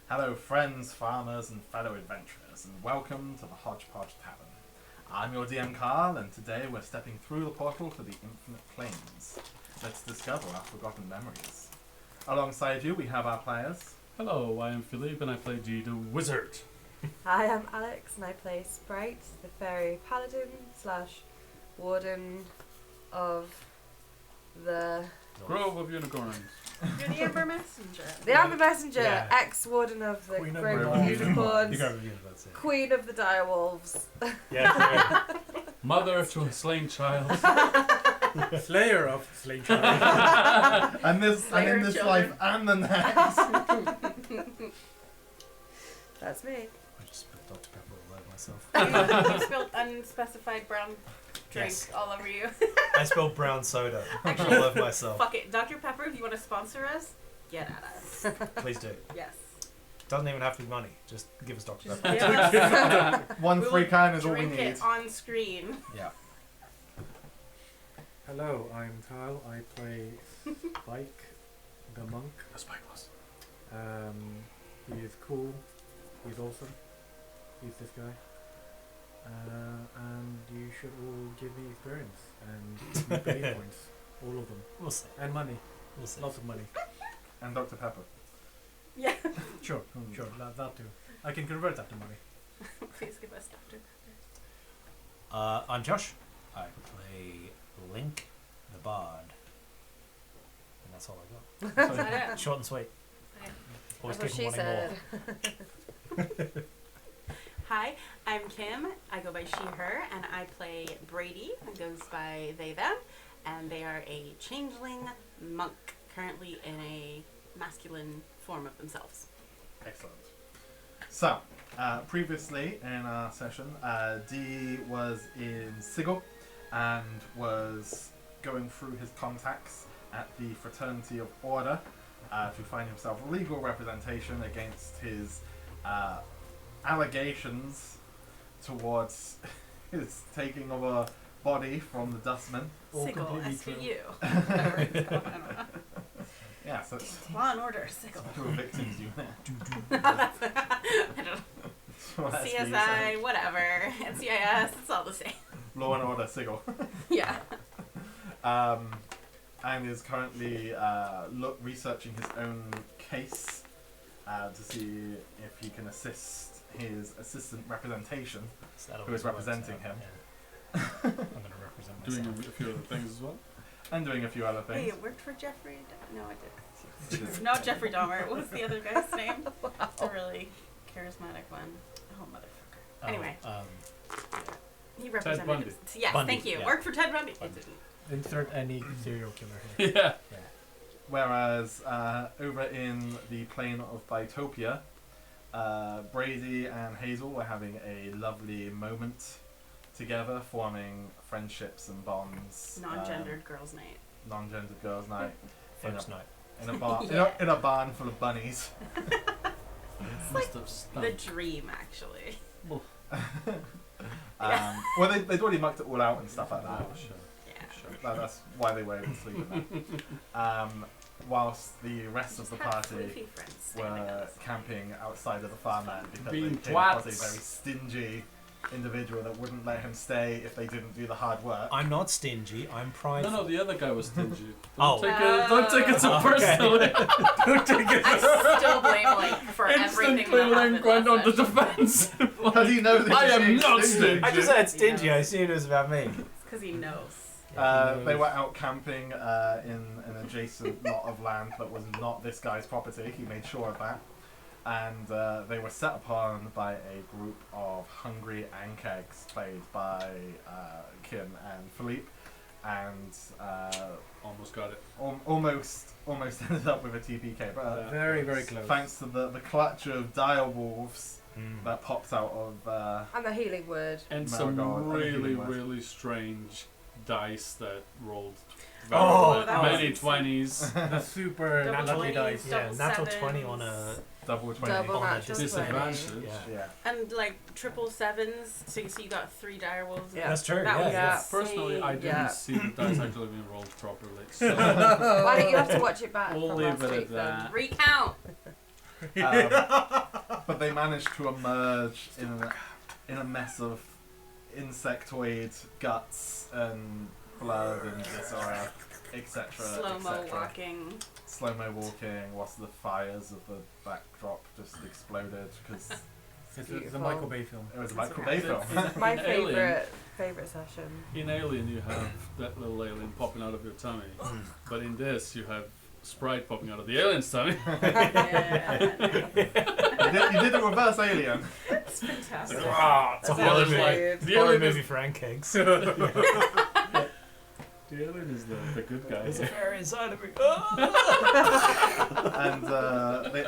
Hello friends, farmers and fellow adventurers, and welcome to the Hodgepodge Tavern. I'm your DM Carl, and today we're stepping through the portal to the Infinite Planes. Let's discover our forgotten memories. Alongside you we have our players. Hello, I am Philippe and I play G the Wizard. Hi, I'm Alex and I play Sprite, the fairy paladin / warden of the Grove of Unicorns. You're the Amber Messenger. Amber Messenger, Yeah. ex-warden of the Queen of Great the Wheel Unicorns, Unicorns. Queen of the Direwolves. Yeah, Mother to a slain child. Slayer of slain child. And in Slayer this children. life and the next. That's me. I just spit Dr. Pepper all over myself. You spilled unspecified brown drink Yes. all over you. I spilled brown soda Actually, all over myself. Fuck it. Dr. Pepper, if you want to sponsor us, get at us. Please do. Yes. Doesn't even have to be money. Just give us Dr. Just Pepper. give us. One We free will can is all we drink need. it on screen. Yeah. Hello, I'm Kyle. I play Spike, the monk. A spyglass. He is cool. He's awesome. He's this guy. And you should all give me experience and pay points, all of them, We'll see. and money, We'll see. lots of money. And Dr. Pepper. Yeah. Sure, that too. I can convert that to money. Please give us Dr. I'm Josh. I play Link, the Bard. And that's all I got. Pepper. Is that it? Short and sweet. Okay. Always That's what keep she wanting more. said. Hi, I'm Kim. I go by she, her, and I play Brady, who goes by they, them. And they are a changeling monk, currently in a masculine form of themselves. Excellent. So, previously in our session, Dee was in Sigil and was going through his contacts at the Fraternity of Order to find himself legal representation against his allegations towards his taking of a body from the dustman. All Sigil, completely S-K-U. true. Whatever it's called, I don't know. Yeah, so it's Law and Order, Sigil. to a victim's unit. I don't know. So that's the CSI, whatever. NCIS, it's all the same. Law and Order Sigil. Yeah. And is currently researching his own case to see if he can assist his assistant representation, So that who is always works representing out, him. yeah. I'm going to represent Doing myself. a few other things as well. and doing a few other Hey, things. it worked for Jeffrey. No, it didn't. Not Jeffrey Dahmer. What was the other guy's name? The really charismatic one. Oh, motherfucker. Oh, Anyway, yeah. he represented Bundy. him. Yes, Bundy, thank you. yeah. Worked for Ted Bundy. Bundy. It didn't. Insert any serial killer here. Yeah. Whereas over in the plane of Bitopia, Brady and Hazel were having a lovely moment together, forming friendships and bonds. Non-gendered girls' night. Non-gendered girls' night First night. in a bar Yeah. in a barn full of bunnies. Must have stunk. The dream, actually. Well, they'd already mucked it all out and stuff like that. Oh, sure. Yeah. That's why they were able to sleep in there. Whilst the rest of the Just had party floofy friends standing on were the side. camping outside of the farmland because Being they came across a twats. very stingy individual that wouldn't let him stay if they didn't do the hard work. I'm not stingy. I'm prideful. No, the other guy was stingy. Oh. Don't take it so Okay. personally. Don't take it. I still blame Link for everything Instantly that happened Link went on last the session. defense. How do you know that I he's am being not stingy. I just said stingy. I assumed it was about me. It's because he knows. They were out camping in an adjacent lot of land that was not this guy's property. He made sure of that. And they were set upon by a group of hungry Ankegs played by Kim and Philippe. And Almost got it. almost ended up with a TPK. But Very, very close. thanks to the clutch of dire wolves that popped out of... And the healing word. And No, some God, I really, think it was. really strange dice that rolled Oh, that many was 20s. The super Double lucky 20s, dice. Yeah, double natural sevens. 20 on a... Double 20. Double on a natural disadvantage. 20. Yeah. Yeah. And like triple sevens, so you got 3 direwolves. Yeah. That's true. That was Yeah. Personally, I didn't Yeah. see the dice actually being rolled properly. So Why don't you have to watch it back we'll from leave last it week at then? that. Recount. But they managed to emerge in a mess of insectoid guts and blood and viscera, etc. Slow-mo walking. Slow-mo walking whilst the fires of the backdrop just exploded because It's a Beautiful. Michael Bay film. it was a That's Michael right. Bay film. My In Alien- favourite session. In Alien, you have that little alien popping out of your tummy, but in this, you have Sprite popping out of the alien's tummy. Yeah. You did the reverse Alien. It's fantastic. It's a That's horror actually movie. weird. The Horror alien is movie for Ankegs. the alien is the good guy. There's a here. fairy inside of me. And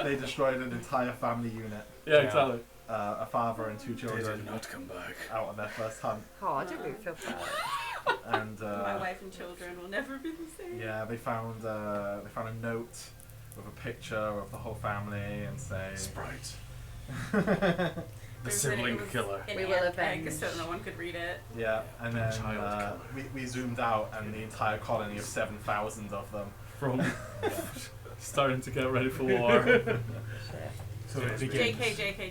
they destroyed an entire family unit. Yeah, exactly. A father and two They children did not come back. out on their first hunt. Oh, I didn't really feel bad. And My wife and children will never be the same. yeah, they found a note with a picture of the whole family and say Sprite. The There's sibling it was killer. in We will Ant avenge. Egg, so no one could read it. yeah, and then Child we zoomed out and the entire colony of 7,000 of them. From starting to get ready for war. Shit. So it JK, begins.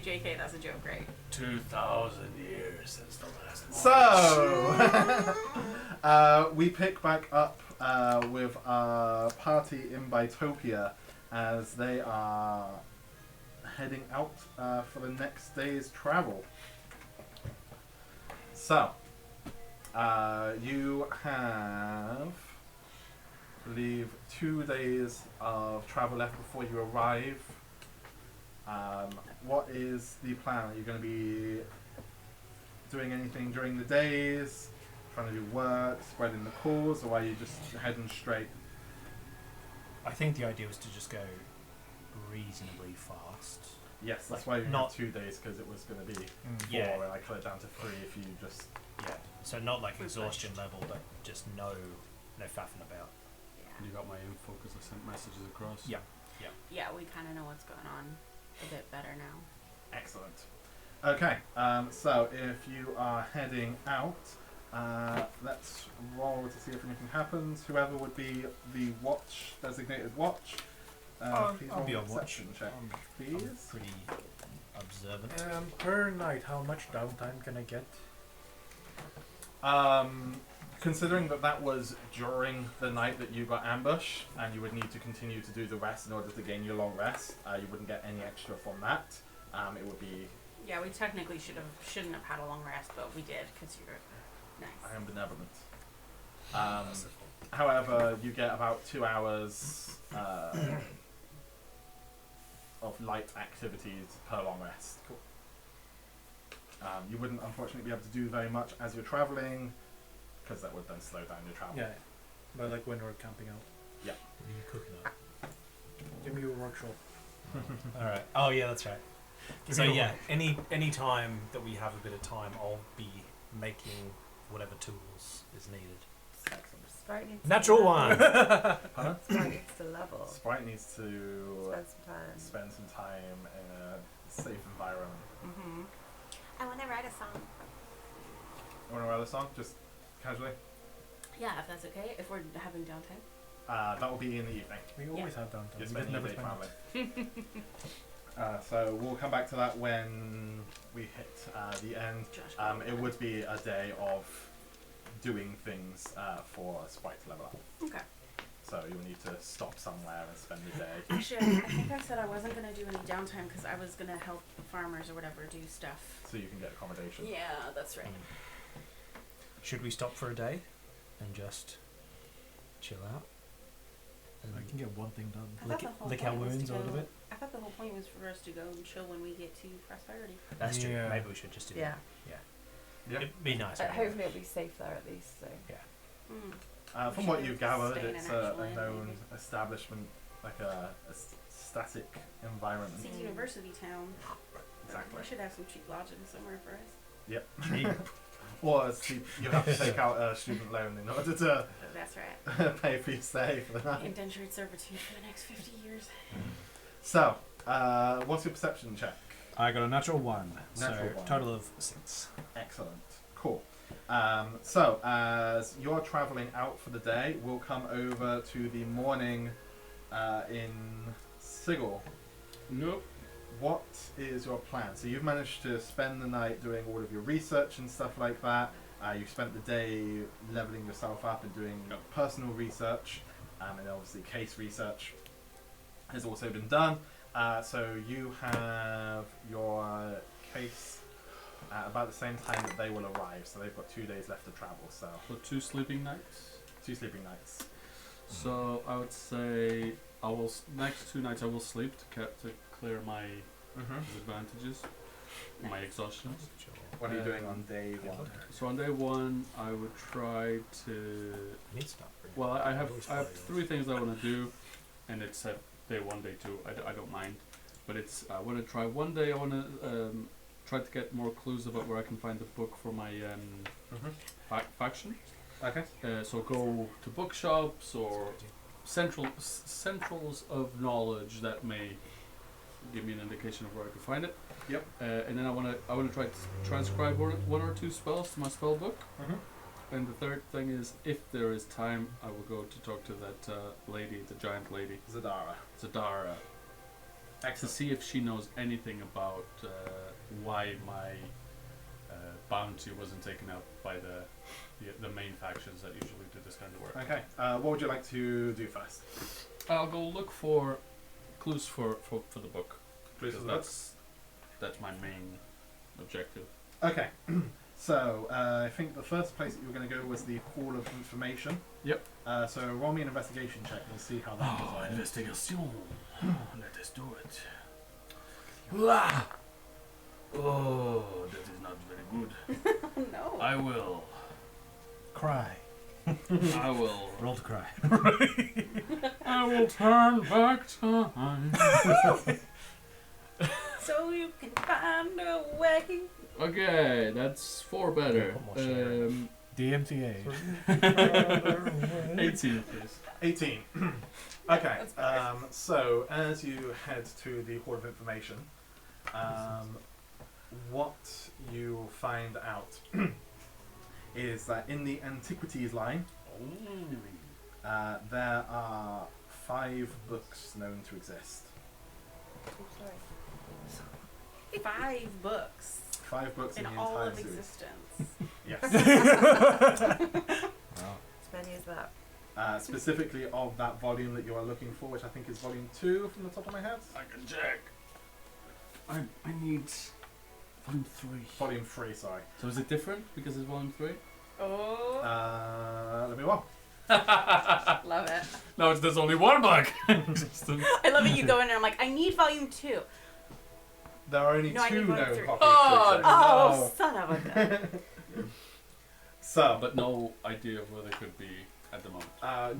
JK, that's a joke, right? 2,000 years since the last war. So we pick back up with our party in Bitopia as they are heading out for the next day's travel. So you have, I believe, 2 days of travel left before you arrive. What is the plan? Are you going to be doing anything during the days, trying to do work, spreading the cause, or are you just heading straight? I think the idea was to just go reasonably fast. Yes, that's Like, why you not- have 2 days, because it was going to be 4 Yeah. and I cut it down to 3 if you just... Yeah. So not like We exhaustion level, but just no faffing about. Yeah. You got my info because I sent messages across. Yeah. Yeah, we kind of know what's going on a bit better now. Excellent. Okay, so if you are heading out, let's roll to see if anything happens. Whoever would be the watch, designated watch, please I'll roll be a on watch. perception check, I'm please. pretty observant. Per night, how much downtime can I get? Considering that was during the night that you got ambushed, and you would need to continue to do the rest in order to gain your long rest, you wouldn't get any extra from that. It would be, Yeah, we technically shouldn't have had a long rest, but we did because you're nice. I am benevolent. However, you get about 2 hours of light activities per long rest. You wouldn't unfortunately be able to do very much as you're traveling, because that would then slow down your travel. Yeah, but like when we're camping out. What are you cooking up? Give me your workshop. All right. Oh yeah, that's right. Give So me your yeah, any time that we have a bit of time, I'll be making whatever tools is needed. Sprite needs Natural to one. Huh? Sprite needs to level. Sprite needs to Spend some time. spend some time in a safe environment. Mm-hmm. I want to write a song. Want to write a song? Just casually? Yeah, if that's okay. If we're having downtime. That will be in the evening. We always have downtime. You're We spending your never day spend family. So we'll come back to that when we hit the end. Josh, It would be a day of doing things for Sprite to level up. Okay. So you'll need to stop somewhere and spend the day. Actually, I think I said I wasn't gonna do any downtime because I was gonna help farmers or whatever do stuff. So you can get accommodation. Yeah, that's right. Should we stop for a day and just chill out? And I can get one thing done. I thought the whole lick our point was wounds to a little go- bit. I thought the whole point was for us to go and chill when we get to prosperity. That's true. Yeah. Maybe we should just do Yeah. that. Yeah. Yeah. It'd be nice. Hopefully it'll be safe there at least. So. Mm. From We what should you've gathered, stay in it's an actual a inn, known maybe. establishment, like a static environment. It's a university town. Exactly. We should have some cheap lodging somewhere for us. Yep. Cheap. Or you have to take out a student loan in order to That's right. pay for your stay for the night. Indentured servitude for the next 50 years. So, what's your perception check? I got a natural 1. Natural so one. total of 6. Excellent. Cool. So, as you're travelling out for the day, we'll come over to the morning in Sigil. Nope. What is your plan? So you've managed to spend the night doing all of your research and stuff like that. You've spent the day leveling yourself up and doing Yep. personal research, and obviously case research has also been done. So you have your case at about the same time that they will arrive. So they've got 2 days left to travel. So So 2 sleeping nights. 2 sleeping nights. So I would say I will next 2 nights I will sleep to clear my Mm-hmm. disadvantages, my exhaustions. What are you doing on day one? So on day 1 I would try to. Need stuff. Well, I have 3 things I want to do, and it's at day 1, day 2. I don't mind, but it's I want to try one day. I want to try to get more clues about where I can find the book for my Mm-hmm. faction. Okay. So go to bookshops or centrals of knowledge that may give me an indication of where I can find it. Yep. And then I want to try to transcribe one or 2 spells to my spell book. Mm-hmm. And the third thing is, if there is time, I will go to talk to that lady, the giant lady, Zadara. to Excellent. see if she knows anything about why my bounty wasn't taken up by the main factions that usually do this kind of work. Okay. What would you like to do first? I'll go look for clues for the book. Clues for Because the book? that's my main objective. Okay. So I think the first place that you were going to go was the Hall of Information. Yep. So roll me an investigation check and see how that goes. investigation. Let us do it. Oh, that is not very good. No. I will. Cry. I will. Roll to cry. I will turn back time. So you can find a way. Okay, that's 4 better. Put more share. DMTA. 18, please. 18. Okay. That's better. So as you head to the Hall of Information, what you find out is that in the Antiquities line, there are 5 books known to exist. I'm sorry. 5 books 5 books in in the all entire of series. existence. Yes. Wow. As many as that. Specifically of that volume that you are looking for, which I think is volume 2 from the top of my head. I can check. I need volume 3. Volume 3, sorry. So is it different because it's volume 3? Oh, Let me well. love it. No, there's only one book in existence. I love it. You go in and I'm like, I need volume 2. There are only No, I 2 need volume known 3. copies. Oh, to exist. Oh, son of a gun. So, But no idea of where they could be at the moment.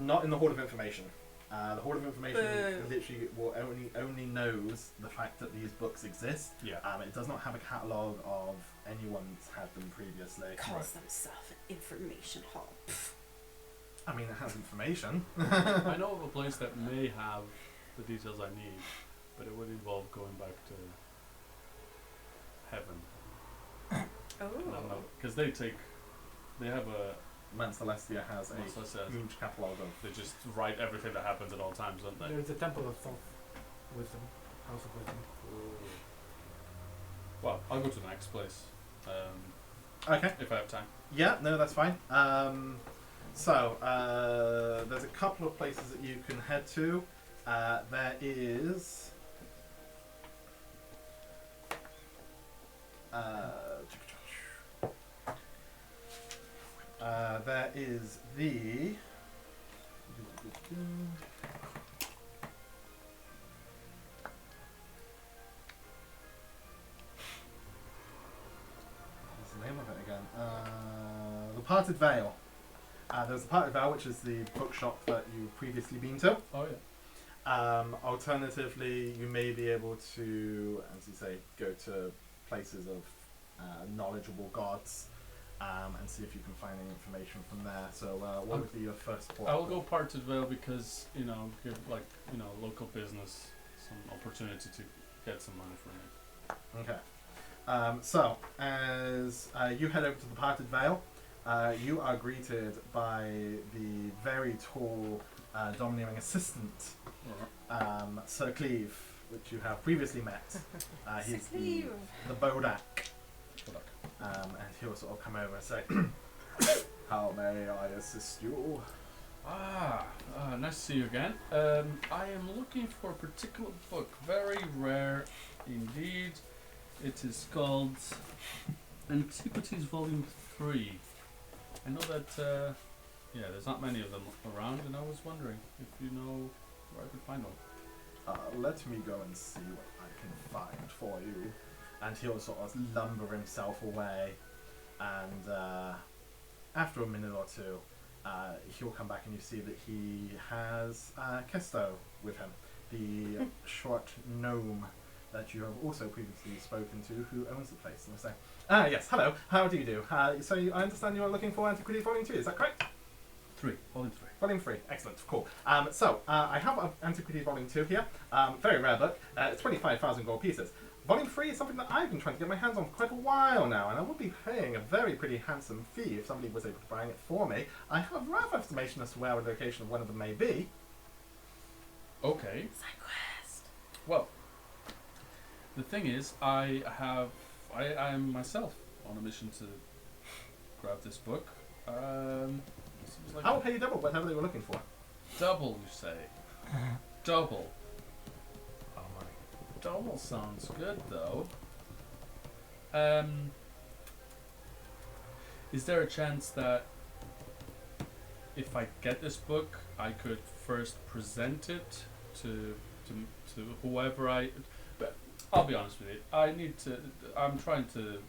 not in the Hall of Information. The Hall of Information Boo. literally will only knows the fact that these books exist. Yeah. It does not have a catalogue of anyone that's had them previously. Calls themselves an information hall. I mean, it has information. I know of a place that may have the details I need, but it would involve going back to heaven. Oh. Because they have a, Man Celestia has what's that a says? huge catalogue of. They just write everything that happens at all times, don't they? There's a temple of wisdom, house of wisdom. Well, I'll go to the next place Okay. if I have time. Yeah, no, that's fine. So, there's a couple of places that you can head to. There is... there is the... What's the name of it again? The Parted Veil. There's the Parted Veil, which is the bookshop that you've previously been to. Oh yeah. Alternatively, you may be able to, as you say, go to places of knowledgeable gods and see if you can find any information from there. So, what would be your first port? I will go Parted Veil because give local business some opportunity to get some money from it. Okay. So, as you head over to the Parted Veil, you are greeted by the very tall, domineering assistant, Sir Cleve, which you have previously met. He's the Bodak. And he'll sort of come over and say, "How may I assist you?" Nice to see you again. I am looking for a particular book, very rare indeed. It is called Antiquities Volume 3. I know that, there's not many of them around, and I was wondering if you know where I could find them. Let me go and see what I can find for you. And he'll sort of lumber himself away, and after a minute or two, he'll come back and you see that he has Kesto with him, the short gnome that you have also previously spoken to, who owns the place. And they'll say, yes, hello, how do you do? I understand you are looking for Antiquities Volume 2, is that correct? Volume 3. Volume 3, excellent, cool. I have Antiquities Volume 2 here, very rare book, it's 25,000 gold pieces. Volume 3 is something that I've been trying to get my hands on for quite a while now, and I would be paying a very pretty handsome fee if somebody was able to buy it for me. I have a rough estimation as to where the location of one of them may be. Okay. Side quest. Well, the thing is, I am myself on a mission to grab this book. Seems like I will pay you double whatever they were looking for. double, you say? Double. Oh my. Double sounds good, though. Is there a chance that if I get this book, I could first present it to whoever I? But I'll be honest with you. I'm trying to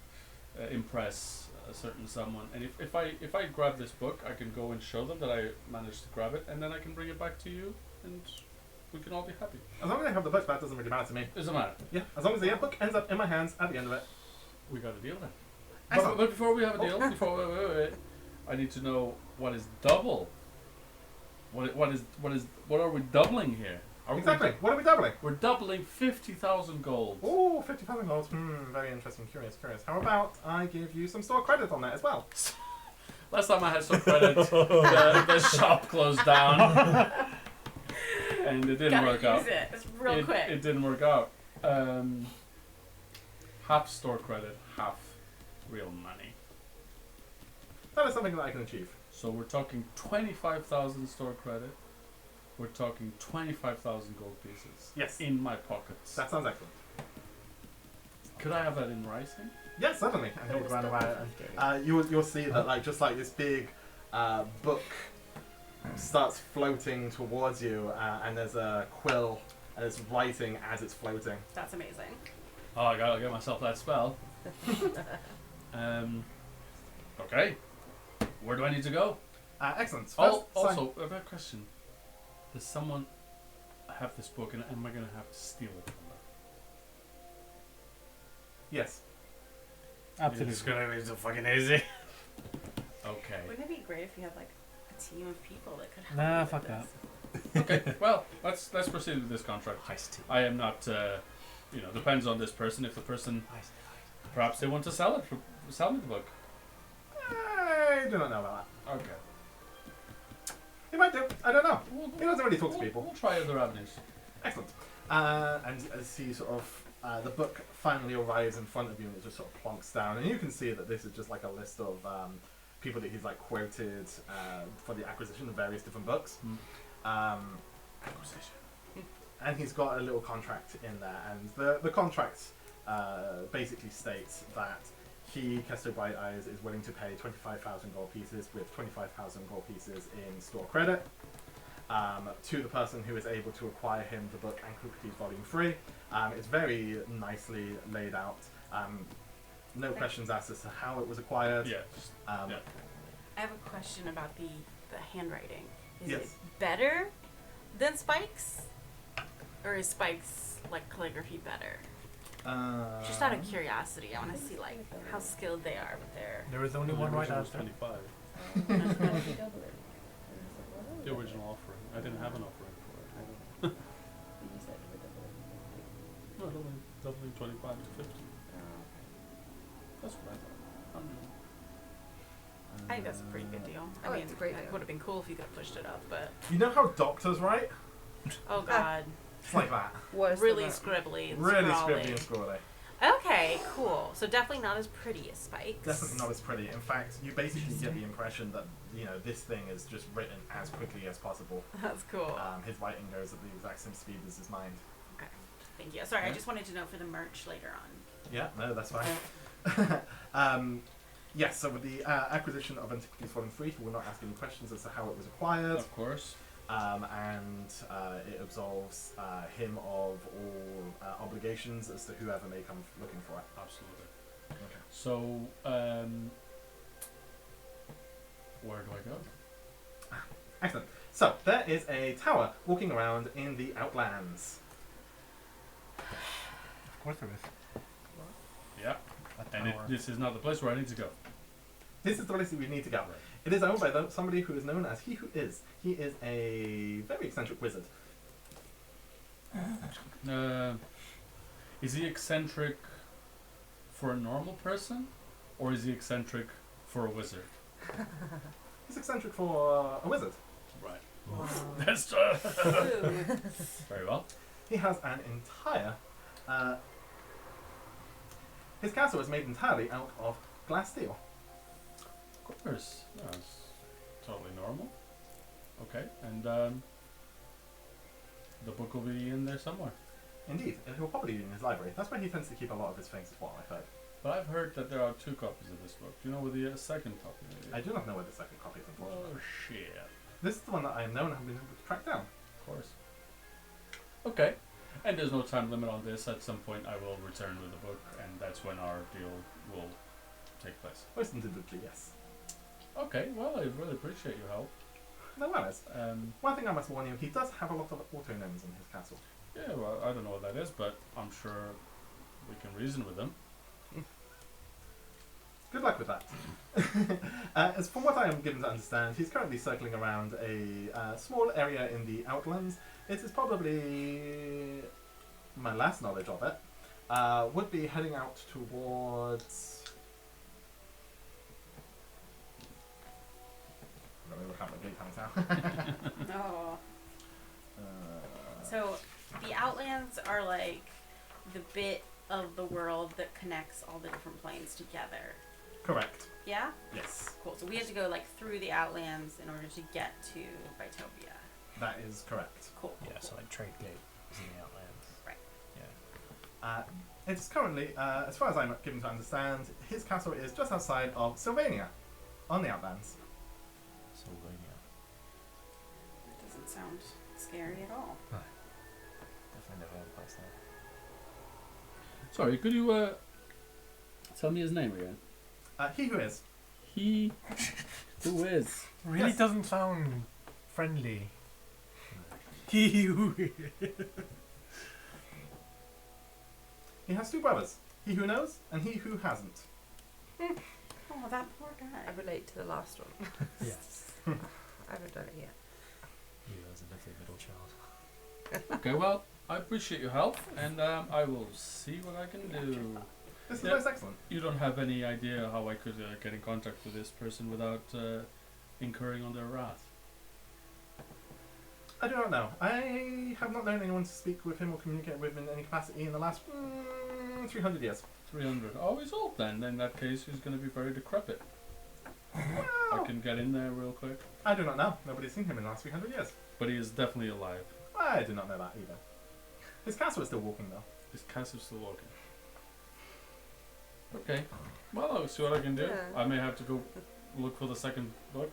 impress a certain someone, and if I grab this book, I can go and show them that I managed to grab it, and then I can bring it back to you, and we can all be happy. As long as I have the book, that doesn't really matter to me. Doesn't matter. Yeah, as long as the book ends up in my hands at the end of it. We got a deal then. Excellent. But before we have a deal, wait, I need to know what is double. What are we doubling here? Exactly. What are we doubling? We're doubling 50,000 gold. Oh, 50,000 gold. Very interesting. Curious. How about I give you some store credit on that as well? Last time I had some credit, the shop closed down, and it didn't work out. Use it. It's real quick. It didn't work out. Half store credit, half real money. That is something that I can achieve. So we're talking 25,000 store credit. We're talking 25,000 gold pieces. Yes. In my pockets. That sounds excellent. Could I have that in writing? Yes, certainly. And he'll go around and you'll see that just like this big book starts floating towards you, and there's a quill and it's writing as it's floating. That's amazing. Oh, I gotta get myself that spell. Okay. Where do I need to go? Excellent. Also, I have a question. Does someone have this book, and am I gonna have to steal it from them? Yes. Absolutely. It's gonna be so fucking easy. Okay. Wouldn't it be great if you had like a team of people that could help Nah, you with fuck this? Okay. Well, let's proceed with this contract. Heist team. I am not. Depends on this person. If the person, perhaps they want to sell me the book. I do not know about that. Okay. He might do. I don't know. He We'll doesn't really talk to people. We'll try other avenues. Excellent. And as he sort of, the book finally arrives in front of you and it just sort of plonks down, and you can see that this is just like a list of people that he's like quoted for the acquisition of various different books. Acquisition. And he's got a little contract in there, and the contract basically states that he, Kesto Bright Eyes, is willing to pay 25,000 gold pieces with 25,000 gold pieces in store credit to the person who is able to acquire him the book Antiquities Volume 3. It's very nicely laid out. No questions asked as to how it was acquired. Yeah. I have a question about the handwriting. Is Yes. it better than Spike's? Or is Spike's like calligraphy better? Just out of curiosity, I want to see like how skilled they are with their. There was only one right answer. 25. The original offering. I didn't have an offering for it. No, doubling 25 to 50. That's what I thought. I think that's a pretty good deal. Oh, I mean, it's a great it deal. would have been cool if you could have pushed it up, but You know how doctors write? oh god, It's like that. Worse Really than that. scribbly and Really scrawly. scribbly and scrawly. Okay, cool. So definitely not as pretty as Spike's. Definitely not as pretty. In fact, you basically get the impression that, this thing is just written as quickly as possible. That's cool. His writing goes at the exact same speed as his mind. Okay, thank you. Sorry, I just wanted to know for the merch later on. Yeah, no, that's fine. Yes, so with the acquisition of Antiquities Volume 3, he will not ask any questions as to how it was acquired. Of course. And it absolves him of all obligations as to whoever may come looking for it. Absolutely. Okay. So, where do I go? Excellent. So, there is a tower walking around in the Outlands. Of course there is. Yeah. And this is not the place where I need to go. This is the place that we need to go. Right. It is owned by somebody who is known as He Who Is. He is a very eccentric wizard. Is he eccentric for a normal person, or is he eccentric for a wizard? He's eccentric for a wizard. Right. Wow. That's Ooh. very well. He has an entire... his castle is made entirely out of glass steel. Of course. That's totally normal. Okay, and the book will be in there somewhere. Indeed, and he'll probably be in his library. That's where he tends to keep a lot of his things, is what I've heard. But I've heard that there are 2 copies of this book. Do you know where the second copy is? I do not know where the second copy is, unfortunately. Oh shit. This is the one that I know and have been able to track down. Of course. Okay. And there's no time limit on this. At some point I will return with the book, and that's when our deal will take place. Most indubitably, yes. Okay, well, I really appreciate your help. No worries. Um, One thing I must warn you, he does have a lot of autonomes in his castle. yeah, well, I don't know what that is, but I'm sure we can reason with them. Good luck with that. As from what I am given to understand, he's currently circling around a small area in the Outlands. It is probably my last knowledge of it. Would be heading out towards. Let me look at my gate now. Oh. So the Outlands are like the bit of the world that connects all the different planes together. Correct. Yeah? Yes, Cool. So we have to go like through the Outlands in order to get to Vitopia. that is correct. Cool. Yeah, so like Trade Gate is in the Outlands. Right. Yeah. It is currently, as far as I'm given to understand, his castle is just outside of Sylvania, on the Outlands. Sylvania. That doesn't sound scary at all. Definitely never had a place there. Sorry, could you tell me his name again? He Who Is. He who is. Really Yes. doesn't sound friendly. He who He has 2 brothers, he who knows and he who hasn't. Oh, that poor I guy. relate to the last one. Yes. I haven't done it yet. He was a lovely middle child. Okay, well, I appreciate your help, and I will see what I can do. This is Yeah. most excellent. You don't have any idea how I could get in contact with this person without incurring on their wrath? I do not know. I have not known anyone to speak with him or communicate with him in any capacity in the last 300 years. 300. Oh, he's old then. In that case, he's going to be very decrepit. I can get in there real quick. I do not know. Nobody's seen him in the last 300 years. But he is definitely alive. I do not know that either. His castle is still walking though. His castle's still walking. Okay. Well, I'll see what I can do. Yeah. I may have to go look for the second book.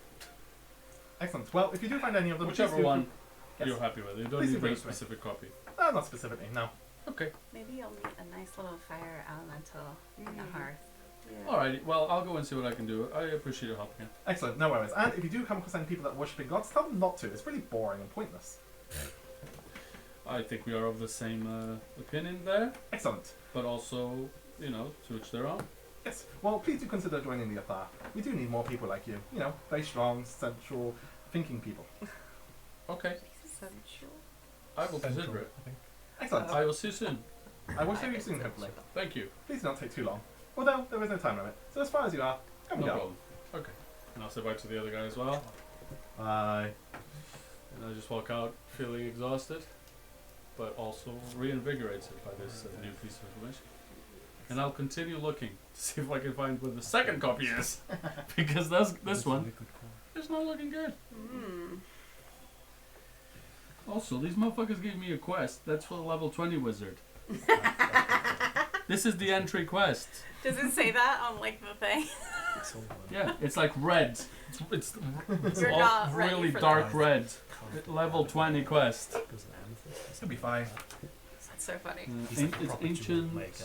Excellent. Well, if you do find any of them, Whichever please do- one Yes. you're happy with. You don't Please need do bring a it to me. specific copy. Not specifically, no. Okay. Maybe you'll meet a nice little fire elemental in the hearth. Yeah. Alrighty. Well, I'll go and see what I can do. I appreciate your help again. Excellent, no worries. And if you do come across any people that are worshipping gods, tell them not to. It's really boring and pointless. I think we are of the same opinion there, Excellent. but also, to each their own. Yes. Well, please do consider joining the Athar. We do need more people like you. Very strong, central thinking people. Okay. Essential. I will consider Central, it. I think. Excellent. I will see you soon. I will see you soon, hopefully. Thank you. Please do not take too long. Although, there is no time limit. So as far as you are, come No and go. problem. Okay. And I'll say bye to the other guy as well. Bye. And I just walk out feeling exhausted. but also reinvigorates it by this new piece of information. And I'll continue looking to see if I can find where the second copy is, because this one is not looking good. Mm. Also, these motherfuckers gave me a quest. That's for the level 20 wizard. This is the entry quest. Does it say that on like the thing? Yeah, it's like red. It's You're all not ready really for dark that. red. Level 20 quest. It's gonna be fine. That's so funny. It's ancient. Was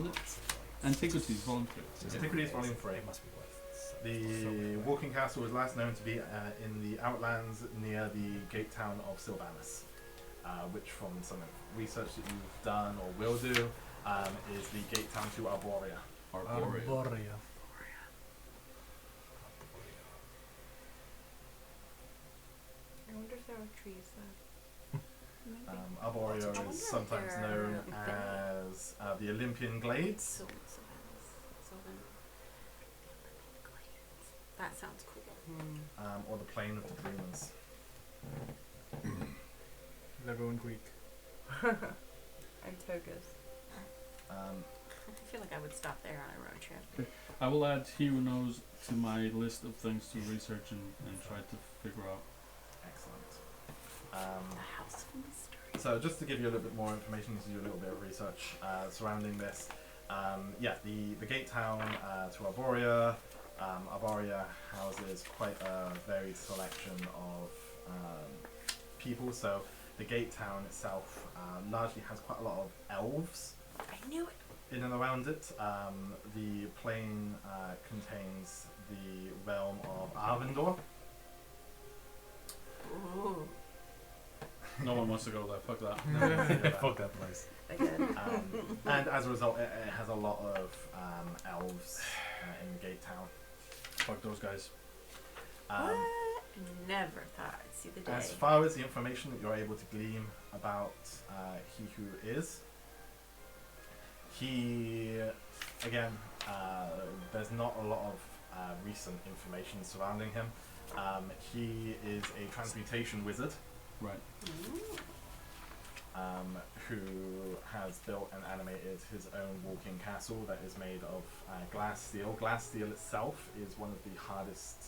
it? Antiquities, voluntary. Antiquities Volume 3. The Walking Castle was last known to be in the Outlands near the gate town of Sylvanas, which from some research that you've done or will do is the gate town to Arborea. Arborea. I wonder if there are trees there. Maybe. Arborea I wonder is if sometimes they're known big. as the Olympian Glades, Sylvan. That sounds cool. or the Plain of the Dreamers. Lego in Greek. And togas. I feel like I would stop there on a road trip. I will add He Who Knows to my list of things to research and try to figure out. Excellent. The House of Mystery. So just to give you a little bit more information, to do a little bit of research surrounding this. The gate town to Arborea. Arborea houses quite a varied selection of people. So the gate town itself largely has quite a lot of elves I knew it. in and around it. The plain contains the realm of Arvindor. Ooh. No one wants to go there. Fuck that. Fuck that place. Again. And as a result, it has a lot of elves in the gate town. Fuck those guys. What? Never thought I'd see the day. As far as the information that you're able to glean about He Who Is, he, again, there's not a lot of recent information surrounding him. He is a transmutation wizard Right. Ooh. who has built and animated his own walking castle that is made of glass steel. Glass steel itself is one of the hardest,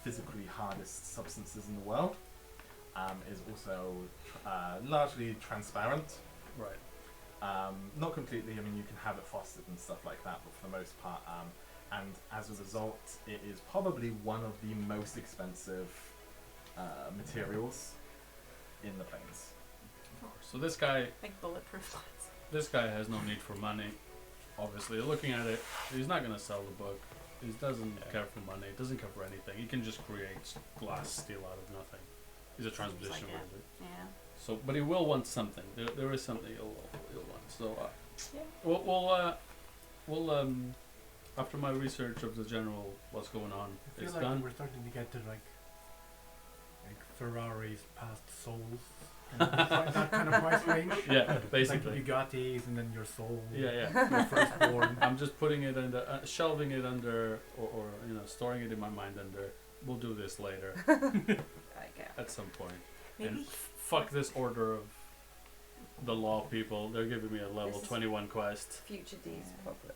physically hardest substances in the world. Is also largely transparent. Right. Not completely, I mean you can have it frosted and stuff like that, but for the most part, and as a result, it is probably one of the most expensive materials in the plains. So this guy Like bulletproof glass. This guy has no need for money. Obviously, looking at it, he's not gonna sell the book. He doesn't care for money. He doesn't care for anything. He can just create glass steel out of nothing. He's a transposition like it. wizard. Yeah. So, but he will want something. There is something he'll want. So, Yeah. we'll after my research of the general what's going on, I feel it's like done. we're starting to get to like Ferraris past souls. That kind of price range. Yeah, Like basically. Bugattis and then your soul. Yeah. Your firstborn. I'm just putting it under, shelving it under, or storing it in my mind under. We'll do this later Like it. at some point. Maybe. And fuck this order of the law people. They're giving me a level This is- 21 quest. Future D's problem.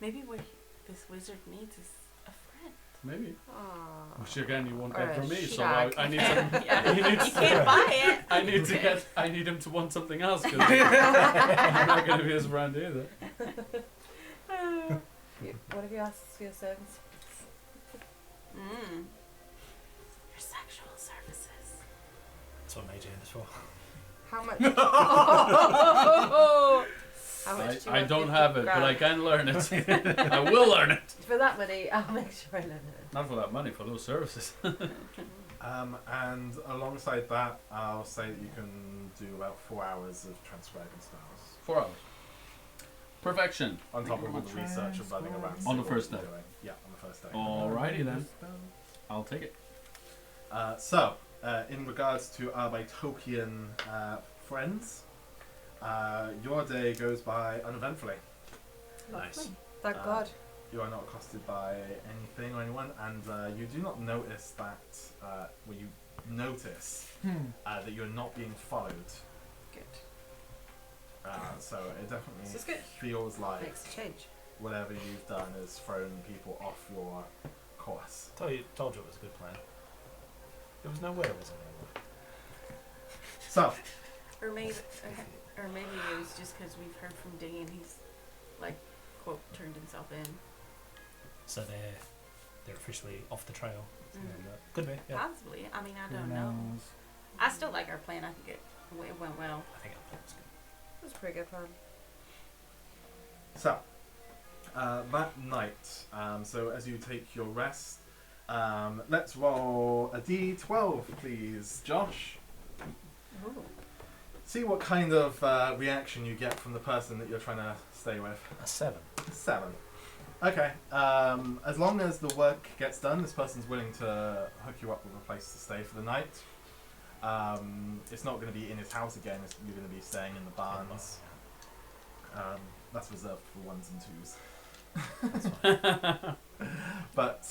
Maybe what this wizard needs is a friend. Maybe. Aww. Which again, you won't Or get a from me. So shag. I need some. Yeah. He needs You can't buy it. I need him to want something else because I'm not gonna be his friend either. What have you asked for your service? Your sexual services. That's what Mage Hand is for. How much? How much do you I want don't 50 have it, but I grand? can learn it. I will learn it. For that money, I'll make sure I learn it. Not for that money, for those services. And alongside that, I'll say that you can do about 4 hours of transcribing spells 4 hours. Perfection. on top of all the research and running around. On the seeing first what day. you're doing. Yeah, on the first day. Alrighty then. I'll take it. In regards to our Bitokian friends, your day goes by uneventfully. Nice. Thank Uh, God. you are not accosted by anything or anyone, and you do not notice that. Well, you notice that you're not being followed. Good. So it definitely This is good. feels like Makes a change. whatever you've done has thrown people off your course. Told you it was a good plan. There was no way it was anymore. So, Or maybe it was just because we've heard from Dee and he's, like, quote, turned himself in. So they're officially off the trail. Something Mhm. like that. Could be, yeah. Possibly. I mean, I Who don't know. knows? I still like our plan. I think it went well. I think it was good. That was a pretty good plan. So, that night, so as you take your rest, let's roll a d12, please, Josh. Ooh. See what kind of reaction you get from the person that you're trying to stay with. A 7. 7. Okay. As long as the work gets done, this person's willing to hook you up with a place to stay for the night. It's not going to be in his house again. You're going to be staying in the barns. That's reserved for 1s and 2s. That's fine. But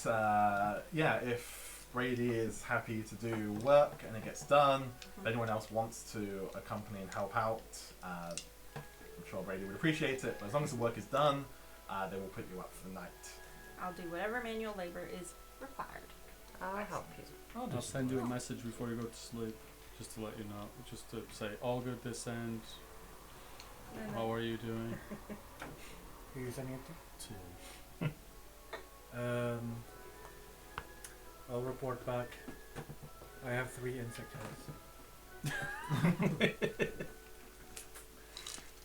yeah, if Brady is happy to do work and it gets done, if anyone else wants to accompany and help out, I'm sure Brady would appreciate it. But as long as the work is done, they will put you up for the night. I'll do whatever manual labor is required. I'll help you. I'll send you a message before you go to sleep, just to let you know, just to say all good this end. How are you doing? Who are you sending it To to? I'll report back. I have 3 insect heads.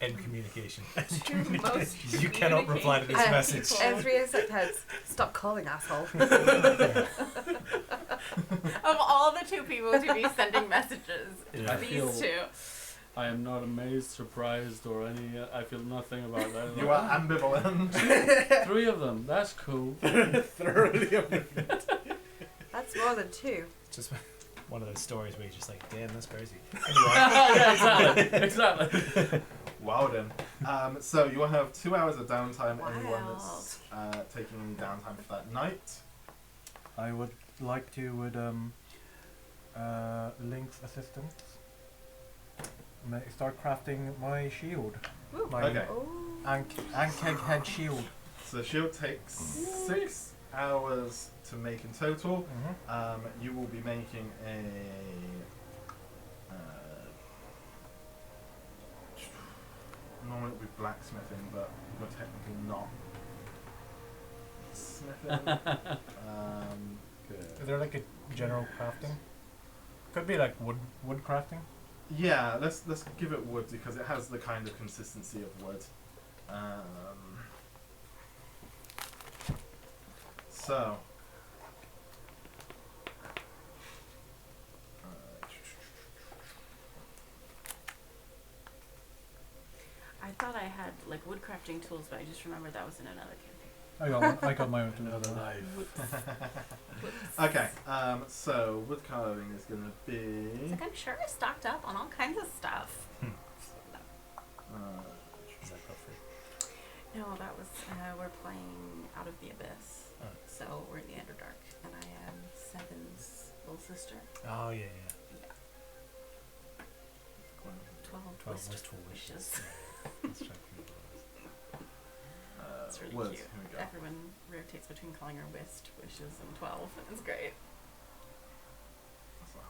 End communication. Two most You cannot reply to this And- message. And 3 insect heads. Stop calling, asshole. Of all the 2 people to be sending messages, Yeah. I feel- these 2. I am not amazed, surprised, or any. I feel nothing about that. You are ambivalent. 3 of them. That's cool. Thoroughly ambivalent. That's more than 2. Just one of those stories where you're just like, damn, that's crazy. Yeah, exactly. Exactly. Wow then. So you will have 2 hours of downtime. Anyone Wild. that's taking any downtime for that night. I would like to, with Link's assistance, start crafting my shield. Ooh. My Okay. Oh. Ankeg head shield. So the shield takes 6 hours to make in total. You will be making a normally it would be blacksmithing, but you're technically not smithing. Is there like a general crafting? Could be like wood crafting. Yeah, let's give it wood because it has the kind of consistency of wood. So. I thought I had like woodcrafting tools, but I just remembered that was in another campaign. I got my own too. Okay, so wood carving is going to be. It's like I'm sure I stocked up on all kinds of stuff. Is that Godfrey? No, that was we're playing Out of the Abyss. Oh. So we're in the Underdark, and I am Seven's little sister. Oh, yeah, Yeah. 12 wistful wishes. Let's check who it was. It's really wood, cute. here we go. Everyone rotates between calling her Wist, Wishes, and 12. It's great. That's not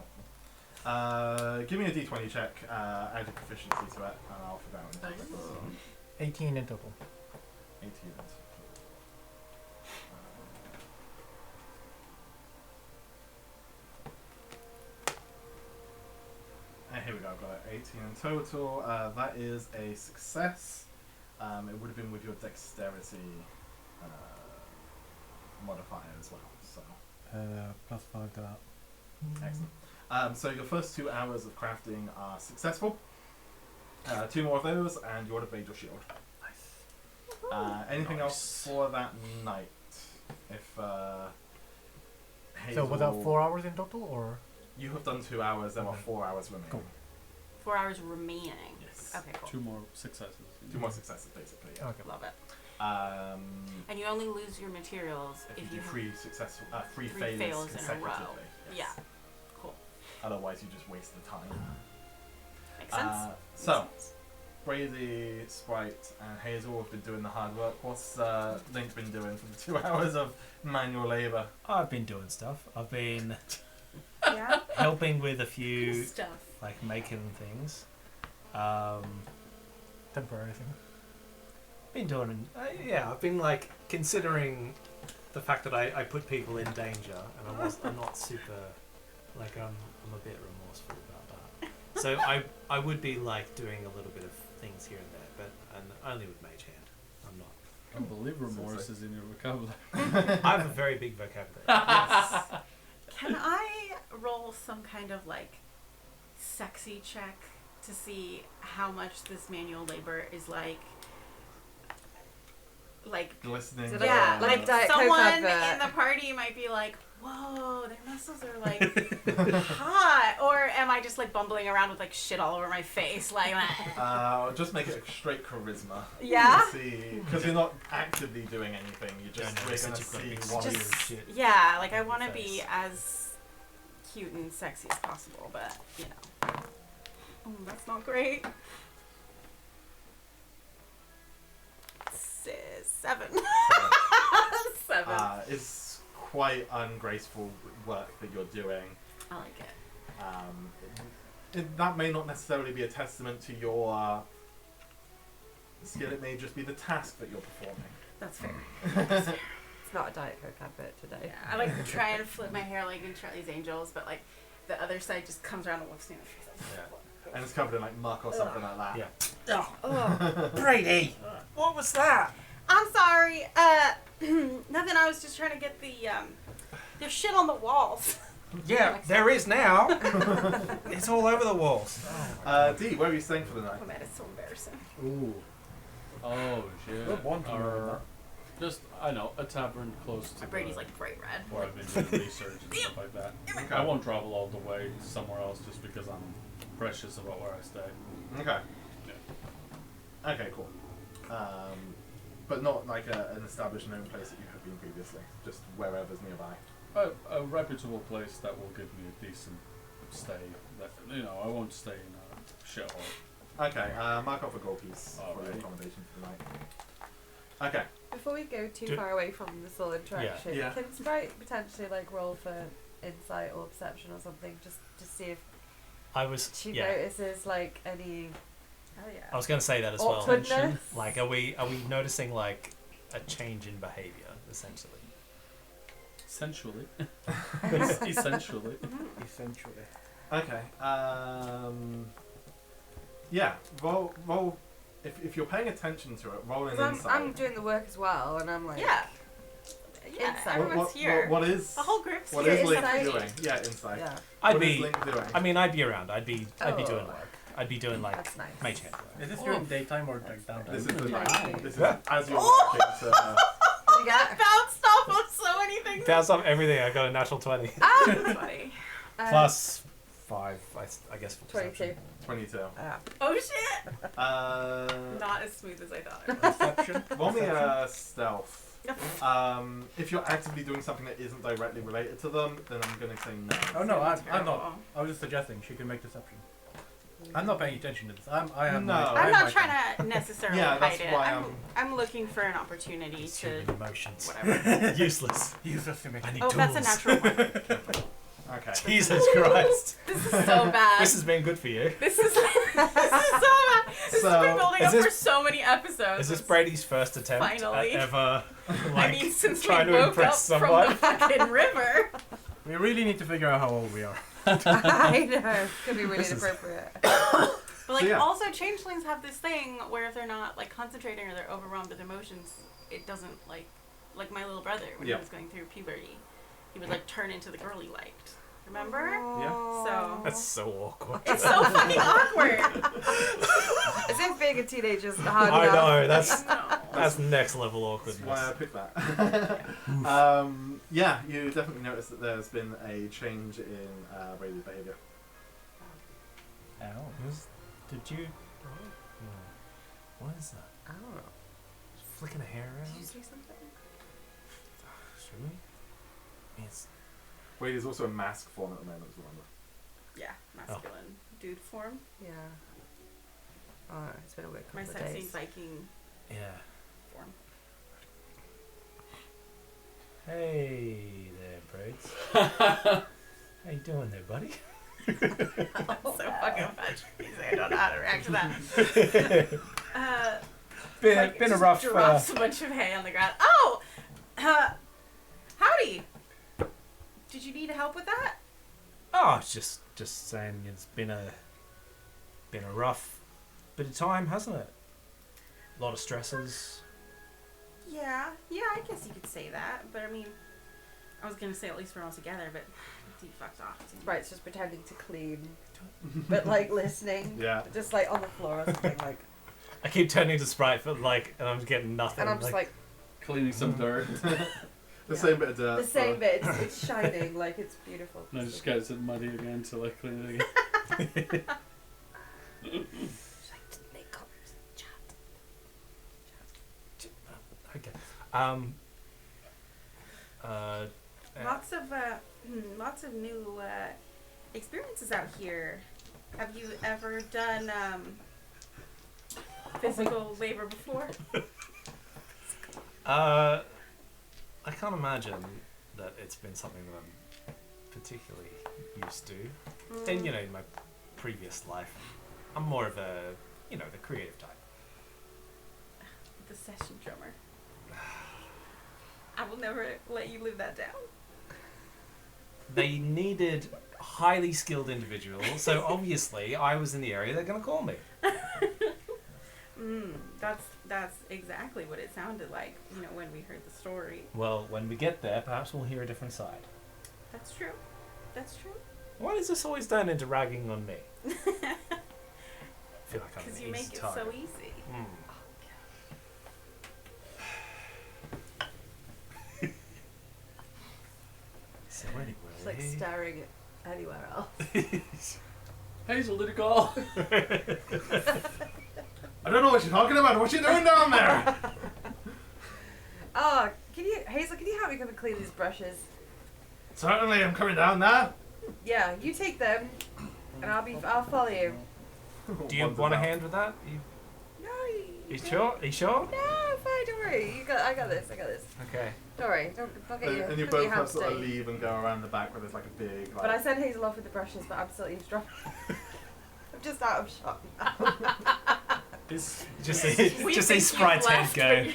helpful. Give me a d20 check, add your proficiency to it, and I'll figure out when it's Ooh. 18 in total. 18 in total. And here we go, I've got 18 in total. That is a success. It would have been with your dexterity modifier as well. So +5 to that. excellent. So your first 2 hours of crafting are successful. 2 more of those, and you would have made your shield. Anything else for that night? If So Hazel, was that 4 hours in total, or? you have done 2 hours, there are Okay. 4 hours remaining. Cool. 4 hours remaining. Yes. Okay, cool. 2 more successes. 2 more successes, basically. Yeah. Okay. Love it. And you only lose your materials if you do have three three failures fails in a consecutively. row. Yes. Yeah. Cool. Otherwise, you just waste the time. Makes sense. So, Brady, Sprite, and Hazel have been doing the hard work. What's Link been doing for the 2 hours of manual labour? I've been doing stuff. I've been Yeah. helping with a few, Stuff. like making things. Temporary thing. Been doing, yeah. I've been like considering the fact that I put people in danger, and I'm not super, like I'm a bit remorseful about that. So I would be like doing a little bit of things here and there, but and only with Mage Hand. I'm not. I believe remorse is in your vocabulary. I have a very big vocabulary. Yes. Can I roll some kind of like sexy check to see how much this manual labor is like Glistening. Did yeah, like like Diet Coke someone advert. in the party might be like, whoa, their muscles are like hot, or am I just like bumbling around with like shit all over my face, like just make it a straight charisma. yeah, See, because you're not actively doing anything. You just Don't we're notice gonna that you've got see big what weird is. shit. yeah, like I want to Face. be as cute and sexy as possible, but you know, that's not great. 7. 7. It's quite ungraceful work that you're doing. I like it. That may not necessarily be a testament to your skill. It may just be the task that you're performing. That's fair. It's not a Diet Coke advert today. Yeah, I like to try and flip my hair like in Charlie's Angels, but like the other side just comes around and looks me in the face. Yeah. And it's covered in like muck or something like that. Yeah. Oh, Brady, what was that? I'm sorry. Nothing. I was just trying to get the there's shit on the walls. Yeah, there is now. It's all over the walls. Dee, where are you staying for the night? Oh man, it's so embarrassing. Ooh. Oh shit. Good one to remember. Just I know a tavern close to. Brady's the- like bright red. Where I've been doing research and stuff like that. Okay. I won't travel all the way somewhere else just because I'm precious about where I stay. Okay. Yeah. Okay, cool. But not like an established known place that you have been previously. Just wherever's nearby. A reputable place that will give me a decent stay. That I won't stay in a shithole. Okay, mark off a gold piece for the Alright. accommodation for the night. Okay. before we go too far away from this whole interaction, Yeah. can Sprite potentially like roll for insight or perception or something, just to see if I was. she Yeah. notices like any Hell yeah. I was going to say that as well. awkwardness? Like, are we noticing like a change in behaviour essentially? Essentially. Essentially. Essentially. Okay. Yeah. Roll. If you're paying attention to it, roll an 'Cause insight. I'm doing the work as well, and I'm like, Yeah. Yeah. Insight. Everyone's here. What is? The whole group's What here. is Link Insight. doing? Yeah, insight. yeah, I'd What is be. Link doing? I mean, I'd be around. I'd be Oh. doing work. I'd be doing like that's nice. mage hand work. Is this during daytime or like downtime? This is the Yeah. night. This is Yeah. as you're Oh! working to. You got Bounced off on so many things. Bounce off everything. I got a natural 20 Ah, that's funny. plus 5. I guess for 22. perception. 22. Oh shit! Not as smooth as I thought it was. Perception. Roll me a stealth. If you're actively doing something that isn't directly related to them, then I'm going to say no. Oh no, I'm Terrible. not. I was just suggesting she can make deception. I'm not paying attention to this. I am. No. I'm not trying to necessarily Yeah, hide that's it. why I'm looking for an opportunity It's to human emotions. whatever. Useless. Useless to me. I need Oh, tools. that's a natural one. Okay. Jesus Christ. This is so bad. This has been good for you. This is so bad. This So, has been building is up this- for so many episodes. Is this Brady's first attempt Finally. at ever I like mean, since we trying to woke up impress from someone? the fucking river. We really need to figure out how old we are. I know. Could be really This is- inappropriate. But like, So, yeah. also changelings have this thing where if they're not like concentrating or they're overwhelmed with emotions, it doesn't like my little brother when Yeah. he was going through puberty, he would like turn into the girl he liked. Remember? Oh. So That's so awkward. it's so fucking awkward. As if being a teenager is hard I enough. know, that's No. that's next level That's why I awkwardness. picked that. Yeah, you definitely notice that there's been a change in Brady's behaviour. Ow. Did you? What is that? I don't know. flicking a hair around. Did you say something? Should we? Yes. Wait, there's also a mask form at the moment, remember? Yeah, masculine dude form. Yeah. Oh, it's been a weird My couple of sexy days. Viking Yeah. form. Hey there, Braids. How you doing there, buddy? So fucking much. I don't know how to react to that. Been a rough. Drops a bunch of hay on the ground. Oh, howdy. Did you need help with that? Oh, just saying, it's been a rough bit of time, hasn't it? A lot of stresses. Yeah, I guess you could say that. But I mean, I was gonna say at least we're all together, but he fucked off. Sprite's just pretending to clean, but like listening. Yeah. Just like on the floor or something like. I keep turning to Sprite, but and I'm getting nothing. And I'm just like Cleaning some dirt. The same bit of dirt. the same bit. It's shining, like it's beautiful. And I just gets it muddy again till I clean it again. She's like, just make colours, chat. Okay. Lots of new experiences out here. Have you ever done physical labor before? I can't imagine that it's been something that I'm particularly used to. And in my previous life, I'm more of the creative type. The session drummer. I will never let you live that down. They needed highly skilled individuals, so obviously I was in the area they're going to call me. That's exactly what it sounded like, when we heard the story. Well, when we get there, perhaps we'll hear a different side. That's true. That's true. Why does this always turn into ragging on me? I feel like I'm Because an you easy make it target. so easy. So anyway, She's like staring at anywhere else. Hazel, did it go? I don't know what you're talking about. What you doing down there? Oh, Hazel, can you help me come and clean these brushes? Certainly, I'm coming down there. Yeah, you take them, and I'll follow you. do you want a hand with that? No, You sure? Are you sure? No, fine, don't worry. I got this. Okay. Don't worry. Don't get And you don't get both your have hands to sort of dirty. leave and go around the back where there's like a big. Like, But I sent Hazel off with the brushes, but I'm still eavesdropping. I'm just out of shot. Just We say think Sprite's you've head left, go. but you're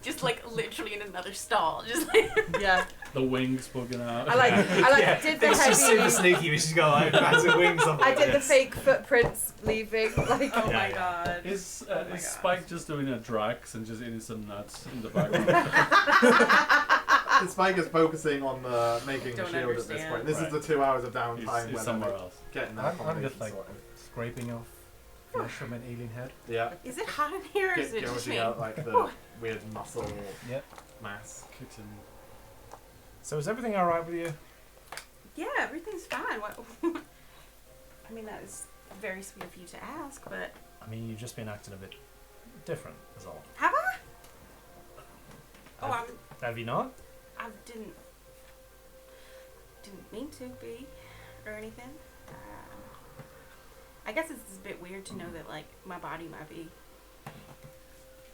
just like literally in another stall. Just like Yeah. The wings poking out. I did the It's just super heavy. sneaky. We should go like as a wings on I did the this. fake footprints leaving. Like. oh Yeah, my yeah. god. Is Oh my Spike just doing a Drax and just eating some nuts in the background? Spike is focusing on making the Don't shield at this understand. point. This Right. is the 2 hours of he's downtime he's where somewhere they're else. getting their I'm accommodation just like sorted. scraping off flesh from an alien head. Yeah. Is it hot in here or is it just Gouging me? out like the weird muscle Yep. mass. Kitchen. So is everything alright with you? Yeah, everything's fine. What? I mean, that is very sweet of you to ask, but I mean, you've just been acting a bit different, is all. have I? Oh, Have you not? I didn't mean to be or anything. I guess it's a bit weird to know that like my body might be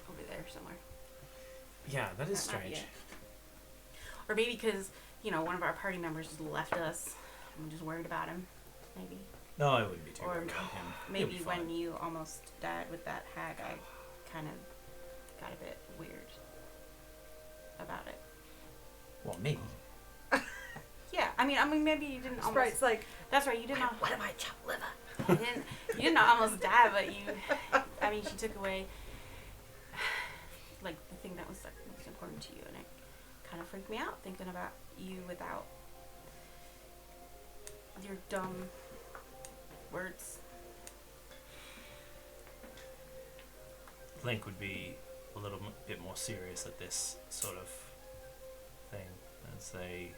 over there somewhere. Yeah, that is That might be strange. it. Or maybe because one of our party members just left us. I'm just worried about him. Maybe. No, I wouldn't be too Or worried about him. Maybe He'll be when fine. you almost died with that hag, I kind of got a bit weird about it. Well, me? Yeah, I mean, maybe you didn't almost. Sprite's like, That's right. You didn't. what am I, chopped liver? You didn't almost die, but you. I mean, she took away like the thing that was like most important to you, and it kind of freaked me out thinking about you without your dumb words. Link would be a little bit more serious at this sort of thing as they.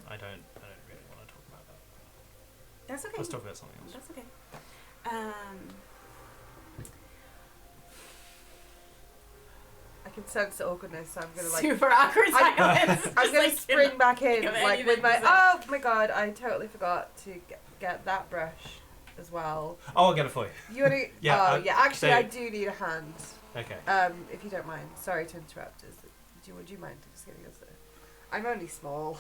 I don't really want to talk about that. That's okay. Let's talk about something else. That's okay. I can sense the awkwardness, so I'm gonna like. Super awkward silence. I'm Just, gonna like, spring back in, think of like with anything my. to say. Oh my god! I totally forgot to get that brush as well. Oh, I'll get it for you. You wanna? Yeah, Oh yeah. Actually, so- I do need a hand. Okay. If you don't mind. Sorry to interrupt. Would you mind just giving us a? I'm only small.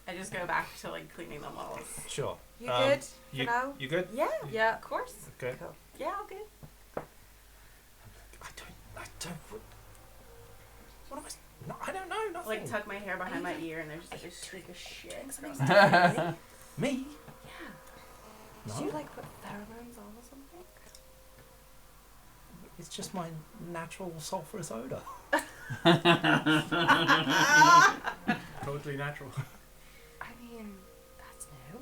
I just go back to like cleaning the walls. Sure. You good for You, now? you good? Yeah. Yeah. Of course. Okay. Cool. Yeah, all good. I don't. What am I? No, I don't know. Nothing. Like tuck my hair behind my ear and there's just like a streak of shit. Me? Yeah. No. Did you like put pheromones on or something? It's just my natural sulfurous odor. Totally natural. I mean, that's new.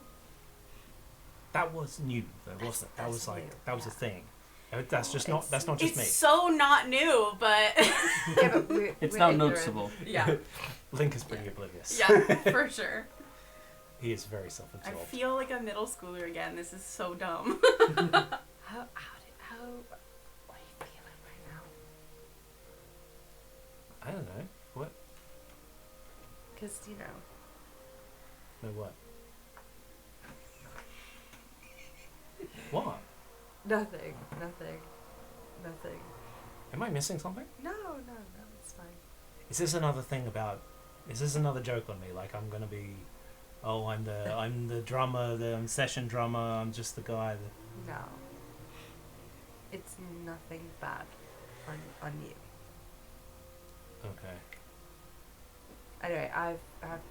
That was new, though, wasn't it? That was like new, that was a yeah. thing. That's just not. That's not just It's me. so not new, but Yeah, but It's we're now ignorant. noticeable. yeah, Link is pretty oblivious. yeah, for sure. He is very I self-absorbed. feel like a middle schooler again. This is so dumb. How? What are you feeling right now? I don't know. What? Because No what? What? nothing. Am I missing something? No, it's fine. Is this another thing about? Is this another joke on me? Like I'm gonna be? Oh, I'm the drummer, the session drummer. I'm just the guy. No. It's nothing bad on you. Okay. Anyway, I've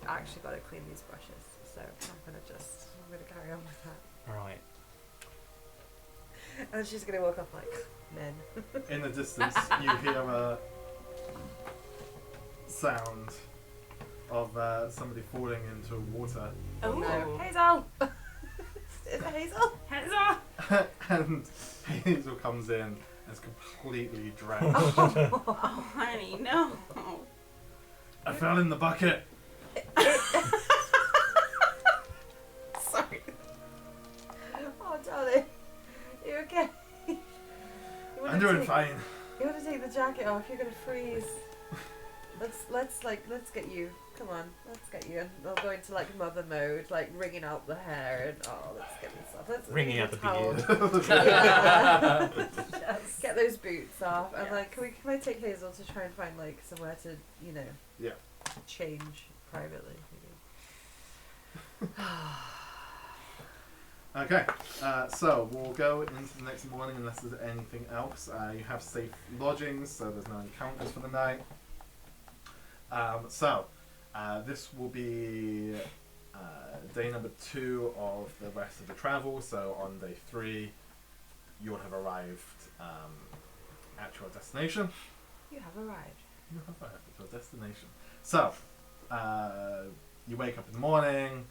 actually got to clean these brushes, so I'm gonna carry on with that. All right. And she's gonna walk off like men. In the distance, you hear a sound of somebody falling into water, Oh, No. Hazel! Is it Hazel? Hands and Hazel comes in and is completely drenched. Oh, honey, no. I fell in the bucket. Sorry. Oh, darling. You okay? I'm doing fine. You want to take the jacket off? You're gonna freeze. Let's get you. Come on, let's get you. And I'll go into like mother mode, like wringing out the hair and let's get this off. Let's Wringing out the towel. beard. Yeah. Yes. Get those boots off and Yes. like, can I take Hazel to try and find like somewhere to Yeah. change privately? Maybe. Okay, so we'll go into the next morning unless there's anything else. You have safe lodgings, so there's no encounters for the night. This will be day number 2 of the rest of the travel. So on day 3, you'll have arrived at your destination. You have arrived. You have arrived at your destination. So, you wake up in the morning,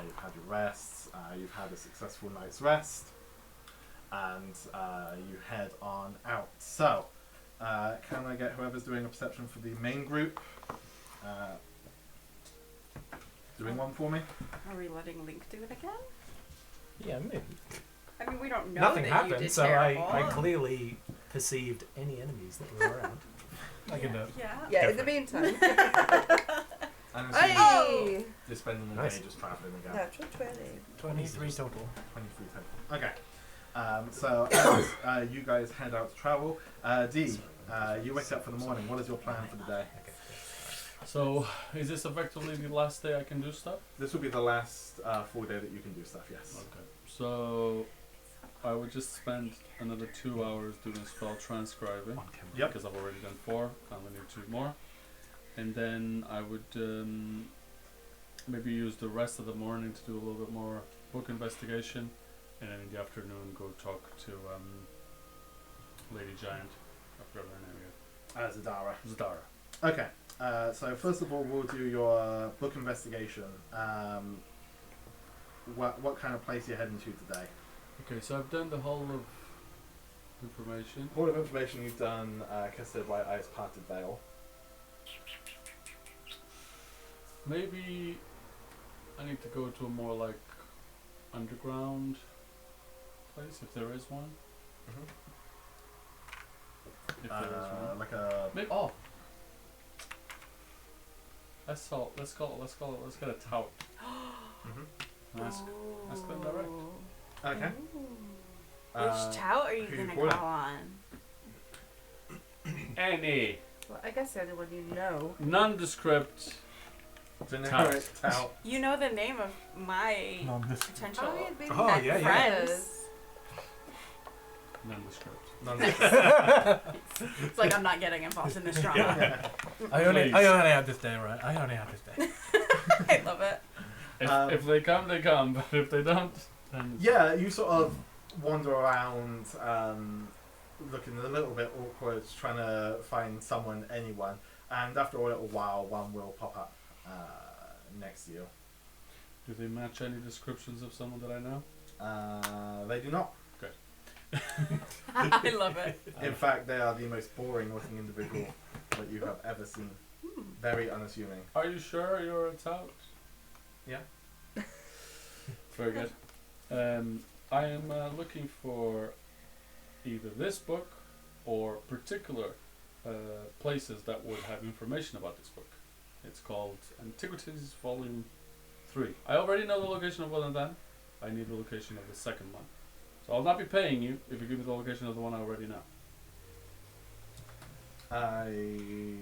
you've had your rest, you've had a successful night's rest, and you head on out. So, can I get whoever's doing a perception for the main group? Doing one for me? Are we letting Link do it again? Yeah, maybe. I mean, we don't know Nothing that you happened, did so terrible. I clearly perceived any enemies that were around. I can do it. Yeah. Yeah. Go In the for meantime. And Hey! you're spending the Nice. day just traveling again. Natural 20. 23 total. 23 total. Okay. So as you guys head out to travel, Dee, you wake up for the morning. What is your plan for the day? So, is this effectively the last day I can do stuff? This will be the last full day that you can do stuff, yes. Okay. So, I would just spend another 2 hours doing spell transcribing. Yep. Because I've already done 4, I only need 2 more. And then I would maybe use the rest of the morning to do a little bit more book investigation. And then in the afternoon go talk to Lady Giant. I forgot her name again. Zadara. Zadara. Okay. So first of all, we'll do your book investigation. What kind of place are you heading to today? Okay, so I've done the whole of information. All of information you've done, Casted White Eyes Parted Veil. Maybe I need to go to a more like underground place, if there is one. Mhm. If there is one. Like a. Maybe, oh. Let's get a tout. Mhm. Ask them direct. Okay. Which tout are you who gonna calling? call on? Any Well, I guess the only one you know. nondescript. Generic tout. You know the name of my Nondescript. potential Oh, yeah, maybe Oh, like yeah, yeah. friends. Nondescript. It's like I'm not getting involved in this drama. I only Please. had this day, right? I only had this day. I love it. If they come, they come. But if they don't, then it's Yeah, you sort of wander around, looking a little bit awkward, trying to find someone, anyone, and after a little while, one will pop up next to you. Do they match any descriptions of someone that I know? They do not. I love it. In fact, they are the most boring-looking individual that you have ever seen. Very unassuming. Are you sure you're a tout? Yeah. Very good. I am looking for either this book or particular places that would have information about this book. It's called Antiquities Volume 3. I already know the location of one of them. I need the location of the second one. So I'll not be paying you if you give me the location of the one I already know. I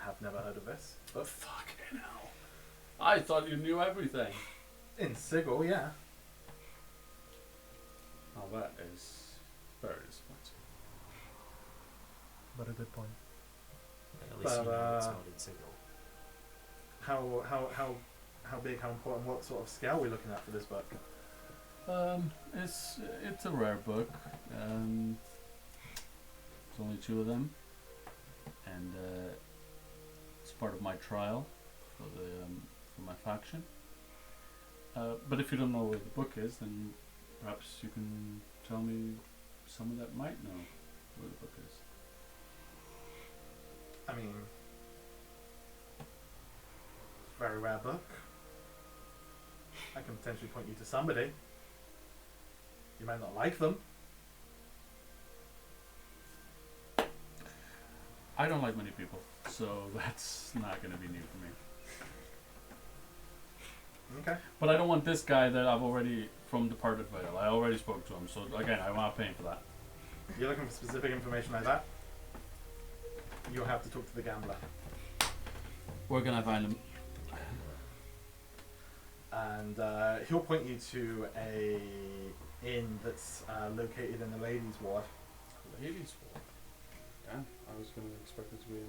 have never heard of this. But fucking hell. I thought you knew everything. In Sigil, yeah. Oh, that is very disappointing. But a good point. At least you But, know it's not in Sigil. How big, how important, what sort of scale are we looking at for this book? It's a rare book. There's only 2 of them, and it's part of my trial for my faction. But if you don't know where the book is, then perhaps you can tell me someone that might know where the book is. I mean, very rare book. I can potentially point you to somebody. You might not like them. I don't like many people, so that's not going to be new for me. Okay. But I don't want this guy that I've already from Departed Vale. I already spoke to him, so again, I'm not paying for that. You're looking for specific information like that? You'll have to talk to the gambler. Where can I find him? And he'll point you to a inn that's located in the ladies' ward. Ladies' ward. Damn, I was going to expect it to be in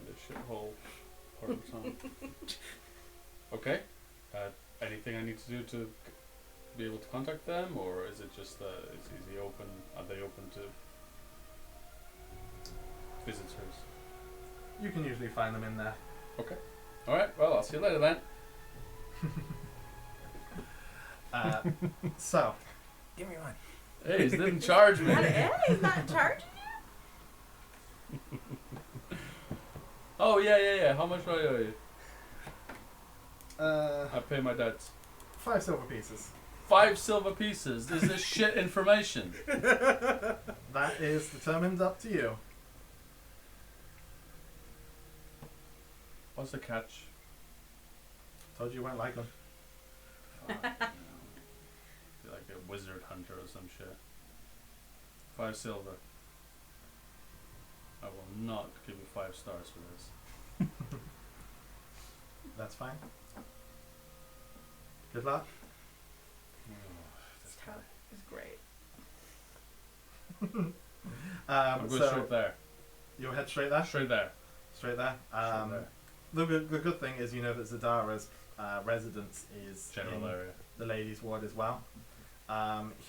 the shithole part of town. Okay. Anything I need to do to be able to contact them, or is it just is he open? Are they open to visitors? You can usually find them in there. Okay. All right. Well, I'll see you later then. So, Give me one. Hey, he didn't charge me. He's not charging you? Oh yeah. How much do I owe you? uh, I pay my debts. 5 silver pieces. 5 silver pieces. This is shit information. That is determined up to you. What's the catch? Told you won't like them. Fuck, Be like a wizard hunter or some shit. 5 silver. I will not give you 5 stars for this. That's fine. Good luck. This town is great. I'm going So straight there. you'll head straight there. Straight there. Straight there. Straight there. The good thing is you know that Zadara's residence is General in area. the ladies' ward as well.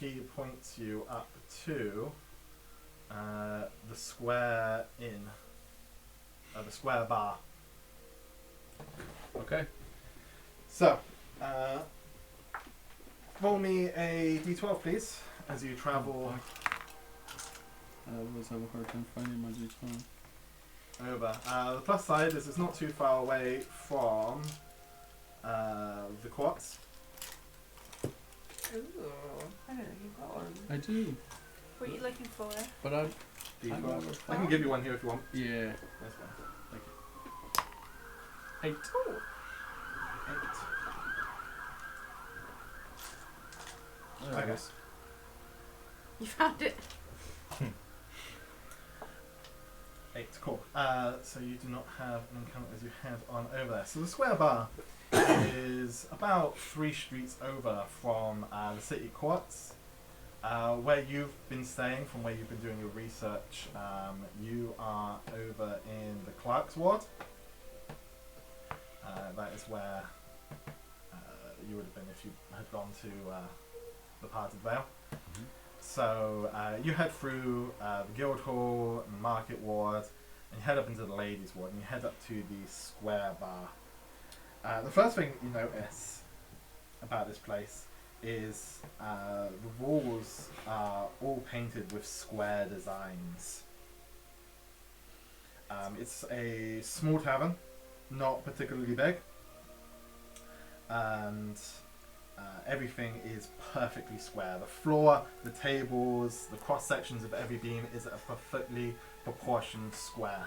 He points you up to the square inn, the square bar. Okay. So, roll me a d12, please, as you travel I always have a hard time finding my D12. over. The plus side is it's not too far away from the quartz. Ooh, I don't think you've got one. I do, What are you looking for? but I I can give you one here if you want. yeah. This one. 8. Ooh. 8. Okay. You found it. 8, cool. So you do not have an encounter as you head on over there. So the square bar is about 3 streets over from the city courts. Where you've been staying, from where you've been doing your research, you are over in the Clerk's Ward. That is where you would have been if you had gone to the Parted Vale. Mhm. So you head through the Guildhall and Market Ward, and you head up into the Ladies' Ward, and you head up to the Square Bar. The first thing you notice about this place is the walls are all painted with square designs. It's a small tavern, not particularly big, and everything is perfectly square. The floor, the tables, the cross sections of every beam is a perfectly proportioned square.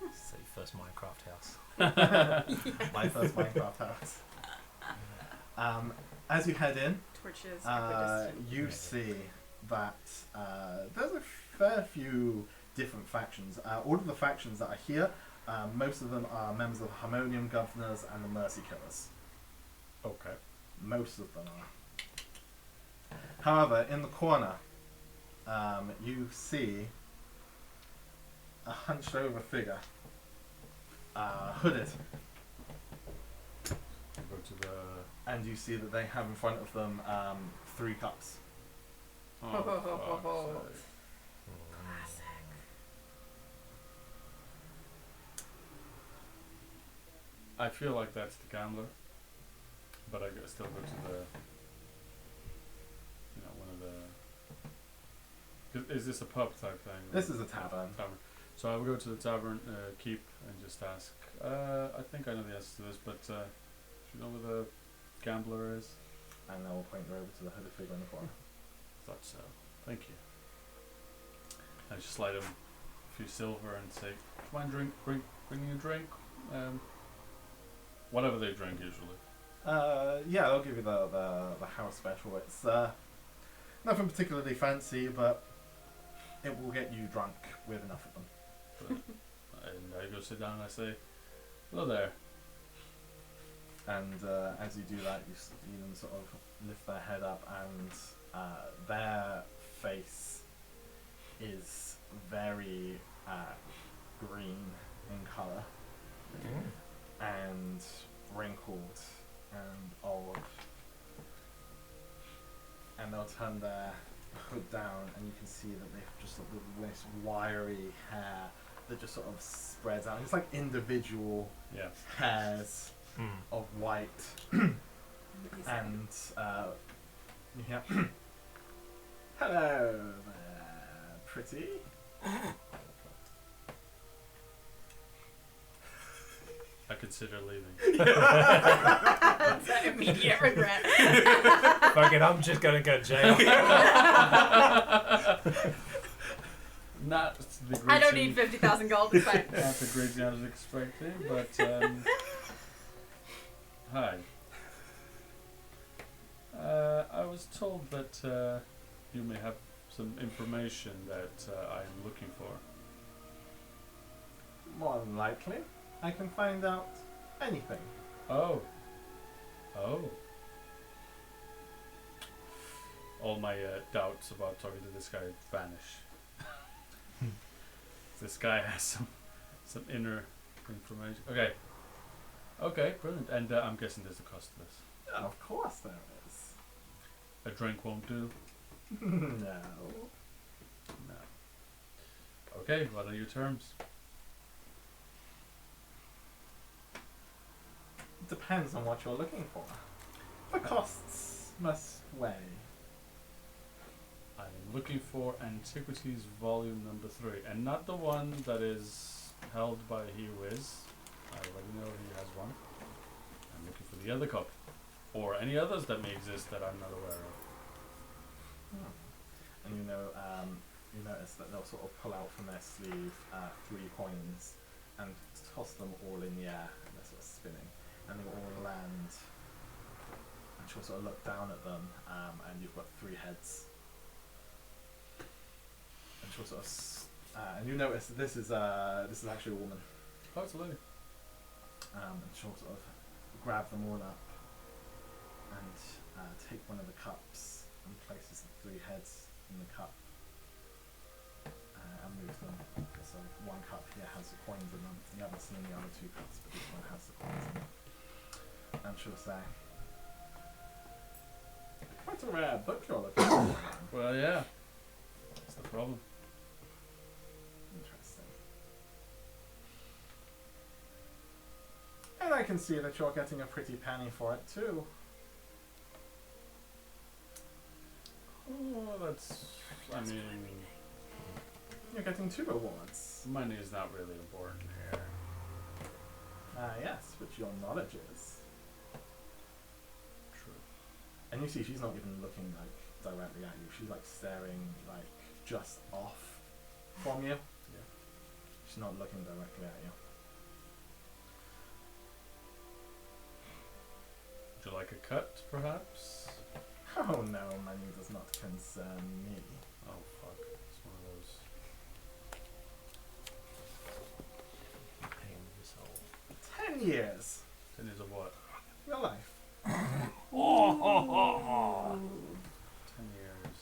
So your first Minecraft house. My first Minecraft house. As you head in, Torches. you see that there's a fair few different factions. All of the factions that are here, most of them are members of the Harmonium Governors and the Mercy Killers. Okay. Most of them are. However, in the corner, you see a hunched over figure, hooded, Go to the. and you see that they have in front of them 3 cups. Oh, fuck's sake. Classic. I feel like that's the gambler, but I still go to the. One of the. Is this a pub type thing? This is a tavern. Tavern. So I will go to the tavern, keep, and just ask. I think I know the answer to this, but do you know where the gambler is? And I will point you over to the hooded figure in the corner. Thought so. Thank you. I just slide him a few silver and say, "Do you mind bringing a drink?" Whatever they drink usually. Yeah, I'll give you the house special. It's nothing particularly fancy, but it will get you drunk with enough of them. And I go sit down and I say, "Hello there." And as you do that, you see them sort of lift their head up, and their face is very green in colour, and wrinkled and old. And they'll turn their hood down, and you can see that they've just got this wiry hair that just sort of spreads out. It's like individual Yeah. hairs of white, and yeah. Hello there, pretty. I consider leaving. That's an immediate regret. Fucking, I'm just gonna go to jail. Not the great I don't need 50,000 gold. It's fine. Not the great I was expecting, but hi. I was told that you may have some information that I'm looking for. More than likely, I can find out anything. Oh. All my doubts about talking to this guy vanish. This guy has some inner information. Okay, brilliant. And I'm guessing there's a cost to this. Of course there is. A drink won't do? No. No. Okay, what are your terms? It depends on what you're looking for. The costs must weigh. I'm looking for Antiquities Volume number 3, and not the one that is held by he who is. I already know he has one. I'm looking for the other cup, or any others that may exist that I'm not aware of. And you know, you notice that they'll sort of pull out from their sleeve 3 coins and toss them all in the air. And they're sort of spinning, and they all land. And she'll sort of look down at them, and you've got 3 heads. And she'll sort of, and you notice that this is actually a woman. Oh, it's a lady. And she'll sort of grab them all up and take one of the cups and places the 3 heads in the cup and moves them. So one cup here has the coins in them. You haven't seen the other 2 cups, but this one has the coins in it. And she'll say, "Quite a rare book you're looking for." Well, yeah. That's the problem. Interesting. And I can see that you're getting a pretty penny for it too. Oh, that's. I mean, You're getting 2 rewards. money is not really important here. Yes, but your knowledge is. True. And you see she's not even looking like directly at you. She's like staring like just off from you. Yeah. She's not looking directly at you. Would you like a cut, perhaps? Oh no, money does not concern me. Oh, fuck. It's one of those. Pain in the soul. 10 years. 10 years of what? Your life. 10 years.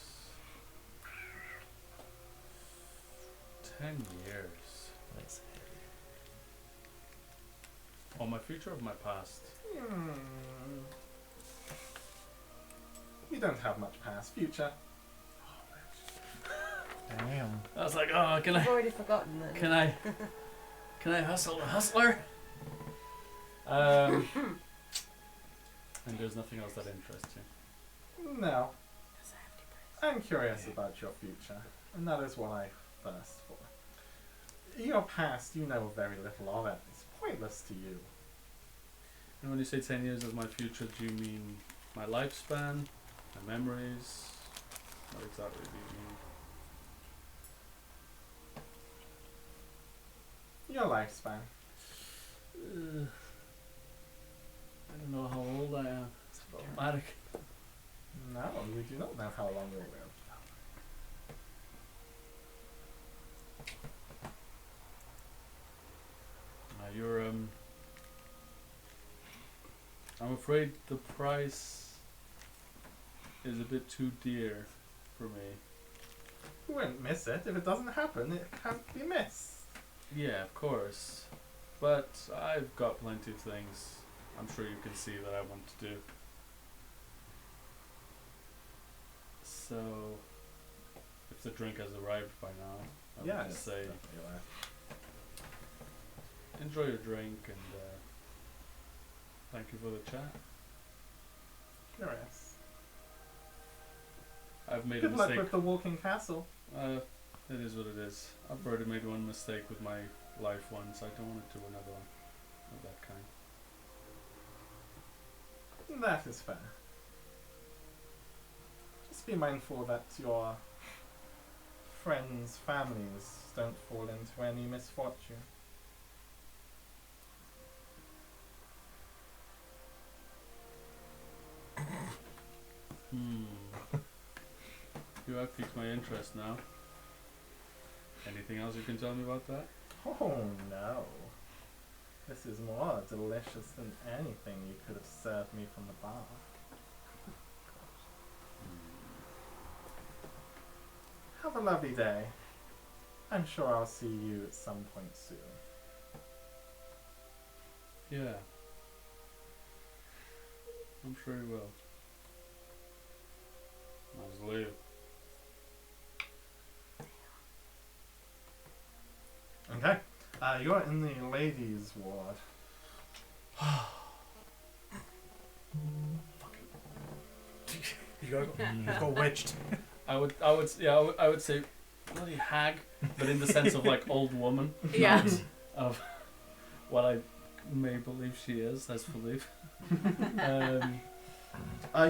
10 years. That's heavy. Oh, my future or my past? You don't have much past. Future. Damn. I was like, oh, can I've I, already forgotten then. can I hustle the hustler? And there's nothing else that interests you. No. I'm curious about your future, and that is what I thirst for. Your past, you know very little of it. It's pointless to you. And when you say 10 years of my future, do you mean my lifespan, my memories? What exactly do you mean? Your lifespan. I don't know how old I am. It's problematic. No, you do not know how long you'll live. You're I'm afraid the price is a bit too dear for me. You won't miss it. If it doesn't happen, it can't be missed. Yeah, of course. But I've got plenty of things I'm sure you can see that I want to do. So, if the drink has arrived by now, I would just say enjoy your drink and thank you for the chat. Curious. I've made Good a luck mistake. with the walking castle. It is what it is. I've already made one mistake with my life once. I don't want to do another one of that kind. That is fair. Just be mindful that your friends' families don't fall into any misfortune. You have piqued my interest now. Anything else you can tell me about that? Oh no. This is more delicious than anything you could have served me from the bar. Have a lovely day. I'm sure I'll see you at some point soon. Yeah. I'm sure you will. Nice leave. Okay. You're in the ladies' ward. You got wedged. I would say bloody hag, but in the sense of like old woman. Yeah. Of what I may believe she is, as Philippe.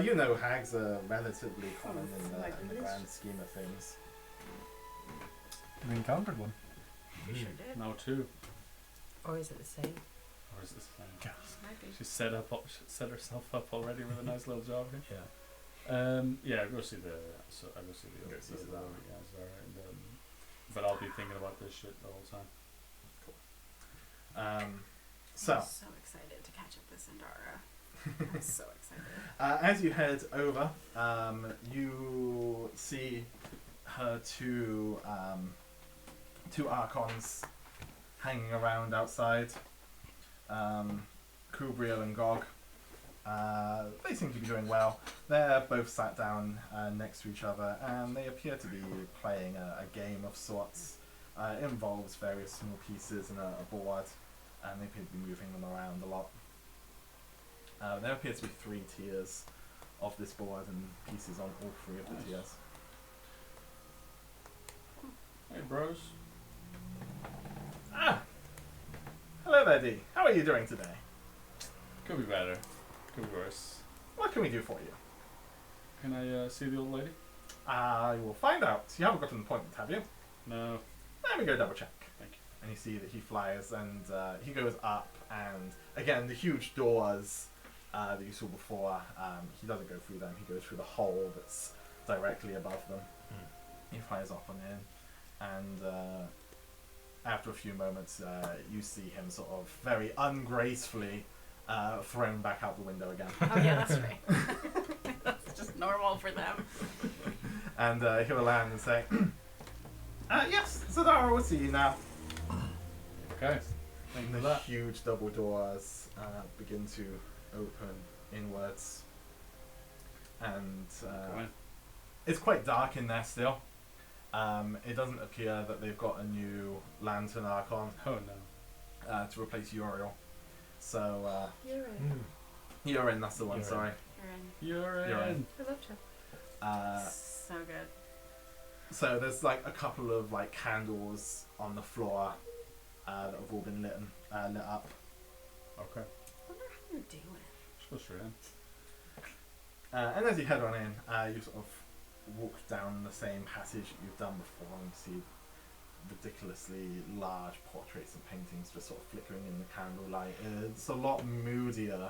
You know, hags are relatively common in the grand scheme of things. We encountered one. You sure did. Now 2. Or is it the same? Or is this the same? Might be. She set herself up already with a nice little job here. Yeah. Yeah, go see the. So I go see the. Go see the Zara. Yeah, Zara, and but I'll be thinking about this shit the whole time. So, I'm so excited to catch up with Zendara. I'm so excited. as you head over, you see her two archons hanging around outside. Kubriel and Gog. They seem to be doing well. They're both sat down next to each other, and they appear to be playing a game of sorts. It involves various small pieces and a board, and they appear to be moving them around a lot. There appears to be 3 tiers of this board and pieces on all 3 of the Nice. tiers. Hey, bros. Hello there, Dee. How are you doing today? Could be better. Could be worse. What can we do for you? Can I see the old lady? I will find out. You haven't got an appointment, have you? No. Let me go double check. Thank you. And you see that he flies, and he goes up, and again, the huge doors that you saw before, he doesn't go through them, he goes through the hole that's directly above them. He flies up and in, and after a few moments, you see him sort of very ungracefully thrown back out the window again. Oh yeah, that's right. That's just normal for them. And he'll land and say, yes, Zadara will see you now. Okay. Thank you And for the that. huge double doors begin to open inwards. And Go in. it's quite dark in there still. It doesn't appear that they've got a new lantern archon Oh no. to replace Uriel. So, You're in. Urin, that's the one, Urin. sorry. You're in. You're in. I loved her. So good. So there's like a couple of like candles on the floor that have all been lit up. Okay. I wonder how they're doing. Just go straight in. And as you head on in, you sort of walk down the same passage that you've done before and see ridiculously large portraits and paintings just sort of flickering in the candlelight. It's a lot moodier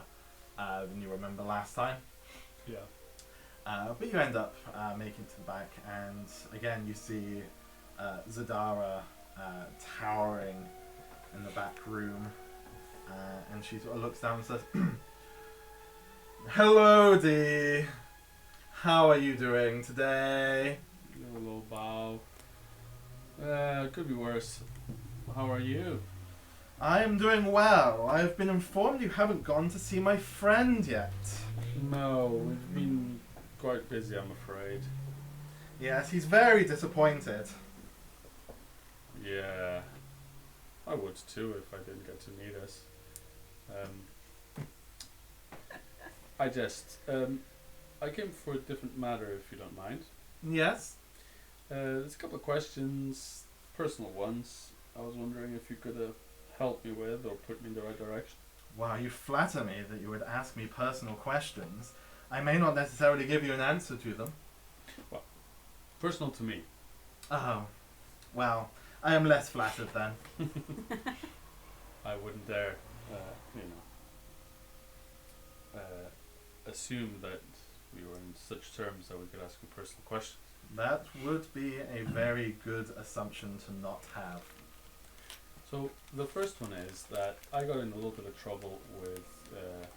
than you remember last time. Yeah. But you end up making it to the back, and again you see Zadara towering in the back room, and she sort of looks down and says, "Hello, Dee. How are you doing today?" Give a little bow. Could be worse. How are you? "I am doing well. I've been informed you haven't gone to see my friend yet." No, we've been quite busy, I'm afraid. "Yes, he's very disappointed." Yeah. I would too if I didn't get to meet us. I came for a different matter, if you don't mind. "Yes?" There's a couple of questions, personal ones. I was wondering if you could help me with or put me in the right direction. "Wow, you flatter me that you would ask me personal questions. I may not necessarily give you an answer to them." Personal to me. "Oh, well, I am less flattered then." I wouldn't dare, assume that we were in such terms that we could ask you personal questions. That would be a very good assumption to not have. So the first one is that I got in a little bit of trouble with the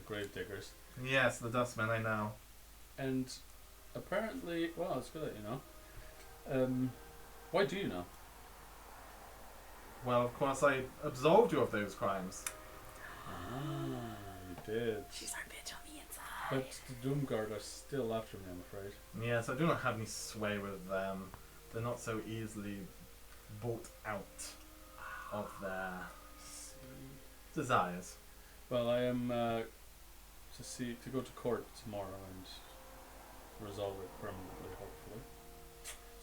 grave diggers, Yes, the dustman, I know. and apparently, well, it's good that you know. Why do you know? Well, of course, I absolved you of those crimes. Ah, you did. She's our bitch on the inside. But the Doomguard are still after me, I'm afraid. Yes, I do not have any sway with them. They're not so easily bought out of their desires. Well, I am to go to court tomorrow and resolve it permanently, hopefully.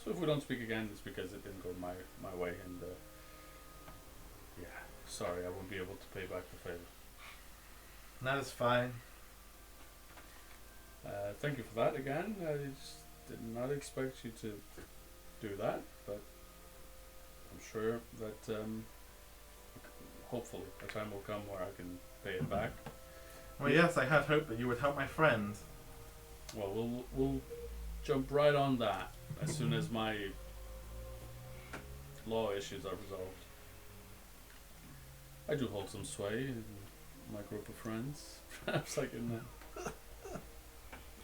So if we don't speak again, it's because it didn't go my way, and yeah, sorry, I won't be able to pay back the favor. That is fine. Thank you for that again. I just did not expect you to do that, but I'm sure that hopefully a time will come where I can pay it back. Well, yes, I had hoped that you would help my friend. Well, we'll jump right on that as soon as my law issues are resolved. I do hold some sway in my group of friends. Perhaps I can.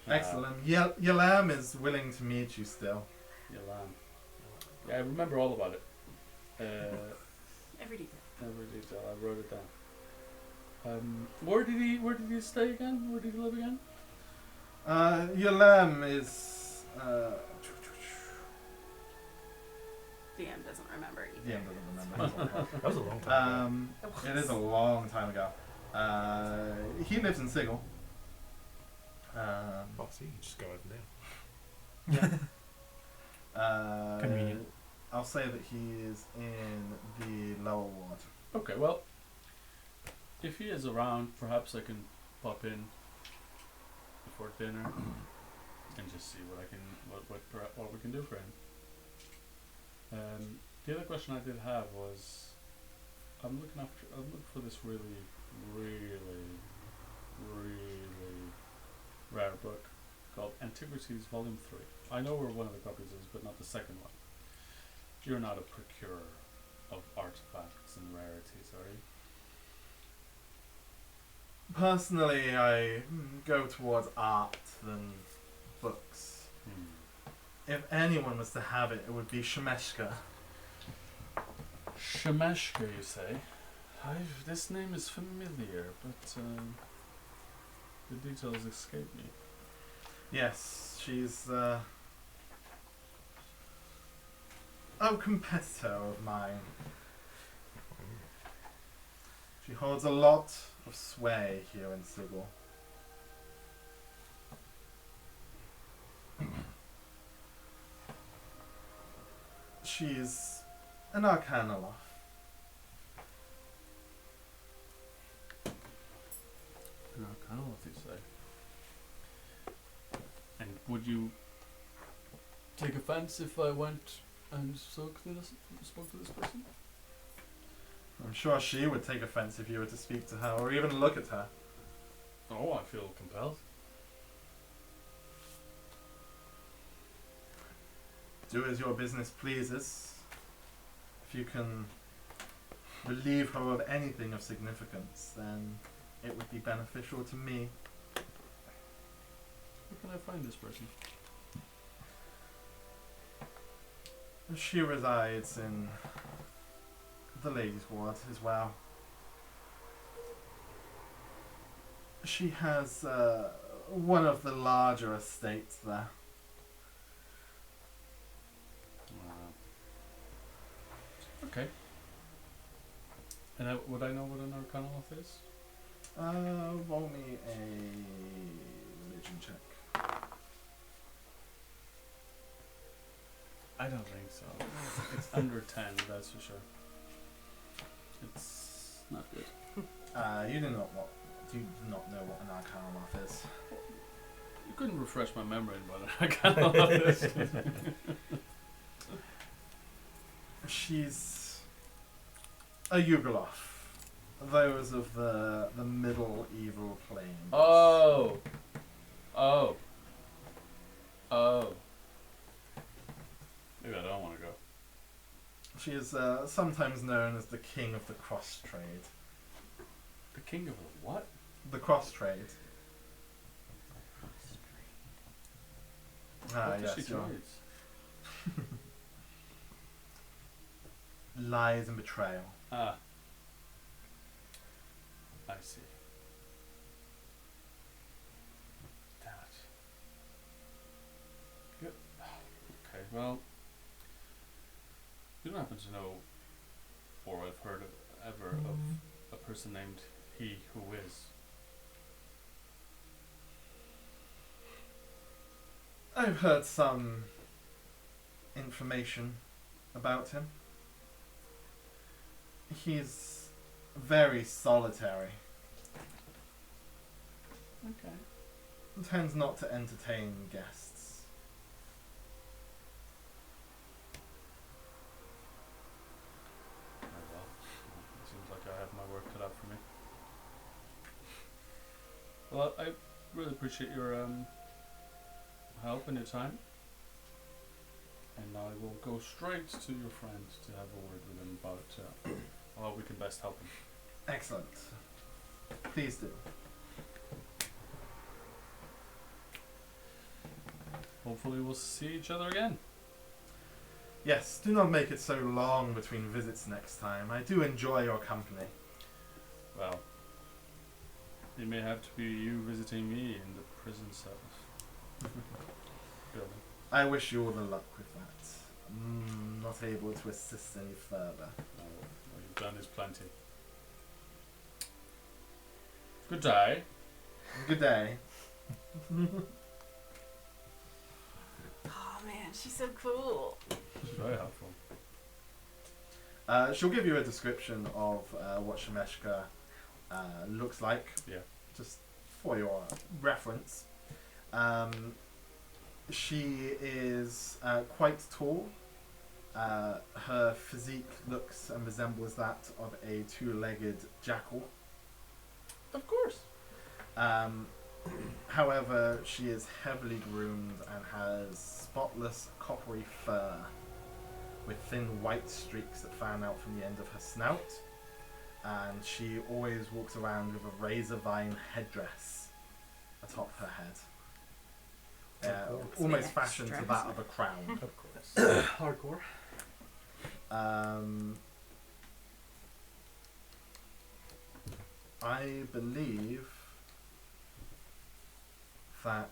Excellent. Yalam is willing to meet you still. Yalan. Yeah, I remember all about it. Every detail. Every detail. I wrote it down. Where did he stay again? Where did he live again? Yalam is. DM doesn't remember either. DM doesn't remember. That was a long time It is a long time ago. He lives in Sigil. Oh, see, you just go over there. Convenient. I'll say that he is in the lower ward. Okay, well, if he is around, perhaps I can pop in before dinner and just see what we can do for him. The other question I did have was, I'm looking for this really rare book called Antiquities Volume 3. I know where one of the copies is, but not the second one. You're not a procurer of artifacts and rarities, are you? Personally, I go towards art than books. If anyone was to have it, it would be Shemeshka. Shemeshka, you say? This name is familiar, but the details escape me. Yes, she's a competitor of mine. She holds a lot of sway here in Sigil. She's an Arcanoloth. No, kind of what you say. And would you take offense if I went and spoke to this person? I'm sure she would take offense if you were to speak to her or even look at her. Oh, I feel compelled. Do as your business pleases. If you can relieve her of anything of significance, then it would be beneficial to me. Where can I find this person? She resides in the ladies' ward as well. She has one of the larger estates there. Okay. And would I know what an Arcanoloth is? Roll me a religion check. I don't think so. It's under 10, that's for sure. It's not good. You do not know what an Arcanoloth is. You couldn't refresh my memory on what an Arcanoloth is. She's a Yugoloth. Those of the middle evil planes. Oh. Maybe I don't want to go. She is sometimes known as the king of the cross trade. The king of the what? The cross trade. What does Yes, she your trades? lies and betrayal. Ah. I see. Damn it. Good. Okay, well, you don't happen to know, or I've heard ever of a person named He Who Is? I've heard some information about him. He's very solitary. Okay. tends not to entertain guests. Oh well. It seems like I have my work cut out for me. Well, I really appreciate your help and your time. And I will go straight to your friend to have a word with him about how we can best help him. Excellent. Please do. Hopefully we'll see each other again. Yes, do not make it so long between visits next time. I do enjoy your company. Well, it may have to be you visiting me in the prison cells. Building. I wish you all the luck with that. Not able to assist any further. Oh, what you've done is plenty. Good day. Good day. Oh man, she's so cool. She's very helpful. She'll give you a description of what Shemeshka looks like, Yeah. just for your reference. She is quite tall. Her physique looks and resembles that of a two-legged jackal. Of course. However, she is heavily groomed and has spotless coppery fur with thin white streaks that fan out from the end of her snout. And she always walks around with a razor vine headdress atop her head. Almost fashioned to that of a crown. Of course. Hardcore. I believe that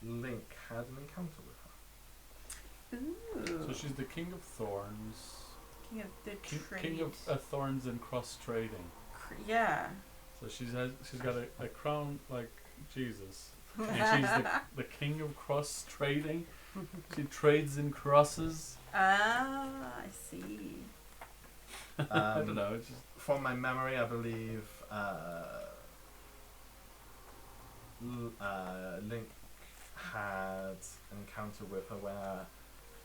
Link had an encounter with her. Ooh. So she's the king of thorns. King of the trade. King of thorns and cross trading. Yeah. So she's got a crown like Jesus. And she's the king of cross trading. She trades in crosses. Ah, I see. I don't know. It's just From my memory, I believe Link had an encounter with her where I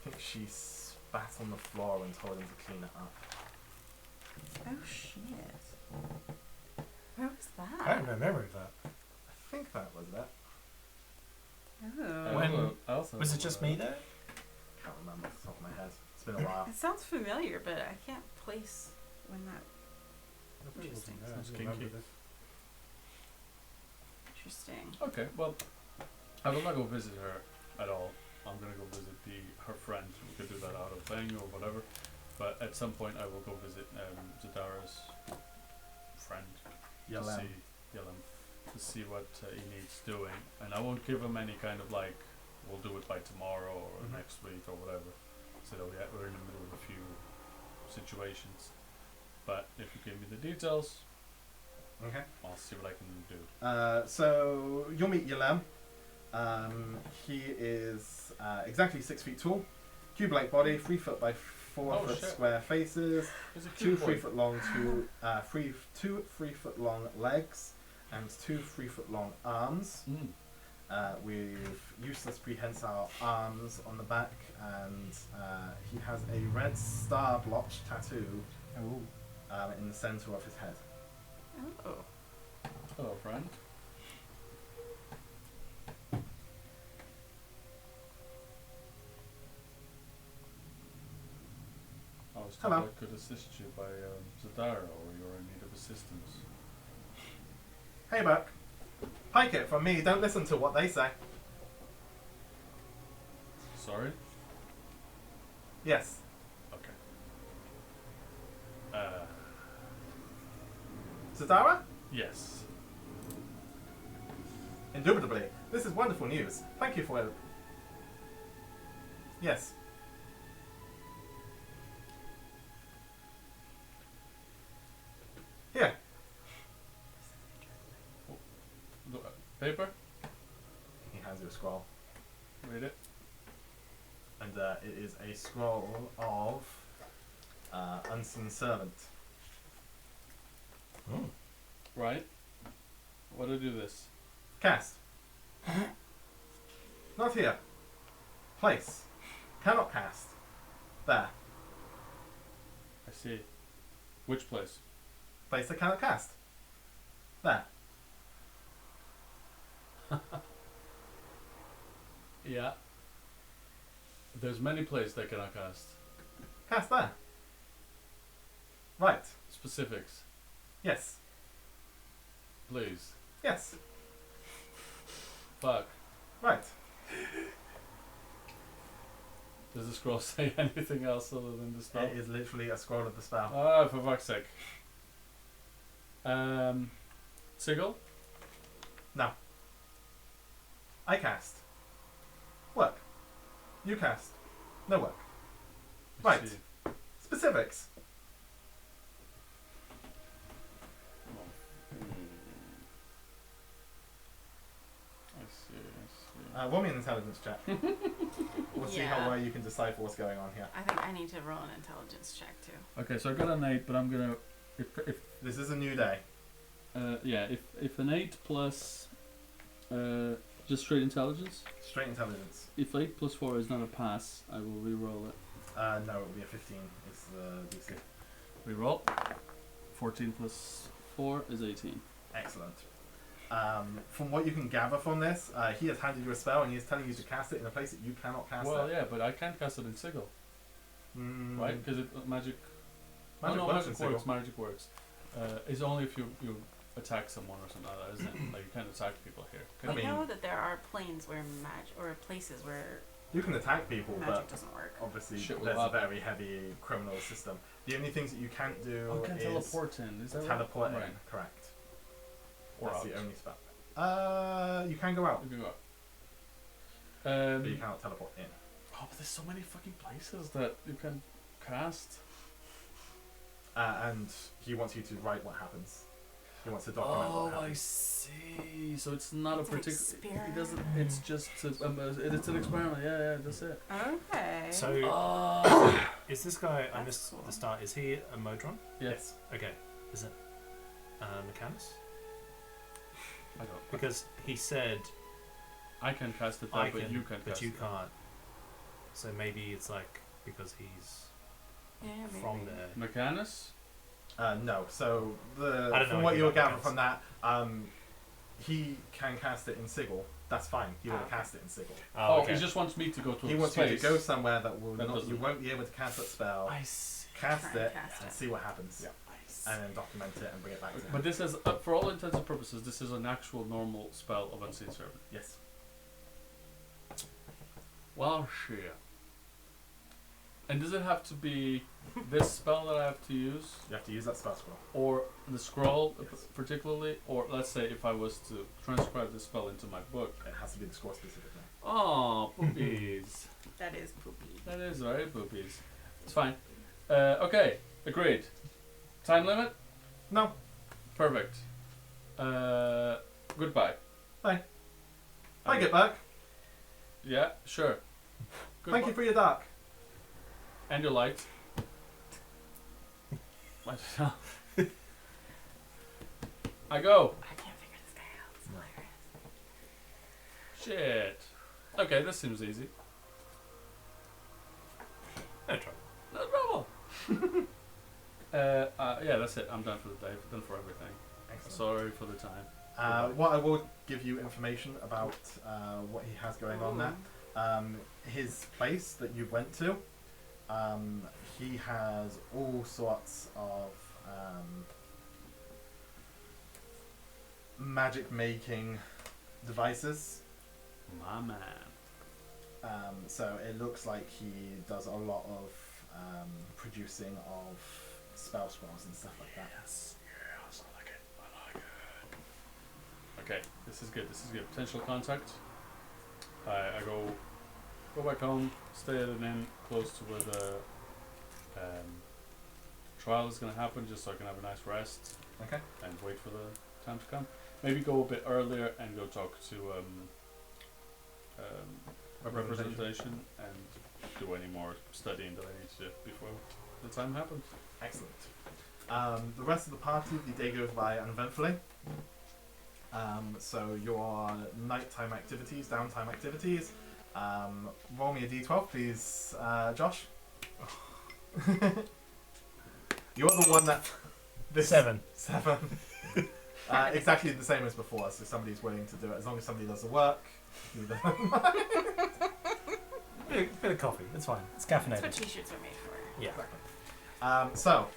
think she spat on the floor and told him to clean it up. Oh shit. Where was I that? have no memory of that. I think that was it. Oh. When- I also Was it just me there? Can't remember off the top of my head. It's been a while. It sounds familiar, but I can't place when that. Interesting. Yeah, I Sounds do remember kinky. this. Interesting. Okay, well, I will not go visit her at all. I'm gonna go visit her friend. We could do that out of thing or whatever. But at some point, I will go visit Zadara's friend to Yelem. see Yelem, to see what he needs doing, and I won't give him any kind of like, we'll do it by tomorrow or Mhm. next week or whatever. So that we're in the middle of a few situations. But if you give me the details, Okay. I'll see what I can do. So you'll meet Yelem. He is exactly 6 feet tall, cube-like body, 3 foot by 4 Oh, foot shit. square faces, He's a two cute boy. 3 foot long, two 3 foot long legs, and 2 3 foot long arms. Mm. With useless prehensile arms on the back, and he has a red star blotch tattoo Oh. in the center of his head. Oh. Hello, friend. I was told Hello. I could assist you by Zadara, or you're in need of assistance. Hey, Buck. Pike it from me. Don't listen to what they say. Sorry? Yes. Okay. Zadara? Yes. Indubitably. This is wonderful news. Thank you for it. Yes. Here. Paper? He hands you a scroll. Read it. And it is a scroll of Unseen Servant. Mm. Right. What do I do this? Cast. Not here. Place. Cannot cast. There. I see. Which place? Place that cannot cast. There. Yeah. There's many places that cannot cast. Cast there. Right. Specifics, Yes. please. Yes. Fuck. Right. Does the scroll say anything else other than the spell? It is literally a scroll of the spell. Ah, for fuck's sake. Sigil? No. I cast. Work. You cast. No work. I Right. see. Specifics. I see. Roll me an intelligence check. We'll see how Yeah. well you can decipher what's going on here. I think I need to roll an intelligence check too. Okay, so I got an 8, but I'm gonna... If This is a new day. yeah, if an 8 plus... just straight intelligence. Straight intelligence. If 8 plus 4 is not a pass, I will re-roll it. No, it will be a 15. Is the DC. Re-roll. 14 plus 4 is 18. Excellent. From what you can gather from this, he has handed you a spell and he is telling you to cast it in a place that you cannot cast Well, it. yeah, but I can't cast it in Sigil, right? Because magic... Magic no, works in magic Sigil. works. Magic works. It's only if you attack someone or something like that, isn't it? Like you can't attack people here. I I mean- know that there are planes where magic, or places where You can attack people, magic but doesn't work. obviously Shit will there's a happen. very heavy criminal system. The only things that you can't do Oh, can is teleport in. Is that teleport in. right? Correct. Or That's out. the only spell. You can go out, You can go. but you cannot teleport in. Oh, but there's so many fucking places that you can cast. And he wants you to write what happens. He wants to document what Oh, I happens. see. So it's not It's a an particular. It doesn't. It's just. It's an experiment. Yeah, that's it. Okay. So, Oh. is this guy, I That's missed cool. the start, is he a Modron? Yes. Okay. Is it Mechanus? I don't. Because he said, I can cast it, I but can, you can but cast you it. can't. So maybe it's like, because he's yeah, maybe. from there. Mechanus? No. So I don't know from what anything you were about gathering from that, he can cast it in Sigil. That's fine. He would have Okay. cast it in Sigil. Oh, okay. he just wants me to go to He a wants you to space. go somewhere that will That not. You doesn't- won't be able to cast that spell. I see. Cast Try and it cast and it. see what happens, I see. and then document it and bring it back to him. But this is, for all intents and purposes, this is an actual normal spell of Unseen Servant. Yes. Well, shit. And does it have to be this spell that I have to use, You have to use that spell scroll. or the scroll Yes. particularly, or let's say if I was to transcribe this spell into my book? It has to be the scroll specifically. Oh, poopies. That is poopy. That is right, poopies. It's fine. Okay, agreed. Time limit? No. Perfect. Goodbye. Bye. I Um, get back. Yeah, sure. Thank you for your dark. And your light. I don't know. I go. I can't figure this guy out. It's hilarious. Shit. Okay, this seems easy. No trouble. No trouble. Yeah, that's it. I'm done for the day. Done for everything. Excellent. Sorry for the time. What I will give you information about what he has going on there. His place that you went to, he has all sorts of magic making devices. My man. So it looks like he does a lot of producing of spell scrolls and stuff like that. Yes. Yes, I like it. I like it. Okay, this is good. This is good. Potential contact. I go back home, stay at an inn close to where the trial is going to happen, just so I can have a nice rest Okay. and wait for the time to come. Maybe go a bit earlier and go talk to representation and do any more studying that I need to do before the time happens. Excellent. The rest of the party, the day goes by uneventfully. So your nighttime activities, downtime activities. Roll me a d12, please, Josh. You're the one that. This 7. 7. Exactly the same as before. So somebody's willing to do it as long as somebody does the work. You do Bit of coffee. It's fine. It's That's caffeinated. what t-shirts are made for. Yeah. Exactly. So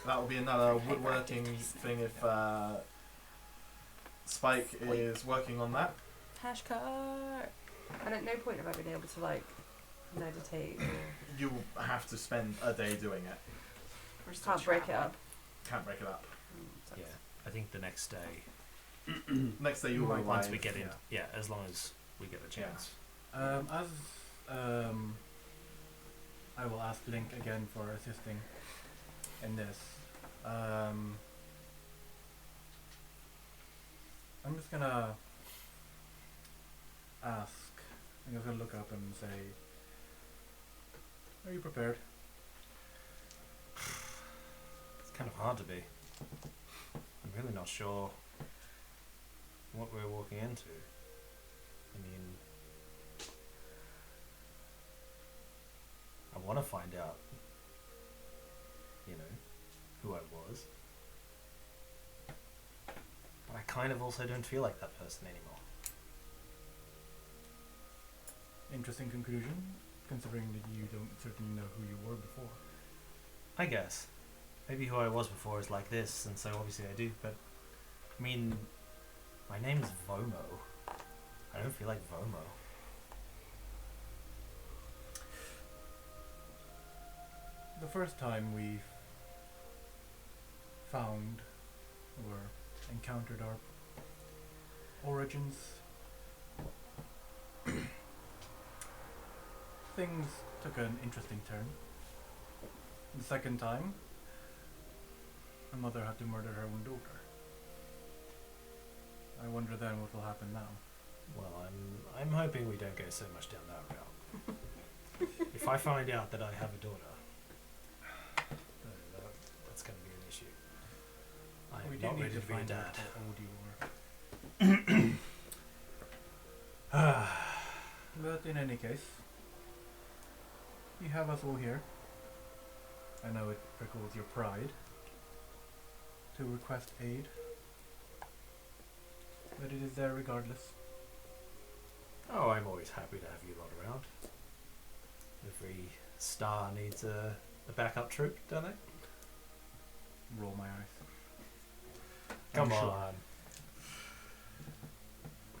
that will be another woodworking thing if Spike is working on that. Hash car. And at no point have I been able to like meditate or You have to spend a day doing it. We're still can't break it traveling. up. Can't break it up. Yeah, I think the next day, Next day you will once arrive, we get in, yeah. yeah, as long as we get a chance. As I will ask Link again for assisting in this. I'm just gonna ask. I'm just gonna look up and say, "Are you prepared?" It's kind of hard to be. I'm really not sure what we're walking into. I mean, I want to find out, you know, who I was. But I kind of also don't feel like that person anymore. Interesting conclusion, considering that you don't certainly know who you were before. I guess. Maybe who I was before is like this, and so obviously I do, but I mean, my name is Vomo. I don't feel like Vomo. The first time we found or encountered our origins, things took an interesting turn. The second time, my mother had to murder her own daughter. I wonder then what will happen now. Well, I'm hoping we don't go so much down that route. If I find out that I have a daughter, that's going to be an issue. I We am do not need ready to to be a find out dad. how old you were. But in any case, you have us all here. I know it prickles your pride to request aid, but it is there regardless. Oh, I'm always happy to have you lot around. Every star needs a backup troop, don't they? Roll my eyes. Come I'm on. sure.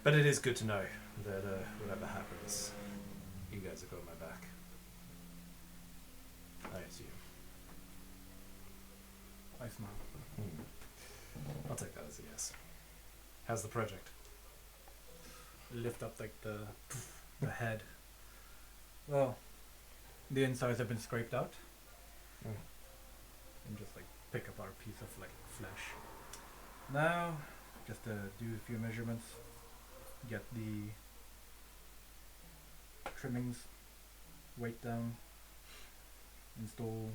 But it is good to know that whatever happens, you guys have got my back. I assume. I smile. I'll take that as a yes. How's the project? Lift up like the head. Well, the insides have been scraped out. And just like pick up our piece of like flesh. Now, just to do a few measurements, get the trimmings, weight down, install,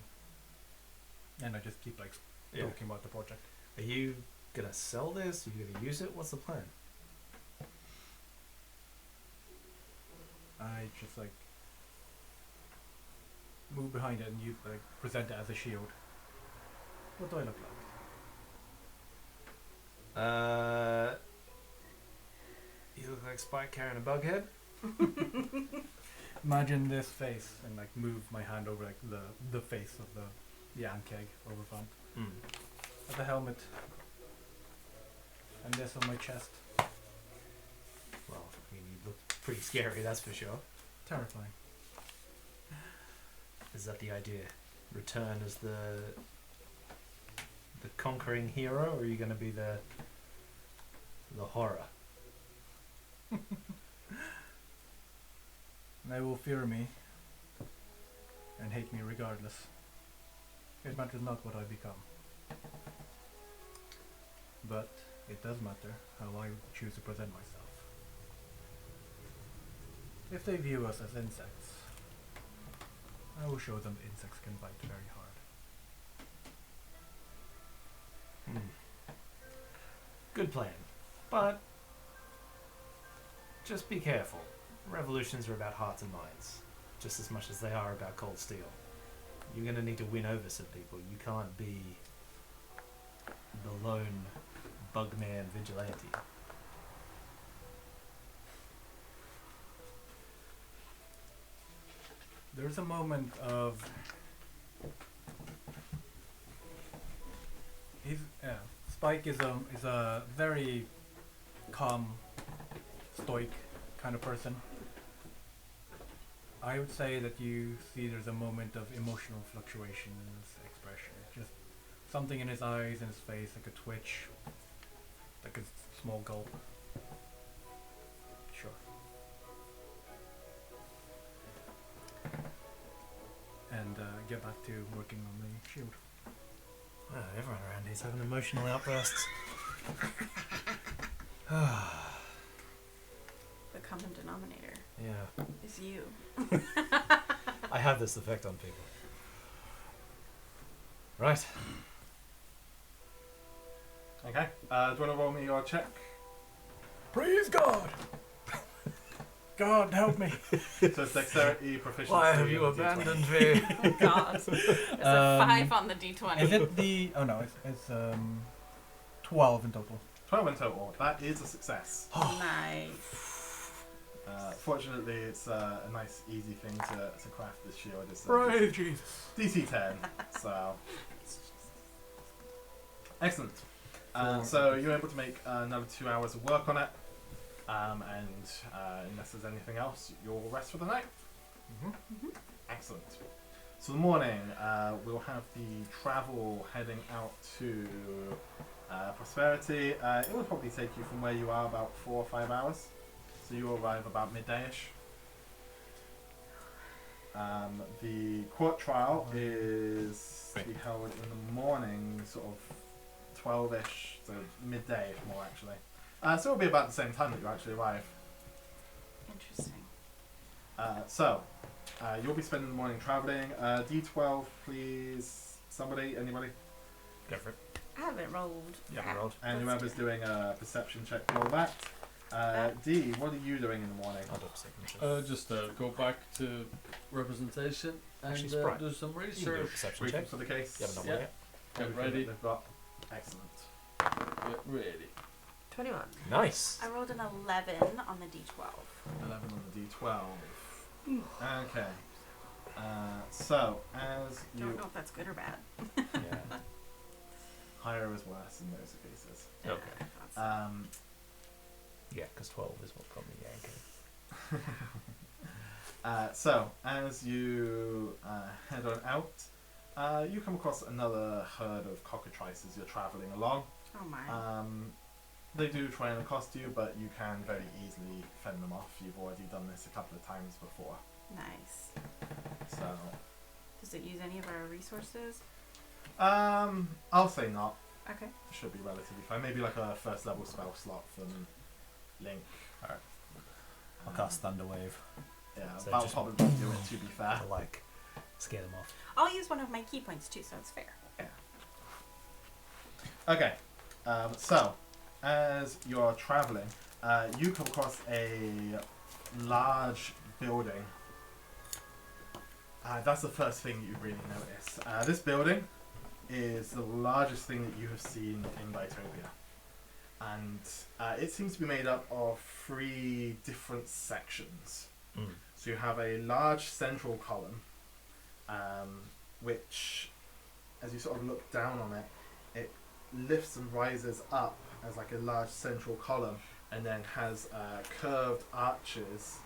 and I just keep like talking about the project. Are you gonna sell this? Are you gonna use it? What's the plan? I just like move behind it and you like present it as a shield. What do I look like? You look like Spike carrying a bug head. Imagine this face and like move my hand over like the face of the yam keg over front. The helmet. And this on my chest. Well, I mean, you look pretty scary, that's for sure. Terrifying. Is that the idea? Return as the conquering hero, or are you going to be the horror? They will fear me and hate me regardless. It matters not what I become. But it does matter how I choose to present myself. If they view us as insects, I will show them insects can bite very hard. Good plan. But just be careful. Revolutions are about hearts and minds, just as much as they are about cold steel. You're going to need to win over some people. You can't be the lone bugman vigilante. There's a moment of Spike is a very calm, stoic kind of person. I would say that you see there's a moment of emotional fluctuation in his expression. Just something in his eyes and his face, like a twitch, like a small gulp. Sure. And get back to working on the shield. Oh, everyone around here's having emotional outbursts. The common denominator Yeah. is you. I have this effect on people. Right. Okay. Do you want to roll me your check? Praise God! God help me! So it's dexterity, proficiency. Why have you and D20. abandoned me? Oh God. There's a 5 on the d20. Is it the? Oh no, it's 12 in total. 12 in total. That is a success. Nice. Fortunately, it's a nice, easy thing to craft this shield. It's Praise Jesus! DC 10. So excellent. So you're able to make another 2 hours of work on it. And unless there's anything else, you'll rest for the night. Excellent. So the morning, we'll have the travel heading out to Prosperity. It will probably take you from where you are about 4 or 5 hours. So you'll arrive about midday-ish. The court trial is to be held in the morning, sort of 12-ish, so midday more actually. So it'll be about the same time that you actually arrive. Interesting. So you'll be spending the morning traveling. D12, please. Somebody, anybody? Go for it. I haven't rolled. You haven't rolled. And Let's whoever's do it. doing a perception check, roll that. D, what are you doing in the morning? I'll do a second. Just go back to representation and Actually, Sprite. do some You can do a research. perception Waiting check. for the case. You haven't done Yeah. one yet. Get Everything ready. that they've got. Excellent. Get ready. 21. Nice. I rolled an 11 on the d12. 11 on the D12. Okay. So, as you... Don't know if that's good or bad. Yeah. Higher is worse in those cases. Okay. That's- Yeah, because 12 is what got me yanking. So, as you head on out, you come across another herd of cockatrices as you're travelling along. oh my. They do try and accost you, but you can very easily fend them off. You've already done this a couple of times before. Nice. So, Does it use any of our resources? I'll say not. Okay. Should be relatively fine. Maybe like a first level spell slot from Link. Alright. I'll cast Thunderwave. Yeah, So that'll just- probably do it, to be fair. To like scare them off. I'll use one of my key points too, so it's fair. Okay, so as you're traveling, you come across a large building. That's the first thing you really notice. This building is the largest thing that you have seen in Vitopia. And it seems to be made up of 3 different sections. So you have a large central column, which, as you sort of look down on it, it lifts and rises up as like a large central column, and then has curved arches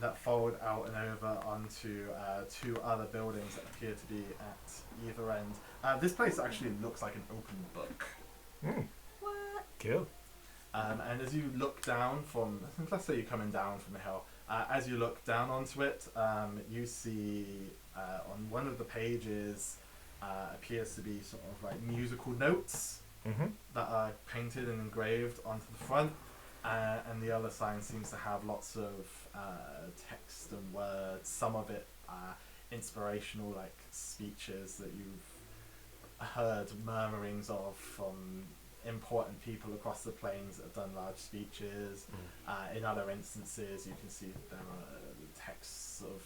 that fold out and over onto 2 other buildings that appear to be at either end. This place actually looks like an open book. What? Cool. And as you look down from, let's say you're coming down from the hill, as you look down onto it, you see on one of the pages appears to be sort of like musical notes that are painted and engraved onto the front, and the other sign seems to have lots of text and words, some of it inspirational, like speeches that you've heard murmurings of from important people across the plains that have done large speeches. In other instances, you can see there are texts of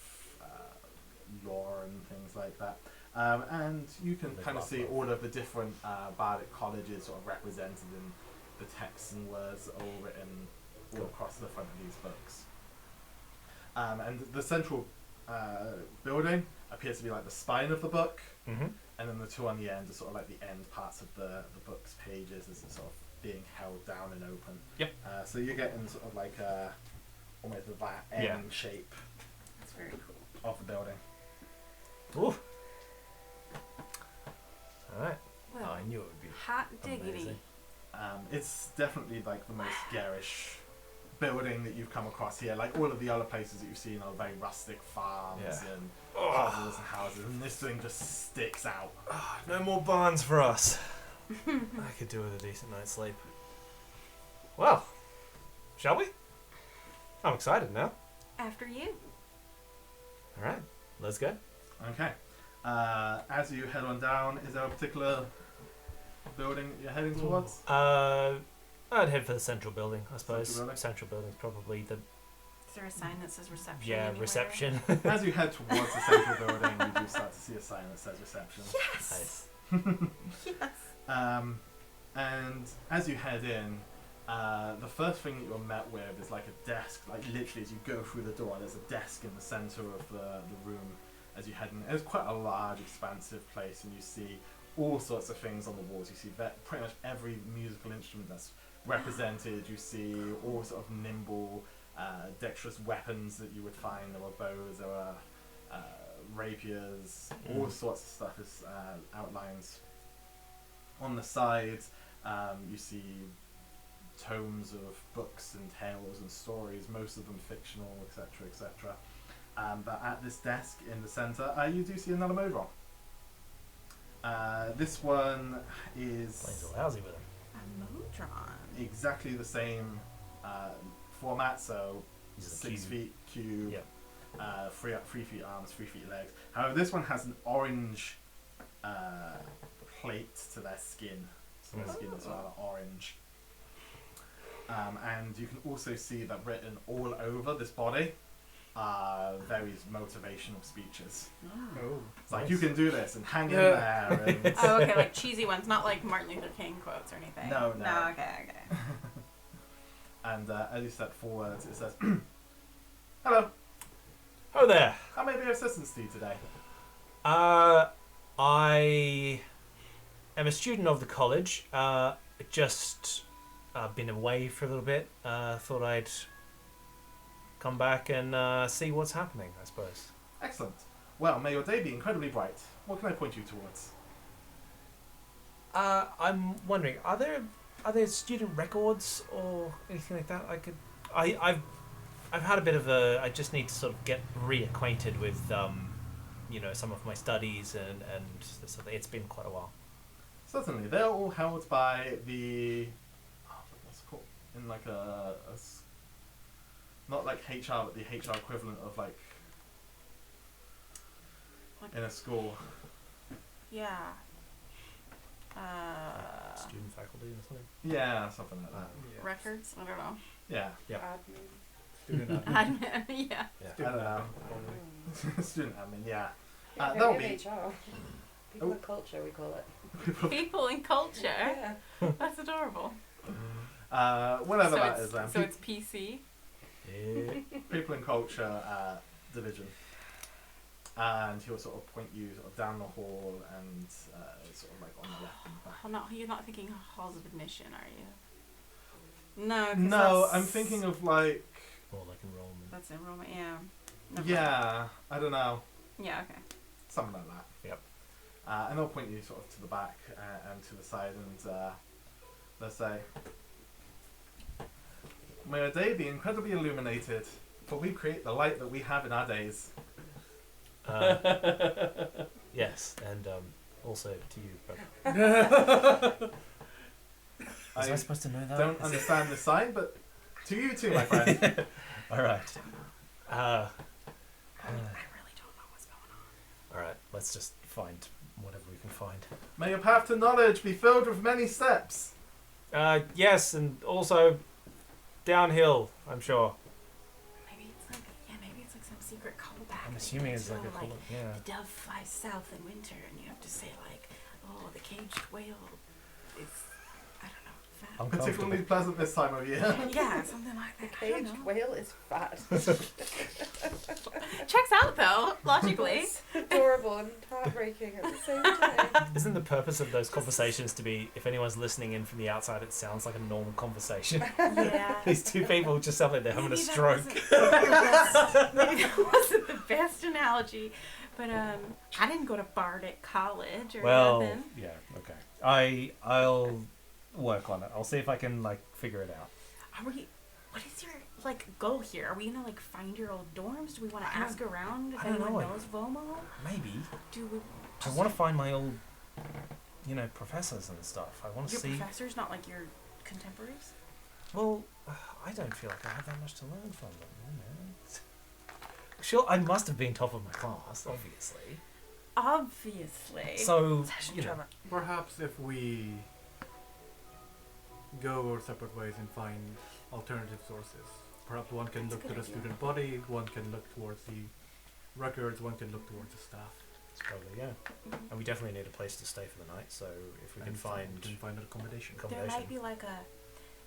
lore and things like that. And you can kind of see all of the different bardic colleges sort of represented in the texts and words that are all written all across the front of these books. And the central building appears to be like the spine of the book, Mm-hmm. and then the two on the end are sort of like the end parts of the book's pages as it's sort of being held down and open. Yep. So you're getting sort of like almost that end shape That's very cool. of the building. Ooh. Alright. Well, I knew it would be hot diggity. amazing. It's definitely like the most garish building that you've come across here. Like all of the other places that you've seen are very rustic farms and hovels and houses, and this thing just sticks out. No more barns for us. I could do with a decent night's sleep. Well, shall we? I'm excited now. After you. Alright, let's go. Okay. As you head on down, is there a particular building that you're heading towards? I'd head for the central building, I suppose. Central building? Building's probably the Is there a sign that says reception? yeah anywhere? reception. As you head towards the central building, you do start to see a sign that says reception. Yes. Nice. Yes. And as you head in, the first thing that you're met with is like a desk. Like literally, as you go through the door, there's a desk in the center of the room. As you head in, it's quite a large, expansive place, and you see all sorts of things on the walls. You see pretty much every musical instrument that's represented. You see all sort of nimble, dexterous weapons that you would find. There are bows, there are rapiers, all sorts of stuff is outlined. On the sides, you see tomes of books and tales and stories, most of them fictional, etc., etc. But at this desk in the center, you do see another mode roll. This one is Planes are lousy with them. A Modron. exactly the same format, so These are the 6 cube. feet cube, Yep. 3 feet arms, 3 feet legs. However, this one has an orange plate to their skin, so their skin is rather orange. And you can also see that written all over this body are various motivational speeches. Oh. It's like, Nice. you can do this, and hang in there, and Oh, okay, like cheesy ones, not like Martin Luther King quotes or anything. No. No, okay. and as you step forward, it says, "Hello, Oh there. how may I be of assistance to you today?" I am a student of the college. Just been away for a little bit. Thought I'd come back and see what's happening, I suppose. Excellent. Well, may your day be incredibly bright. What can I point you towards? I'm wondering, are there student records or anything like that? I've had a bit of a. I just need to sort of get reacquainted with some of my studies and this sort of, it's been quite a while. Certainly, they're all held by the what's it called, in like not like HR, but the HR equivalent of like Like, in a school. yeah. Student faculty or something. Yeah, something like that. Records? I don't know. Yeah, Student admin. Admin, yeah. I don't know. Student admin. Yeah. Yeah, That'll we be. have HR. People Oh. of culture, we call it. People in culture. Yeah. That's adorable. Whatever so that it's, is. Then. So it's PC. Yeah. People in culture division, and he'll sort of point you sort of down the hall and sort of like on the left and back. Oh, no, you're not thinking halls of admission, are you? No. 'cause No, that's- I'm thinking of like. More like enrollment. That's enrollment, yeah. Never mind. Yeah, I don't know. Yeah, okay. Something like that. Yep. And they'll point you sort of to the back and to the side, and they'll say, "May your day be incredibly illuminated, for we create the light that we have in our days." Yes, and also to you, brother. Was I I supposed to know that? don't understand the sign, but to you too, my friend. All right. I really don't know what's going on. All right. Let's just find whatever we can find. May your path to knowledge be filled with many steps. Yes, and also downhill, I'm sure. Maybe it's like some secret callback. I'm that assuming you it's know, like a color. Yeah. the dove flies south in winter, and you have to say like, oh, the caged whale is, I don't know, fat. Particularly pleasant this time of year. Yeah, something like The that. I don't caged know. whale is fat. Checks out though, logically. It's adorable and heartbreaking at the same time. Isn't the purpose of those conversations to be, if anyone's listening in from the outside, it sounds like a normal conversation? Yeah. These two people just sound like they're having a Maybe that stroke. Maybe that wasn't the best analogy, but I didn't go to Bardic College or Well, nothing. yeah, okay. I'll work on it. I'll see if I can like figure it out. Are we? What is your like goal here? Are we gonna like find your old dorms? Do we want to I don't- ask around if I don't anyone know. knows Vomo? Maybe. Do we? I want to find my old, professors and stuff. I want to Your see. professors, not like your contemporaries. Well, I don't feel like I have that much to learn from them. Sure, I must have been top of my class, obviously. Obviously. So, Session you know, drama. Perhaps if we go our separate ways and find alternative sources. Perhaps one can That's a look to good the idea. student body, one can look towards the records, one can look towards the staff. it's probably, yeah. Mhm. And we definitely need a place to stay for the night, so if we can And find we can find an accommodation. There accommodation. might be like a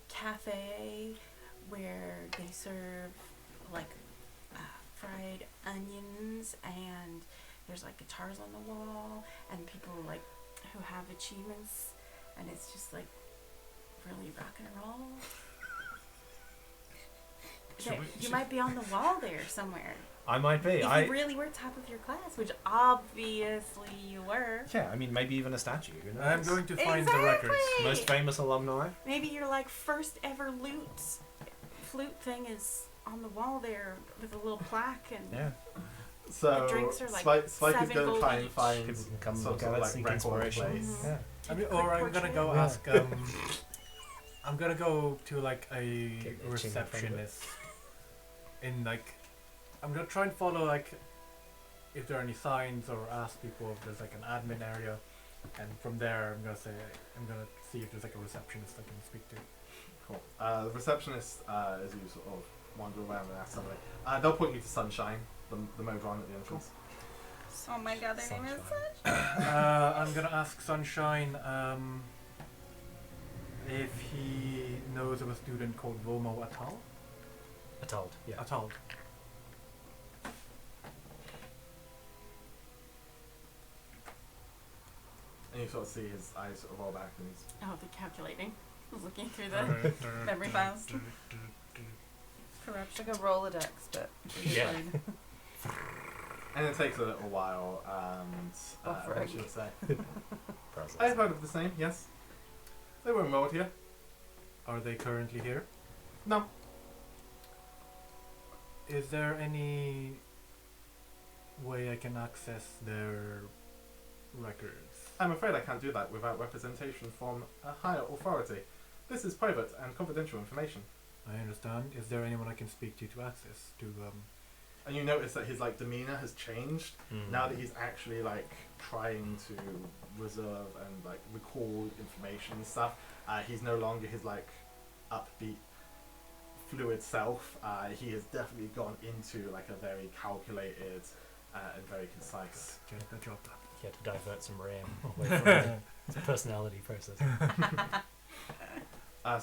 cafe where they serve like fried onions, and there's like guitars on the wall, and people like who have achievements, and it's just like really rock and roll. You might be on the wall there somewhere. I might be. If you really were top of your class, which obviously you were. Yeah, I mean, maybe even a statue. Who knows? I'm going to find the records. Exactly. Most famous alumni. Maybe your like first ever flute thing is on the wall there with a little plaque, and Yeah. So The drinks are like Spike is 7 going to gold try and each. find People can come some look sort at of it, like seek record inspiration. place. Mhm. Yeah. I mean, Take a or quick I'm gonna portrait. go Yeah. ask. I'm gonna go to like a Get itching in front of it. receptionist. In like, I'm gonna try and follow like, if there are any signs, or ask people if there's like an admin area, and from there I'm gonna see if there's like a receptionist I can speak to. Cool. The receptionist, as you sort of wander around and ask somebody, they'll point you to Sunshine, the Modron at the entrance. Oh my god, their name is Sunshine. I'm gonna ask Sunshine if he knows of a student called Vomo Atal. Atald, yeah. Atal. And you sort of see his eyes sort of roll back, and he's Oh, the calculating. I was looking through the memory files. It's like a Rolodex, but Yeah. and it takes a little while, and Buffering. eventually he'll say, Process. I've heard of this name, yes. They were enrolled here. Are they currently here? No. Is there any way I can access their records? I'm afraid I can't do that without representation from a higher authority. This is private and confidential information. I understand. Is there anyone I can speak to access to? And you notice that his like demeanor has changed Mm. now that he's actually like trying to reserve and like recall information and stuff. He's no longer his like upbeat, fluid self. He has definitely gone into like a very calculated and very concise. Get the job done. He had to divert some RAM away from his personality process.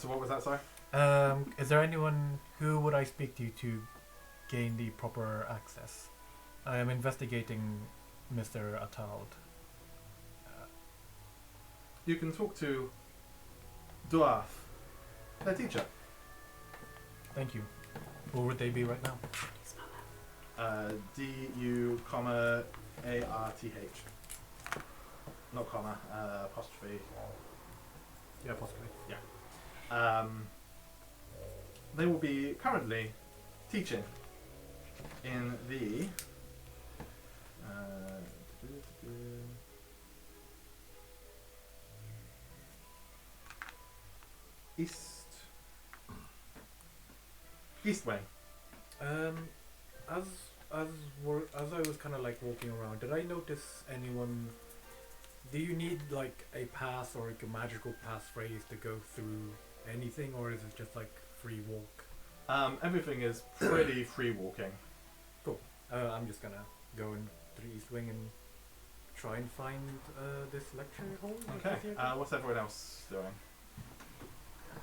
So what was that? Sorry. Is there anyone who would I speak to gain the proper access? I am investigating Mr. Atald. You can talk to Duaf, their teacher. Thank you. Where would they be right now? D-U, comma, A-R-T-H. Not comma, apostrophe. Yeah, possibly. They will be currently teaching in the East Wing. As I was kind of like walking around, did I notice anyone Do you need like a pass or like a magical passphrase to go through anything, or is it just like free walk? Everything is pretty free walking. I'm just gonna go into the East Wing and try and find this lecture hall. Okay. What's everyone else doing?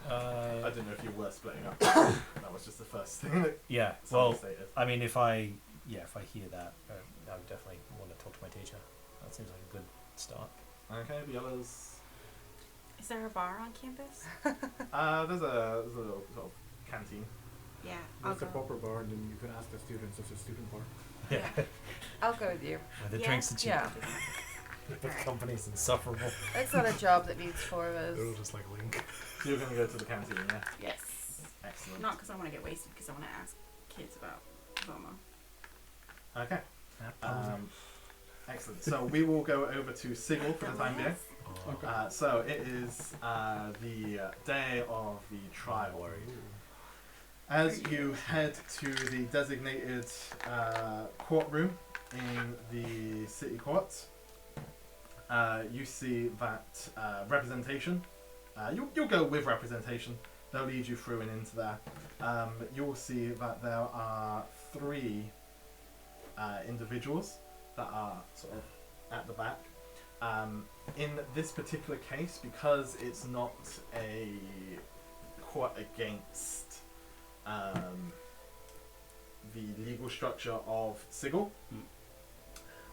I Uh, didn't know if you were splitting up. That was just the first thing that yeah. someone Well, stated. I mean, if I hear that, I would definitely want to talk to my teacher. That seems like a good start. Okay, the others. Is there a bar on campus? There's a little sort of canteen. Yeah, I'll It's a go. proper bar, and then you can ask the students. It's a student bar. Yeah. I'll go with you. Where the Yeah. drinks are cheap. Yeah. The company's insufferable. It's not a job that needs 4 of us. They're all just like Link. So you're going to go to the canteen, yeah? Yes. Excellent. Not because I want to get wasted, because I want to ask kids about Voma. Okay. Excellent. So we will go over to Sigil for the time being. Okay. So it is the day of the trial. As you head to the designated courtroom in the city court, you see that representation. You'll go with representation. They'll lead you through and into there. You'll see that there are 3 individuals that are sort of at the back. In this particular case, because it's not a court against the legal structure of Sigil,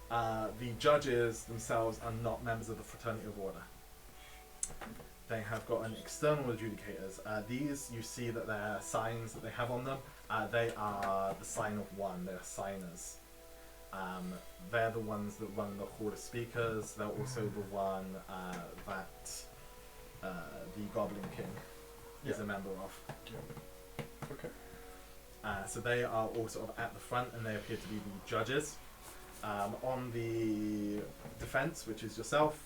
the judges themselves are not members of the Fraternity of Order. They have got an external adjudicators. These, you see that they're signs that they have on them. They are the sign of 1. They're signers. They're the ones that run the Hall of Speakers. They're also the one that the Goblin King is a member of. Okay. So they are all sort of at the front, and they appear to be the judges. On the defense, which is yourself,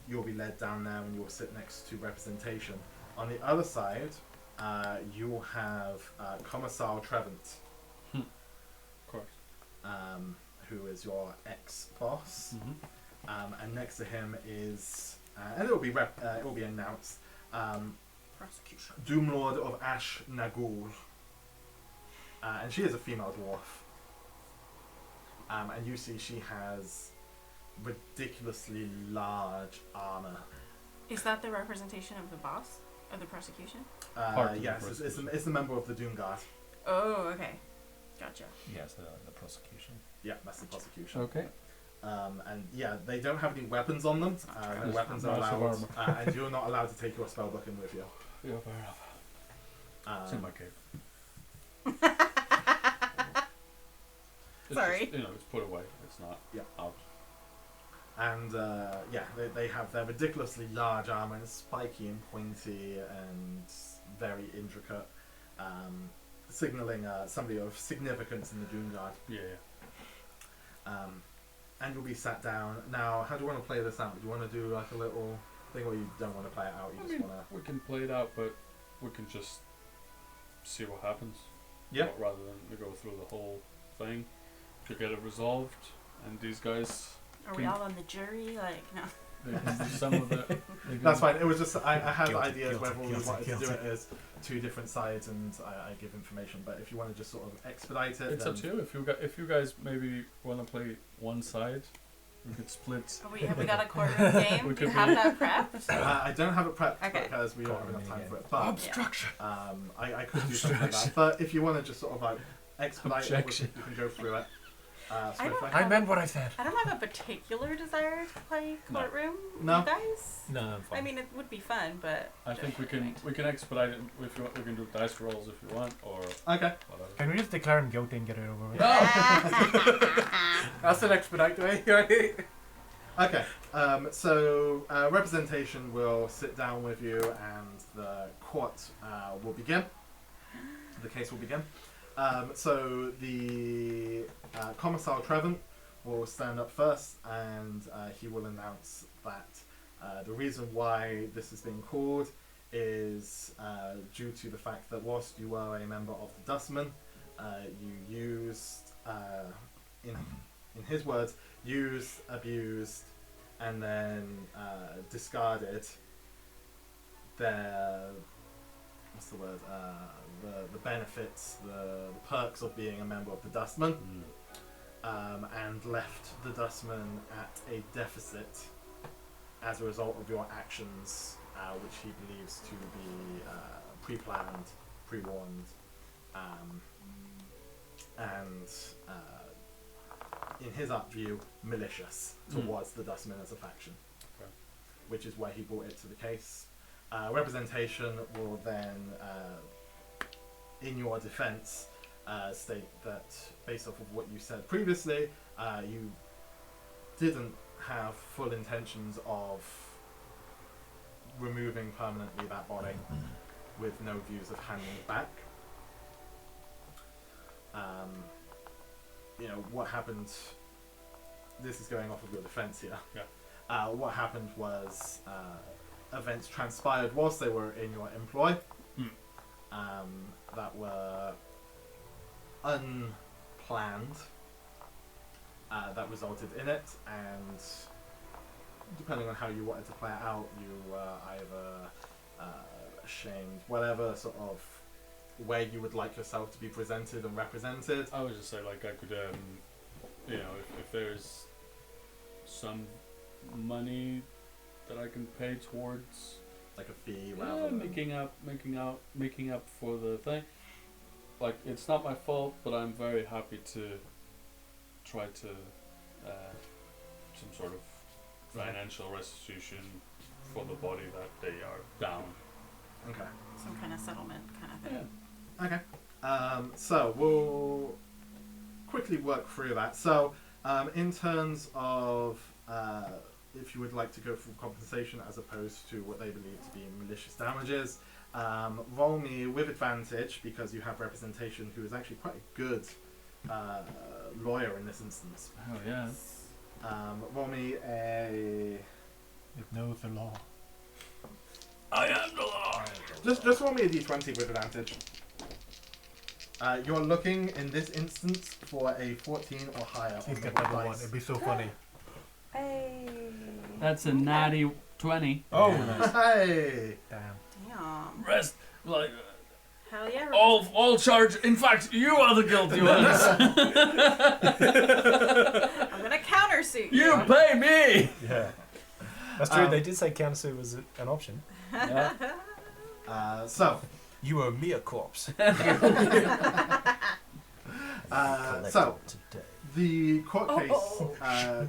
you'll be led down there and you'll sit next to representation. On the other side, you will have Commissar Trevant, Of course. who is your ex-boss. Mm-hmm. And next to him is, and it will be announced, Prosecution. Doomlord of Ash Nagul. And she is a female dwarf. And you see she has ridiculously large armor. Is that the representation of the boss of the prosecution? Part of the Yes, it's a member of the Doom Guard. Oh, okay. Gotcha. Yes, the prosecution. Yeah, that's the prosecution. Okay. And yeah, they don't have any weapons on them. No Just weapons are massive allowed. And you're not allowed to take your spellbook in with you. Yeah, fair enough. It's in my cave. It's Sorry. Just, it's put away. It's not out. And yeah, they have their ridiculously large armor, and spiky and pointy and very intricate, signaling somebody of significance in the Doom Guard. Yeah. And you'll be sat down. Now, how do you want to play this out? Do you want to do like a little thing, or you don't want to play it out? You I just mean, want to. we can play it out, but we can just see what happens. Yeah. Rather than go through the whole thing to get it resolved, and these guys Are we all on the jury? Like, no. they can do some of it. That's fine. It was just I had Guilty, ideas guilty, whether we guilty, wanted to do guilty. it as 2 different sides, and I give information. But if you want to just sort of expedite it, It's then up to you. If you guys maybe want to play one side, we could split. Have we got a courtroom game? We Do you could have be- that prepped? I don't have it prepped Okay. because we don't have enough time for it. But Obstruction. I could do something like that. But if you want to just sort of like expedite it, Objection. you can go through it. I don't- Swiftly. I meant what I said. I don't have a particular desire to play No. courtroom. No. You guys? No, I'm fine. I mean, it would be fun, but I think we can expedite it if you want. We can do dice rolls if you want, or Okay. whatever. Can we just declare him guilty and get it over with? That's an expedite way, right? Okay. So representation will sit down with you, and the court will begin. The case will begin. So the Commissar Trevant will stand up first, and he will announce that the reason why this is being called is due to the fact that whilst you were a member of the Dustmen, you used, in his words, used, abused, and then discarded their what's the word? The benefits, the perks of being a member of the Dustmen, and left the Dustmen at a deficit as a result of your actions, which he believes to be pre-planned, pre-warned, and in his art view, malicious towards the Dustmen as a faction, which is why he brought it to the case. Representation will then, in your defense, state that based off of what you said previously, you didn't have full intentions of removing permanently that body with no views of handing it back. What happened, this is going off of your defense here. Yeah. What happened was events transpired whilst they were in your employ that were unplanned, that resulted in it, and depending on how you wanted to play it out, you were either ashamed, whatever sort of way you would like yourself to be presented and represented. I would just say, like, I could, if there's some money that I can pay towards, Like a fee, rather than making up for the thing. Like, it's not my fault, but I'm very happy to try to some sort of financial restitution for the body that they are down. Okay. Some kind of settlement kind of thing. Yeah. Okay. So we'll quickly work through that. So in terms of if you would like to go for compensation as opposed to what they believe to be malicious damages, roll me with advantage because you have representation, who is actually quite a good lawyer in this instance. Oh yeah. Roll me a... It knows the law. I am the law. Just roll me a d20 with advantage. You're looking in this instance for a 14 or higher. He's on the got number dice. one. It'd be so funny. Hey. That's a natty 20. Oh, Yeah. nice. Hey! Damn. Damn. Rest, like, Hell yeah. all charge. In fact, you are the guilty ones. I'm gonna countersuit You pay me. Yeah. That's true. They did say countersuit was an option. Yeah. So, You owe me a corpse. so Today. the court case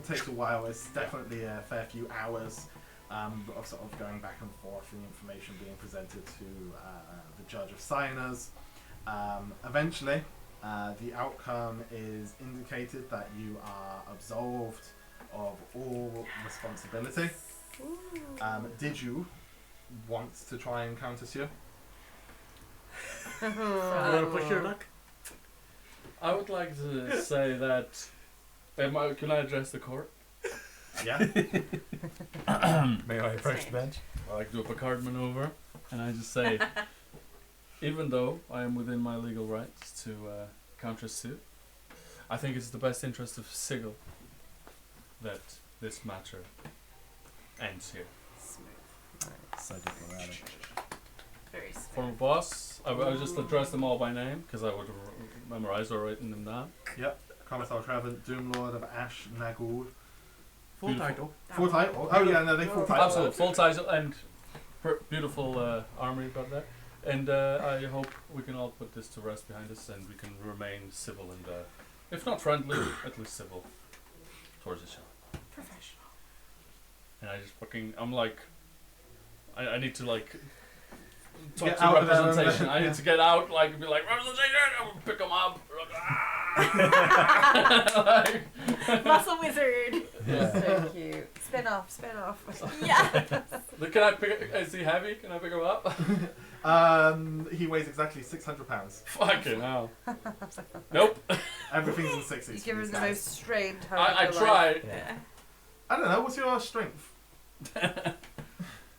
takes a while. It's definitely a fair few hours of sort of going back and forth and information being presented to the judge of signers. Eventually, the outcome is indicated that you are absolved of all responsibility. Did you want to try and countersue? You wanna push your luck? I would like to say that. Can I address the court? Yeah. May I approach the bench? I like to do a Picard maneuver, and I just say, even though I am within my legal rights to countersuit, I think it's the best interest of Sigil that this matter ends here. Smooth. So diplomatic. Very smooth. Former boss, I would just address them all by name because I would memorize or written them down. Yep. Commissar Trevor, Doomlord of Ash Nagul. Full Beautiful. title. Full title? Oh yeah, no, they full title. Absolutely, full title and beautiful armor you've got there. And I hope we can all put this to rest behind us and we can remain civil and, if not friendly, at least civil towards each other. Professional. And I just I'm like, I need to like talk Get to out of there, representation. I yeah. need to get out, like, and be like, representation, I'm gonna pick them up. Like, Muscle wizard. Yeah. So cute. Spin off. Yeah. can I pick? Is he heavy? Can I pick him up? He weighs exactly 600 pounds. Fucking hell. Nope. Everything's in 60s. You for give him these the guys. most strained hug I of your life. tried. Yeah. I don't know, what's your strength?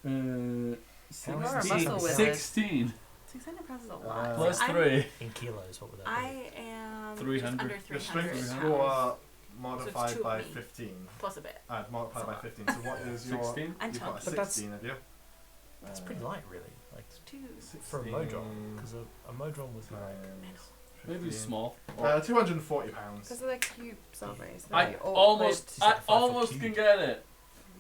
16. 16 600 pounds is a lot. plus I'm- 3. In kilos, what would that be? I am 300. just under Your 300 strength pounds. score modified two of by me. 15. Plus a bit. Multiplied by So 15. So what is your... 16? I'm You've got a chunky. But that's- 16, have you? That's pretty light, really. Like Two. for a modron, because a modron would be like. times Maybe 15. small. 240 pounds. Because they're cubes, aren't they? So I they're awkward. almost, She's like I 5 foot almost cube. can get it.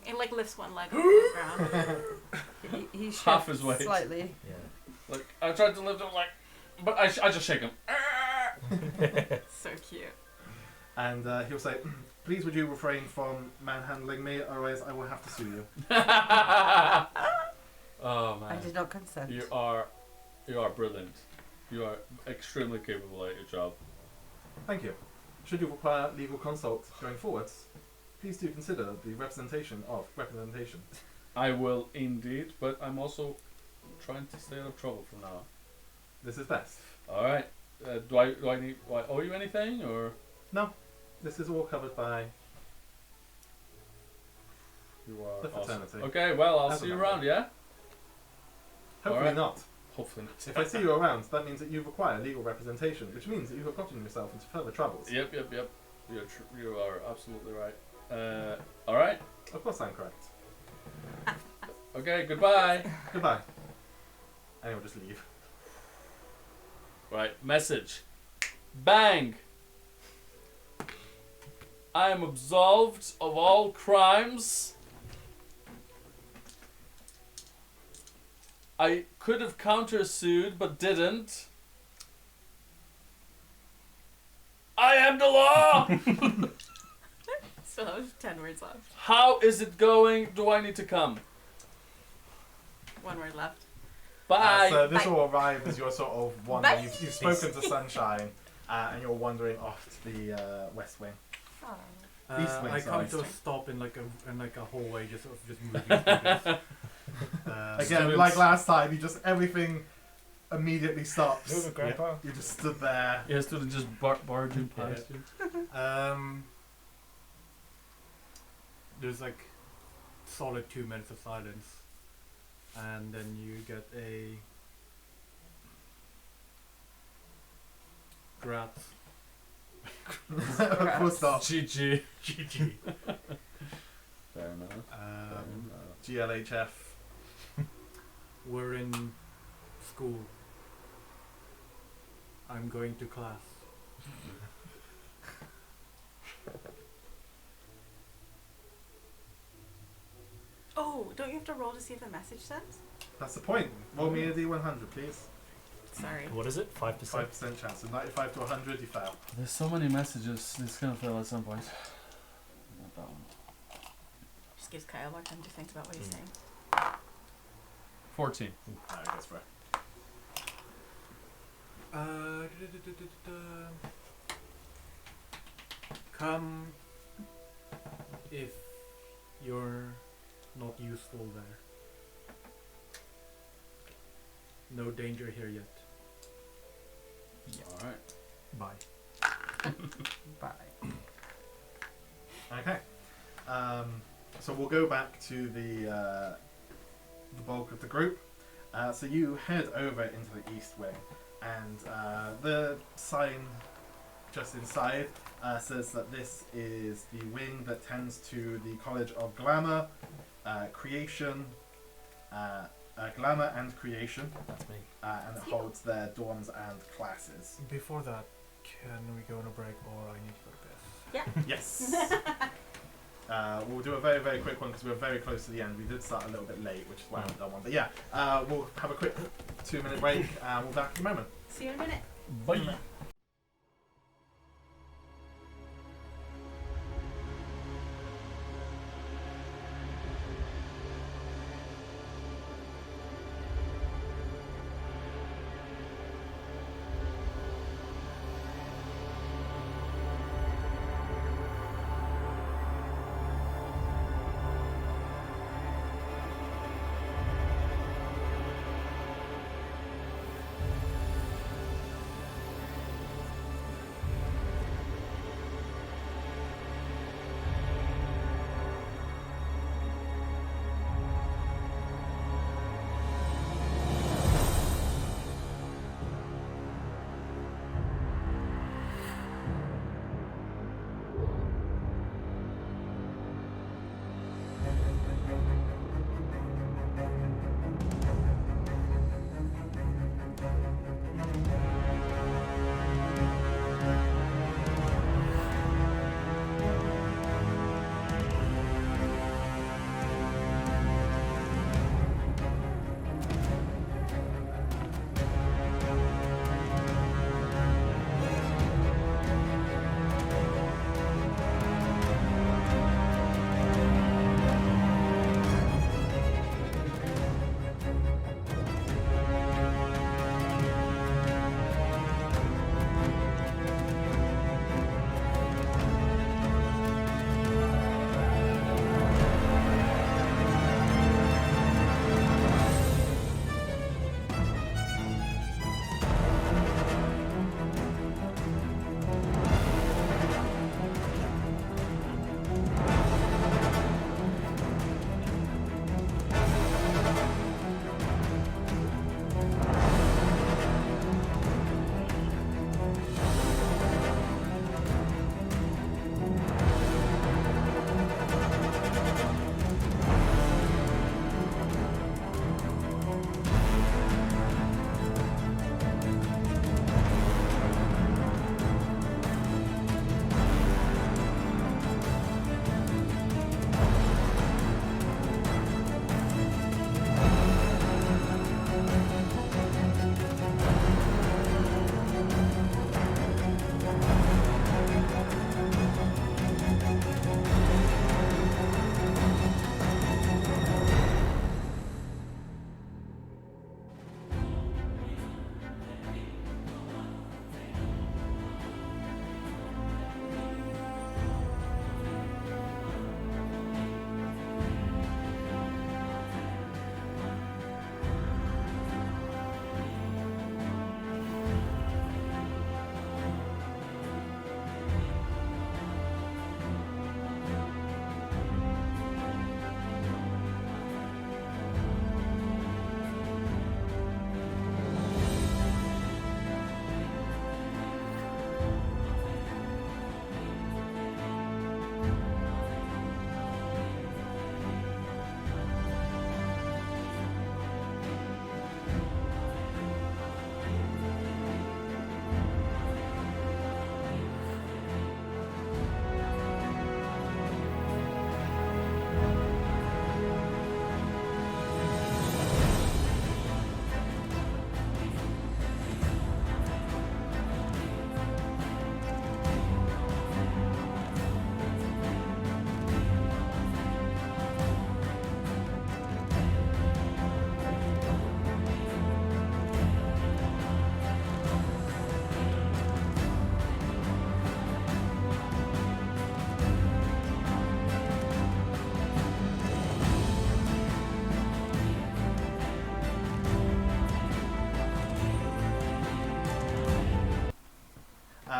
It like lifts one leg off the ground. He shifts half his weight. slightly. Yeah. Like I tried to lift him, like, but I just shake him. So cute. And he'll say, please would you refrain from manhandling me, otherwise I will have to sue you. Oh man, I did not consent. you are brilliant. You are extremely capable at your job. Thank you. Should you require legal consult going forwards, please do consider the representation of representation. I will indeed, but I'm also trying to stay out of trouble from now on. This is best. All right. Do I owe you anything or? No, this is all covered by... You are The awesome. fraternity. Okay, well I'll As a see you member. around. Yeah. Hopefully Alright. not. Hopefully not. If I see you around, that means that you require legal representation, which means that you have gotten yourself into further troubles. Yep. You are absolutely right. All right. Of course I'm correct. Okay. Goodbye. Goodbye. And he'll just leave. Right. Message. Bang. I am absolved of all crimes. I could have countersued but didn't. I am the law! So that was 10 words left. How is it going? Do I need to come? 1 word left. Bye! So this Bye. will arrive as your sort of wonder. Bye. You've spoken to Sunshine, and you're wandering off to the West Wing. Oh. East wing, I come sorry. to a stop in like a hallway, just sort of just moving. through this. Again, Students. like last time, you just everything immediately stops. Move it, Grandpa. You just stood there. Yeah, student just barging past you. There's like solid 2 minutes of silence, and then you get a Grat. Full stop. GG. GG. Fair enough. GLHF. We're in school. I'm going to class. Oh, don't you have to roll to see if the message sends? That's the point. Roll me a D100, please. Sorry. What is it? 5%. 5% chance. So 95 to 100, you fail. There's so many messages. It's gonna fail at some point. Not that one. Just gives Kyle more time to think about what he's Mm. saying. 14. I guess for it. Come if you're not useful there. No danger here yet. All right. Bye. Bye. Okay. So we'll go back to the bulk of the group. So you head over into the east wing, and the sign just inside says that this is the wing that tends to the College of Glamour, Creation, Glamour and Creation, That's me. and it holds their dorms and classes. Before that, can we go on a break, or I need to go to piss? Yes. We'll do a very, very quick one because we're very close to the end. We did start a little bit late, which is why I haven't done one. But yeah, we'll have a quick 2-minute break and we'll be back in a moment. See you in a minute. Bye.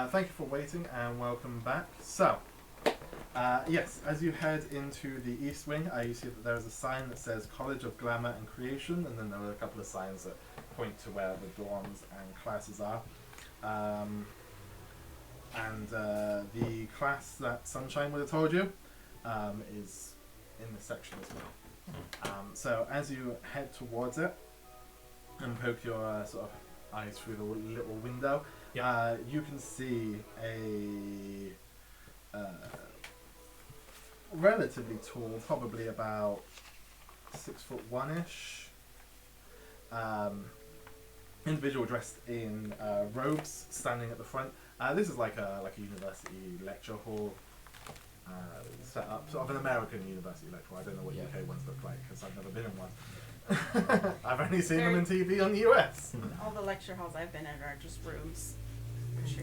Thank you for waiting and welcome back. So, yes, as you head into the East Wing, you see that there is a sign that says College of Glamour and Creation, and then there are a couple of signs that point to where the dorms and classes are. And the class that Sunshine would have told you is in this section as well. So as you head towards it and poke your sort of eyes through the little window, you can see a relatively tall, probably about 6'1" individual dressed in robes, standing at the front. This is like a university lecture hall set up, sort of an American university lecture hall. I don't know what UK ones look like because I've never been in one. I've only seen them in TV on the US. All the lecture halls I've been in are just rooms.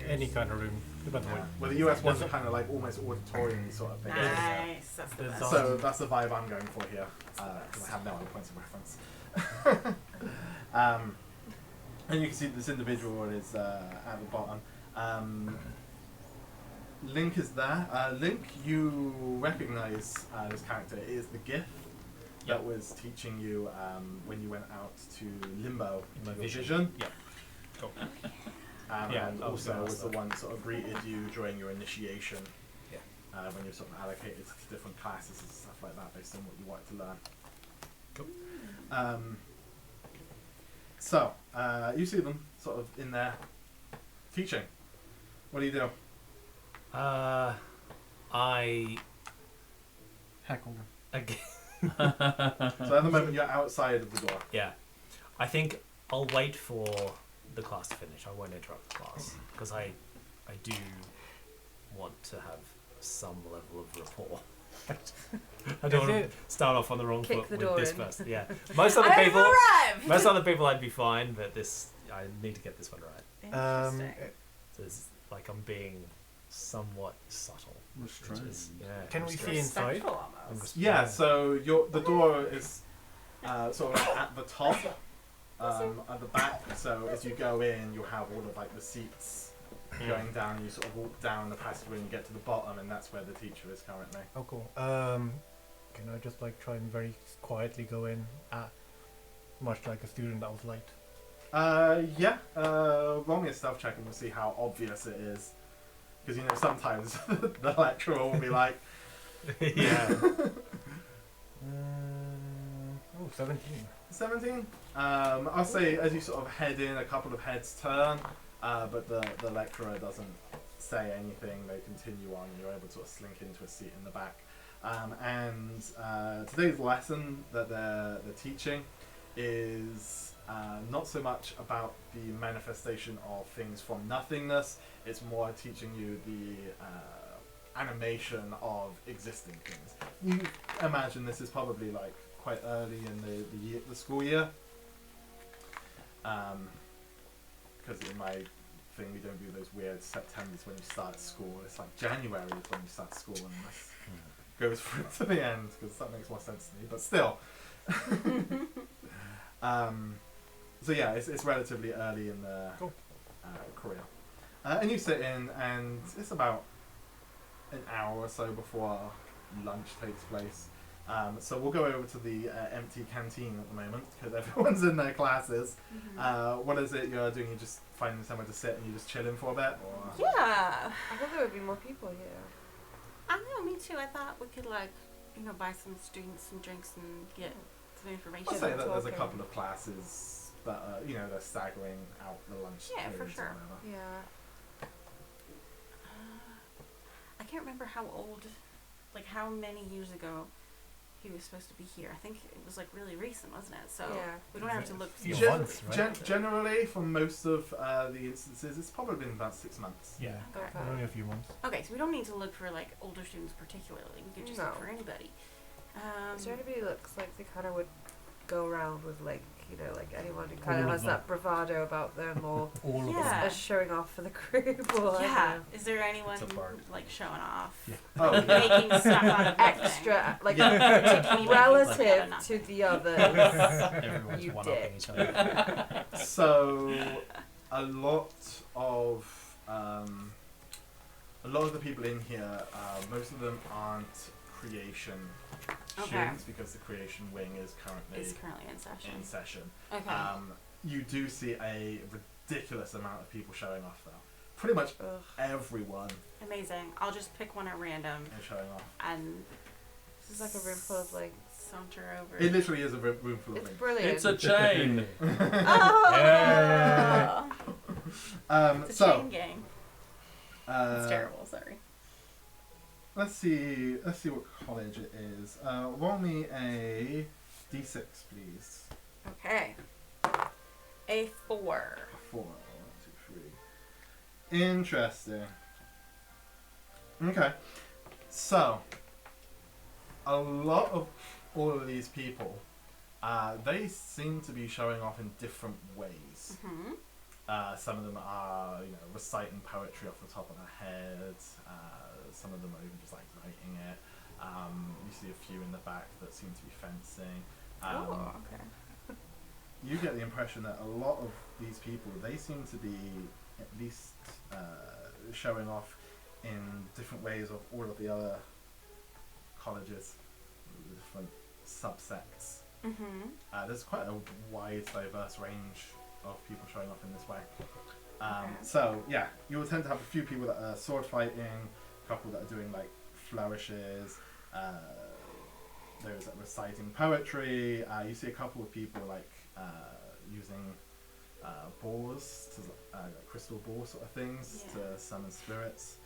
Any kind of room. Depends on what. Well, the US ones are kind of like almost auditorium sort of thing. Nice, that's the best. So that's the vibe I'm going for here, because I have no other points of reference. And you can see this individual is at the bottom. Link is there. Link, you recognize this character. It is the gift that was teaching you when you went out to Limbo. In my your vision. Yeah. Cool. And also was the one that sort of greeted you during your initiation. Yeah. When you're sort of allocated to different classes and stuff like that based on what you wanted to learn. Cool. So, you see them sort of in there teaching. What do you do? I Heckle. again. So at the moment you're outside of the door. Yeah, I think I'll wait for the class to finish. I won't interrupt the class because I do want to have some level of rapport. I don't want to start off on the wrong Kick foot the with door this in. person. Yeah, most other I've people, arrived! most other people I'd be fine, but this I need to get this one right. Interesting. So it's like I'm being somewhat subtle. Restrained. Can we see restrained. inside? Respectful almost. Yeah, so the door is sort of at the top, at the back. So as you go in, you'll have all of like the seats going down. You sort of walk down the passageway and you get to the bottom, and that's where the teacher is currently. Oh, cool. Can I just like try and very quietly go in, much like a student that was late? Yeah. Roll me a stealth check and we'll see how obvious it is. Because you know sometimes the lecturer will be like, Yeah. 17. 17. I'll say as you sort of head in, a couple of heads turn, but the lecturer doesn't say anything. They continue on. You're able to sort of slink into a seat in the back. And today's lesson that they're teaching is not so much about the manifestation of things from nothingness. It's more teaching you the animation of existing things. You imagine this is probably like quite early in the school year. Because in my thing we don't do those weird September's when you start school. It's like January is when you start school, and this goes through to the end because that makes more sense to me. But still. So yeah, it's relatively early in the career. And you sit in, and it's about an hour or so before lunch takes place. So we'll go over to the empty canteen at the moment, because everyone's in their classes. What is it you're doing? You're just finding somewhere to sit and you're just chilling for a bit? Or? Yeah. I thought there would be more people here. I know, me too. I thought we could like, buy some students some drinks and get some information. I'll say that there's a talking. couple of classes that they're staggering out the lunch Yeah, for periods or sure. whatever. Yeah. I can't remember how old, like how many years ago he was supposed to be here. I think it was like really recent, wasn't it? So Yeah. we don't have to look. Few Gen- months, right? Generally, for most of the instances, it's probably been about 6 months. Yeah. Okay. Only a few months. Okay, so we don't need to look for like older students particularly. We could just look No. for anybody. Is there anybody who looks like they kind of would go around with like like anyone who kind of has that bravado about them, or All of Yeah. as showing off for the group, or I Yeah. don't know, Is there anyone It's a bard. like showing off? Yeah. Oh, yeah. Making stuff out of nothing? extra like Yeah. Particularly relative like to the others. Everyone's You one-upping dick. each other. So, a lot of a lot of the people in here, most of them aren't creation Okay. students because the creation wing is currently Is currently in session. Okay. You do see a ridiculous amount of people showing off though. Pretty much Ugh. everyone Amazing. I'll just pick one at random is showing off. and This is like a room full of links. saunter over. It literally is a room full of It's links. brilliant. It's a chain. Oh! Yeah. It's a So chain gang. It's terrible. Sorry. let's see what college it is. Roll me a d6, please. Okay. A 4. 4. 1, 2, 3. Interesting. Okay. So, a lot of all of these people, they seem to be showing off in different ways. Mm-hmm. Some of them are, reciting poetry off the top of their heads. Some of them are even just like writing it. You see a few in the back that seem to be fencing. Oh, okay. You get the impression that a lot of these people, they seem to be at least showing off in different ways of all of the other colleges, the different subsects. Mm-hmm. There's quite a wide, diverse range of people showing off in this way. Okay. So, yeah, you will tend to have a few people that are sword fighting, a couple that are doing like flourishes, those that are reciting poetry. You see a couple of people like using balls, like crystal ball sort of things Yeah. to summon spirits.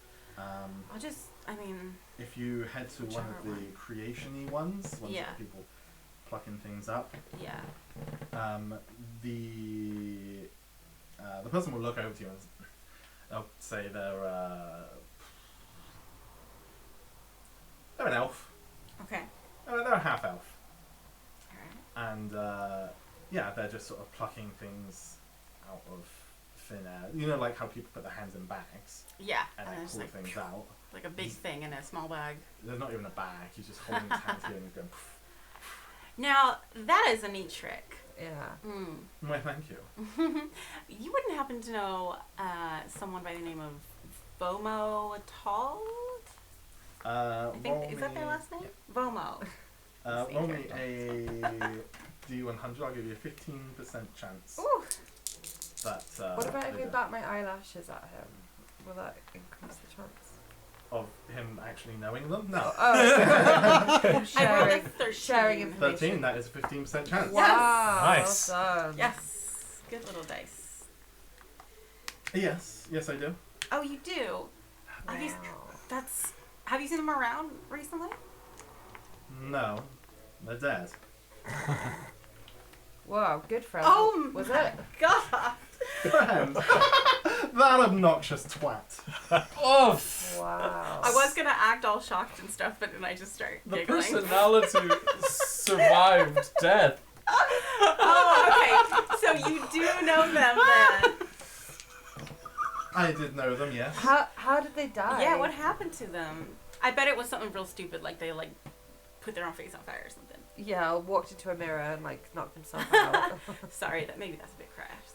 If you head to one of Whichever the one. creation-y ones Yeah. that are people plucking things up, Yeah. the person will look over to you and they'll say they're an elf. Okay. They're a half elf. Alright. And they're just sort of plucking things out of thin air. Like how people put their hands in bags Yeah. and then then it's pull like, things out. like a big thing in a small bag. There's not even a bag. He's just holding his hands here and he's going. Now, that is a neat trick. Yeah. Mm. Well, thank you. You wouldn't happen to know someone by the name of Vomo Tall? I think, is that their last name? Vomo. Roll me a D100. I'll give you a 15% chance. Ooh. That, What about if they we do. bat my eyelashes at him? Will that increase the chance? Of him actually knowing them? No. Oh. I rolled a sharing, 13. sharing information. 13, that is a 15% chance. Wow. Nice. Well done. Yes. Good little dice. Yes, I do. Oh, you do? Have you, Wow. have you seen them around recently? No, they're dead. Wow, good friend. Oh was my it? God. Friend. That obnoxious twat. Oh, Wow. I was gonna act all shocked and stuff, but then I just start The giggling. personality survived death. Oh, okay. So you do know them then? I did know them, yes. How did they die? Yeah. What happened to them? I bet it was something real stupid, like they put their own face on fire or something. Yeah, walked into a mirror and knocked himself out. Sorry, maybe that's a bit crass.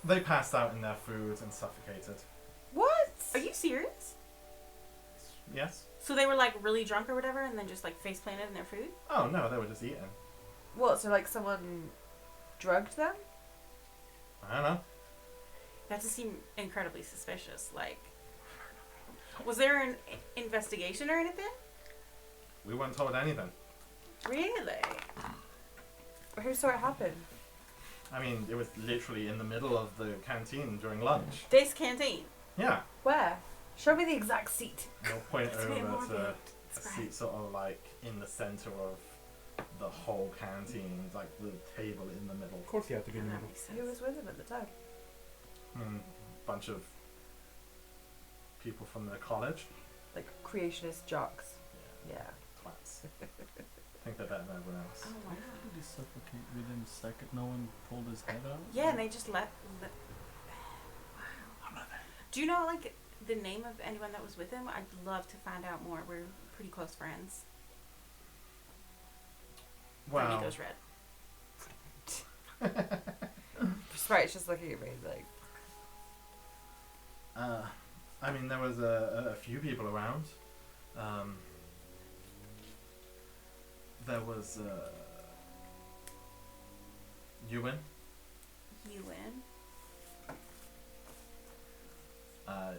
They passed out in their food and suffocated. What? Are you serious? Yes? So they were really drunk or whatever, and then just face planted in their food? Oh no, they were just eating. What? So someone drugged them? I don't know. That just seemed incredibly suspicious. Was there an investigation or anything? We weren't told anything. Really? Who saw it happen? I mean, it was literally in the middle of the canteen during lunch. This canteen. Yeah. Where? Show me the exact seat. They'll point It's very over to morbid. a It's seat sort of in the center of the whole canteen, the table in the middle. Of course you have to be in the That middle. makes sense. Who was with him at the time? Bunch of people from the college. Creationist jocks. Yeah. Yeah. Twats. I think they're better than everyone else. Oh Why wow. did he suffocate within a second? No one pulled his head out? Yeah, and they just let. Wow. Do you know the name of anyone that was with him? I'd love to find out more. We're pretty close friends. Wow. He goes red. Sprite's just looking at me I mean, there was a few people around. There was Ewan, You win.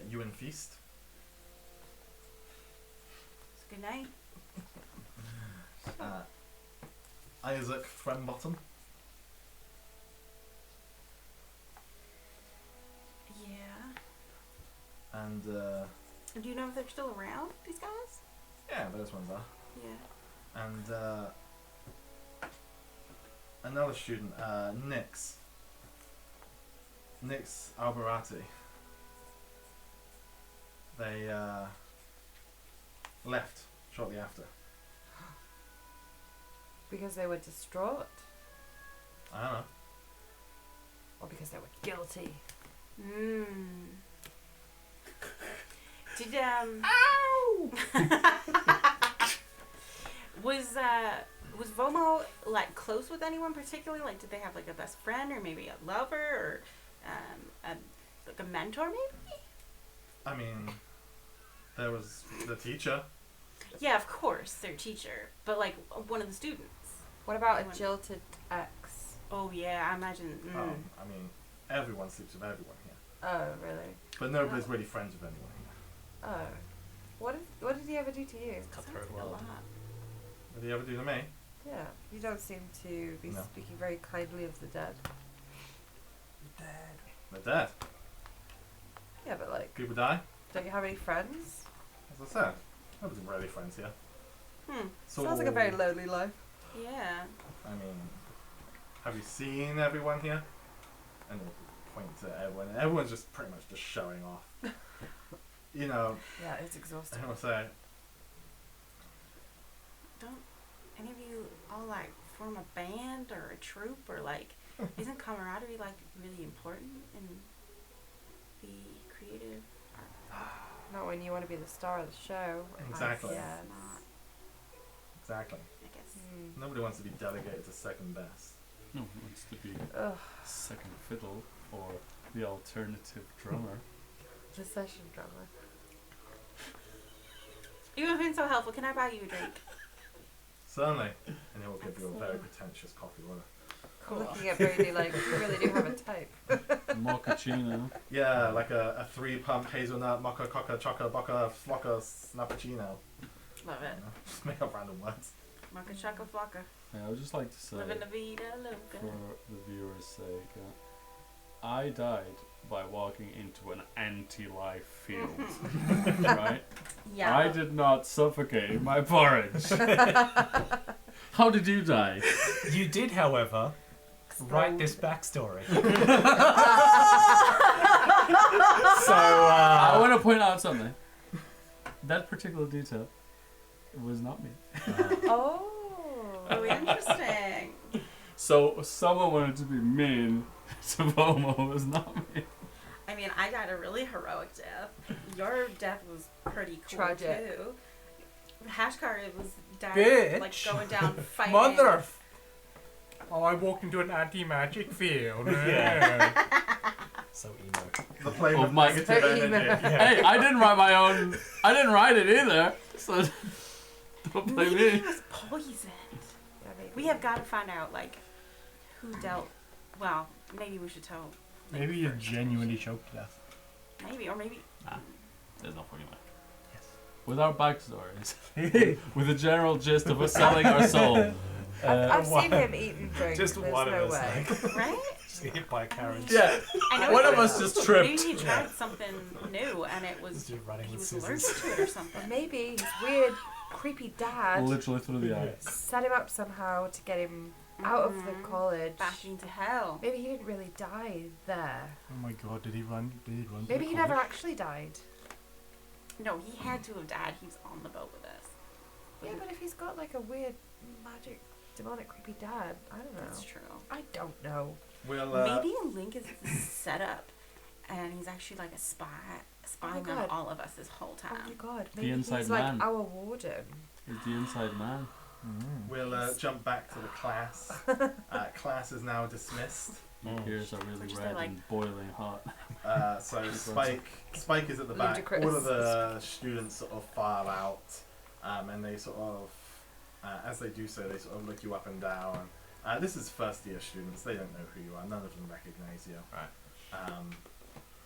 Ewan Feast, It's a good night. Isaac Threnbottom, Yeah. and Do you know if they're still around, these guys? yeah, those ones are. Yeah. And another student, Nix Alberati. They left shortly after. Because they were distraught? I don't know. Or because they were guilty? Did was Vomo like close with anyone particularly? Like, did they have like a best friend or maybe a lover or like a mentor maybe? I mean, there was the teacher. Yeah, of course, their teacher, but like one of the students. What about Anyone? a jilted ex? Oh yeah, I imagine. I mean, everyone sleeps with everyone here, Oh, really? but nobody's really friends with anyone here. Oh. What did he ever do to you? Cutthroat Sounds like a world. lot. What did he ever do to me? Yeah. You don't seem to be No. speaking very kindly of the dead. They're dead. Yeah, but like, People die. don't you have any friends? As I said, nobody's really friends here. So, Sounds like a very lonely life. Yeah. I mean, have you seen everyone here? And we'll point to everyone. Everyone's just pretty much just showing off. You know, Yeah, it's exhausting. and we'll say, Don't any of you all like form a band or a troupe or like isn't camaraderie like really important in the creative art? Not when you want to be the star of the show. Exactly. Yeah. It's not, exactly. I guess. Nobody wants to be delegated to second best. No one wants to be Ugh. second fiddle or the alternative drummer. The session drama. You have been so helpful. Can I buy you a drink? Certainly. And he'll give you a very pretentious coffee order. I'm looking at Brady like, you really do have a type. Mochaccino. Yeah, like a 3-pump hazelnut, mocha, coca, choca, boca, flocka, snappuccino. Love I it. don't know. Just make up random words. Mocha choca flocka. Yeah, I would just like to say, Living la vida loca. for the viewers' sake, I died by walking into an anti-life field. Right? Yeah. I did not suffocate in my porridge. How did you die? You did, however, write this backstory. So, I want to point out something. That particular detail was not me. Oh. Oh, interesting. So someone wanted to be mean to Vomo, it was not me. I mean, I got a really heroic death. Your death was pretty cool Tragic. too. Hashkar was dying, Bitch. like going down fighting. Mother f- Oh, I walked into an anti-magic field. Yeah. So emo. The plane Oh, of my- negative Very energy. emo. Hey, I didn't write my own. I didn't write it either. So don't blame Maybe me. he was poisoned. Yeah, maybe. We have got to find out, like, who dealt. Well, maybe we should tell. like, Maybe you first. genuinely choked to death. Maybe, or maybe. There's no fucking way. With our backstories, with the general gist of us selling our soul. I've one- seen him eat and drink. Just There's one no of us, way. like, Right? just hit by a carriage. Yeah, I know one he of us was- just Maybe tripped. he tried something new and it was. Just running He with was scissors. allergic to it or something. Or maybe his weird, creepy dad Literally through the eye. set him up somehow to get him out of the Mhm. college. Back into hell. Maybe he didn't really die there. Oh my god, did he run? Did he run? Maybe he never actually died. No, he had to have died. He was on the boat with us. Yeah, but if he's got like a weird, magic, demonic, creepy dad, I don't know. That's true. I don't know. We'll, Maybe Link is set up, and he's actually like a spy, spying on God. all of us this whole Oh my time. god, The maybe inside he's man. like our warden. He's the inside man. We'll jump back to the class. Class is now dismissed. Your ears are really Which is red like- and boiling hot. So Spike is at the back. Ludicrous. All of the students sort of file out, and they sort of, as they do so, they sort of look you up and down. This is first year students. They don't know who you are. None of them recognize you. Right. Um,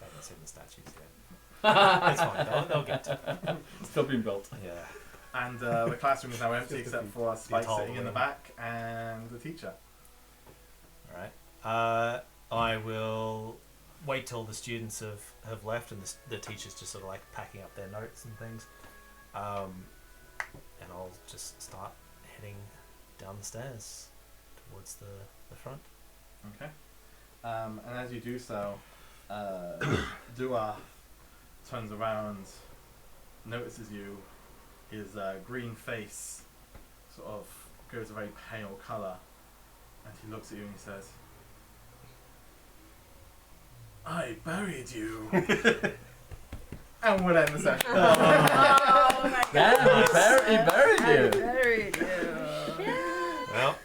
I haven't seen the statues yet. It's fine. They'll get to it. Still being built. Yeah. and the classroom is now empty Just except for Spike tall sitting in the room. back and the teacher. All right. I will wait till the students have left and the teacher's just sort of like packing up their notes and things. And I'll just start heading down the stairs towards the front. Okay. And as you do so, Dua turns around, notices you. His green face sort of goes a very pale colour, and he looks at you and he says, "I buried you." And we'll end the session. Oh my Damn, god. he buried you. Buried you. Well,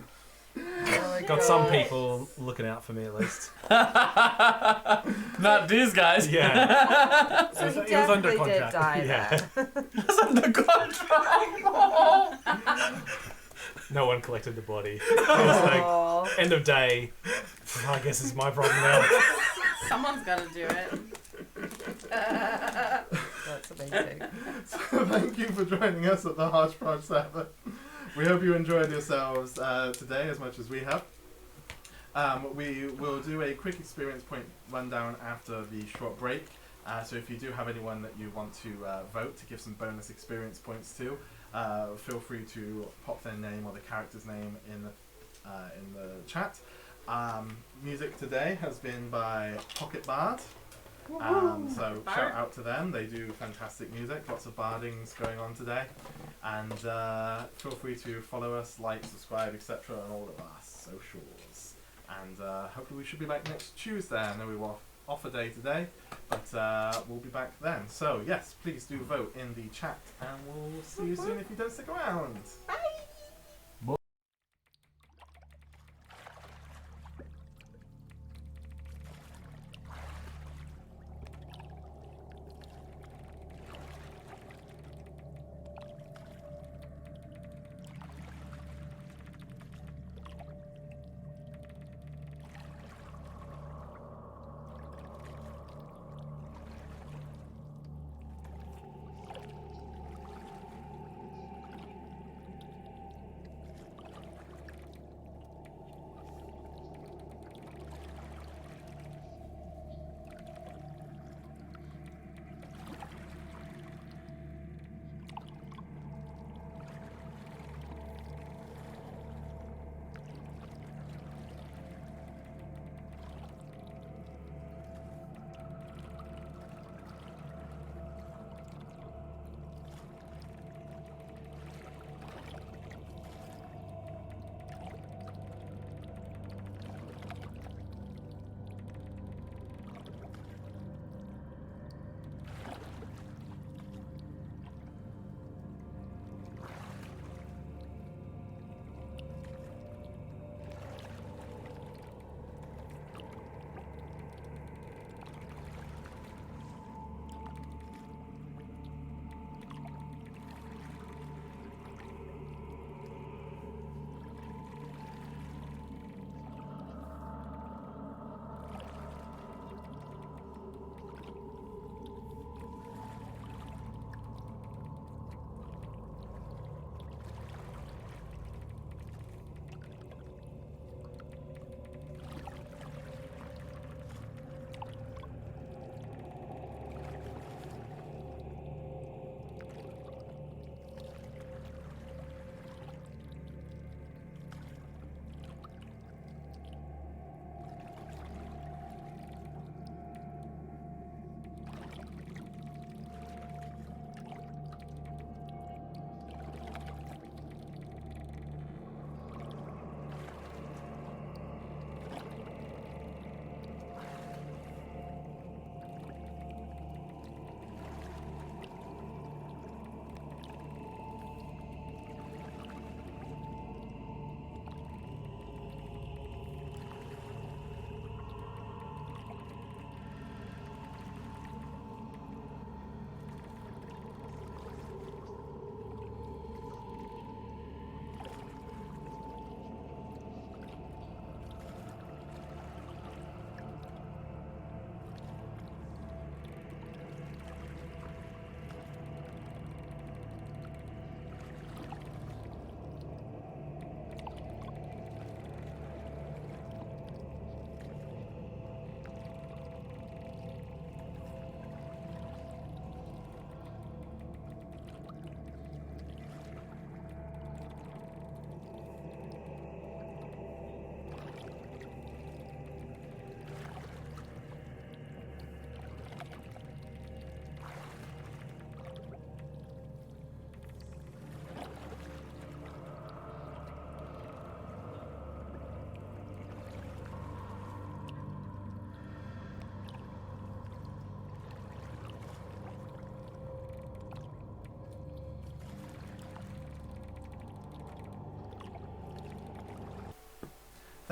Oh my got some God. people looking out for me at least. Not these guys. Yeah. So he He was under definitely did contract. die Yeah. there. That's under contract. No one collected the body. It was like, Aw. end of day. I guess it's my problem now. Someone's got to do it. That's amazing. So thank you for joining us at the Harsh Prod 7. We hope you enjoyed yourselves today as much as we have. We will do a quick experience point rundown after the short break. So if you do have anyone that you want to vote to give some bonus experience points to, feel free to pop their name or the character's name in the chat. Music today has been by Pocket Bard. So shout out to them. They do fantastic music. Lots of bardings going on today. And feel free to follow us, like, subscribe, etc. on all of our socials. And hopefully we should be back next Tuesday. I know we were off a day today, but we'll be back then. So yes, please do vote in the chat, and we'll see you soon if you don't stick around. Bye.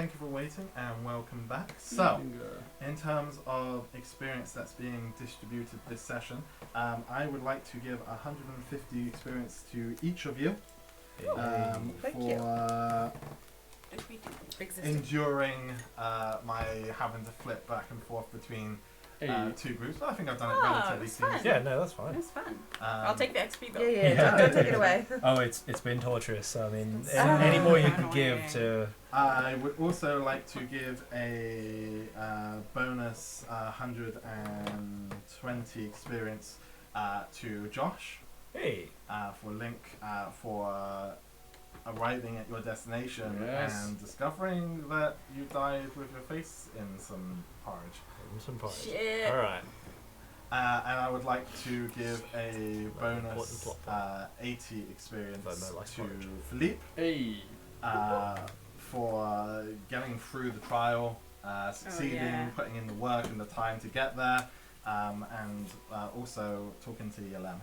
thank you for waiting and welcome back. So, in terms of experience that's being distributed this session, I would like to give 150 experience to each of you Thank for you. Existing. enduring my having to flip back and forth between two groups. But I think I've done it Oh, relatively it's fun. seamlessly. Yeah, no, that's fine. It's fun. Um, I'll take the XP though. Yeah, don't take it away. Oh, it's been torturous. I mean, Ah. any more you Run can give away. to. I would also like to give a bonus 120 experience to Josh Hey. for Link for arriving at your destination Yes. and discovering that you died with your face in some porridge. Some porridge. Shit. All right. And I would like to give a Important bonus plot point. 80 experience Though no life to porridge. Philippe. Hey. For getting through the trial, succeeding, yeah. putting in the work and the time to get there, and also talking to Yelem.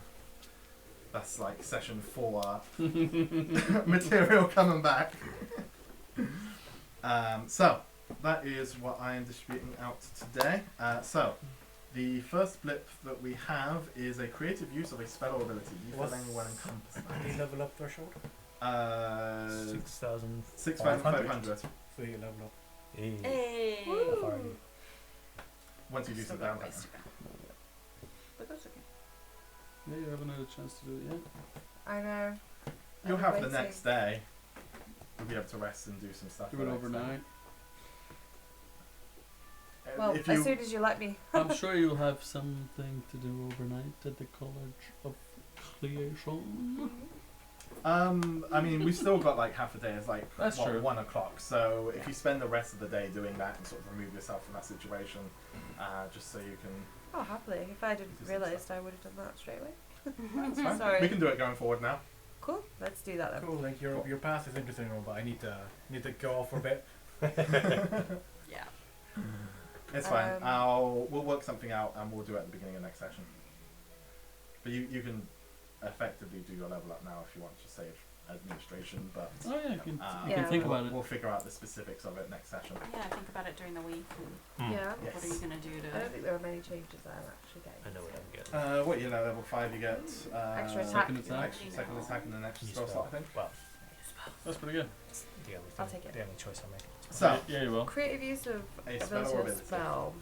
That's like session 4 material coming back. So, that is what I am distributing out today. So, the first blip that we have is a creative use of a spell or ability. You What's- feel anyone encompass Any level up threshold? that. 6,000. 6,500 So you level up. Hey. Hey. How far are you? once you do Still some got downtime. ways to go. But that's okay. Yeah, you haven't had a chance to do it yet. I know. You'll I'm have the waiting. next day. You'll be able to rest and do some stuff. Do the it next day. overnight. Well, If as you, soon as you let me. I'm sure you'll have something to do overnight at the College of Creation. I mean, we've still got like half a day. It's like That's true. 1 o'clock. So if you spend the rest of the day doing that and sort of remove yourself from that situation, just so you can. Oh, happily. If I didn't Do some realise, stuff. I would have done that straight away. It's fine. Sorry. We can do it going forward now. Cool. Let's do that then. Cool. Like your path is interesting, but I need to go off for a bit. Yeah. It's fine. Um, We'll work something out and we'll do it at the beginning of next session. But you can effectively do your level up now if you want to save administration. But Oh yeah, you can Yeah. think about it. we'll figure out the specifics of it next session. Yeah, think about it during the week. And Yeah. Yes. what are you gonna do I don't to? think there are many changes that I'm actually getting. I know what I'm getting. What you know, level 5 you get Extra attack. Second attack. second attack and an extra New spell slot, I think. Well, That's pretty good. it's the only I'll thing, take it. the only choice I make. So Yeah, you will. Creative use of a spell ability or or ability. spell.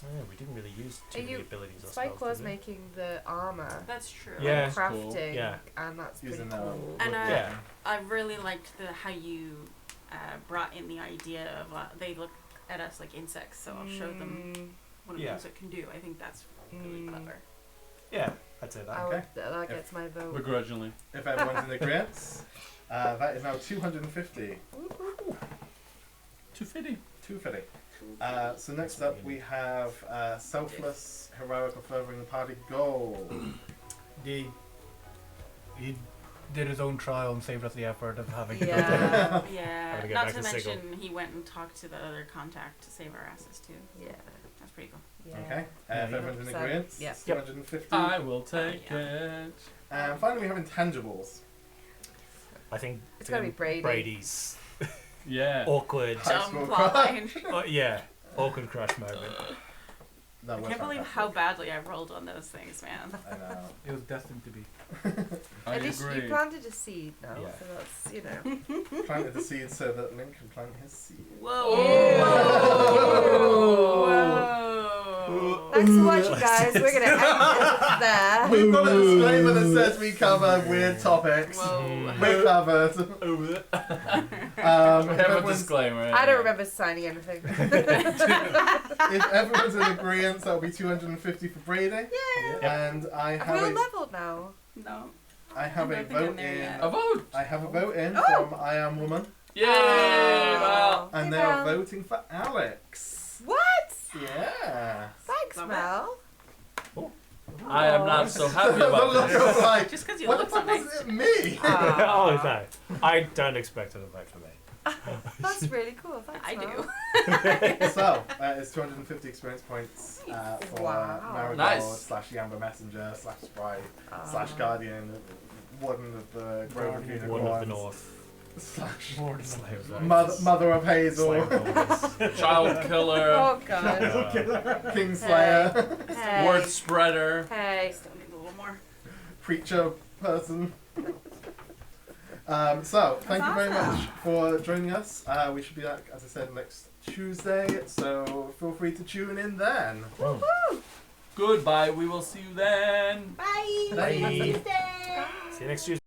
Oh, yeah, we didn't really use too Are many you- abilities or Spike spells, was did we? making the armor. That's true. Yeah. That's cool. Crafting. Yeah. And that's pretty Using cool. And, Yeah. I really liked how you brought in the idea of they look at us like insects, so I'll show them what an Yeah. insect can do. I think that's really Mm. clever. Yeah, I'd say that. I Okay. would, that If- gets my vote. Begrudgingly. If everyone's in agreement, that is now 250. 250. 250. So next up we have selfless, heroic, or furthering the party goal. He did his own trial and saved us the effort of having to go Yeah. there. Yeah. Gotta get Not back to to Sigil. mention he went and talked to the other contact to save our asses too. Yeah. That's pretty cool. Yeah. Okay. Yeah, If everyone's in so, agreement, yeah. it's 250. I will take yeah. it. And finally we have intangibles. I think It's gotta be Brady. Brady's Yeah. awkward. High Dumb school plot crush. line. Yeah, awkward crush moment. That I was can't believe fantastic. how badly I rolled on those things, man. I know. It was destined to be. I At least agree. you planted a seed now, Yeah. so that's, you know. Planted the seed so that Link can plant his seed. Whoa. Whoa. Thanks for watching, guys. We're going to end this there. We've got a disclaimer that says we cover weird topics. Whoa. We're covered. We If have a everyone's, disclaimer. I don't remember signing anything. if everyone's in agreement, that'll be 250 for Brady. Yeah. And I We're have all a, leveled now. No. I have I a don't think I'm vote there in. yet. A vote. I have a vote in Oh. from I Am Woman, Yay! Oh. Well, and Hey, they are Mel. voting for Alex. What? Yeah. Thanks, Love it. Mel. I am not so happy The about look this. of like, Just because you what the look so fuck nice. was it me? Oh no, I don't expect her to vote for me. That's really cool. Thanks, I Mel. do. So, it's 250 experience points for Wow. Marigold Nice. / Yamba Messenger / Sprite / Ah. Guardian, Warden of the Grove of One of the Unicorns, North. slash More than Slayer that. Voice. mother of Hazel, Child killer, Oh god. Kingslayer, Hey. word spreader. Hey. Still need a little more. preacher person. So thank you very That's much for joining us. We should be back, as I said, next Tuesday. So feel free to tune in then. Goodbye. We will see you then. Bye. Bye. Have a nice day. See you next Tuesday.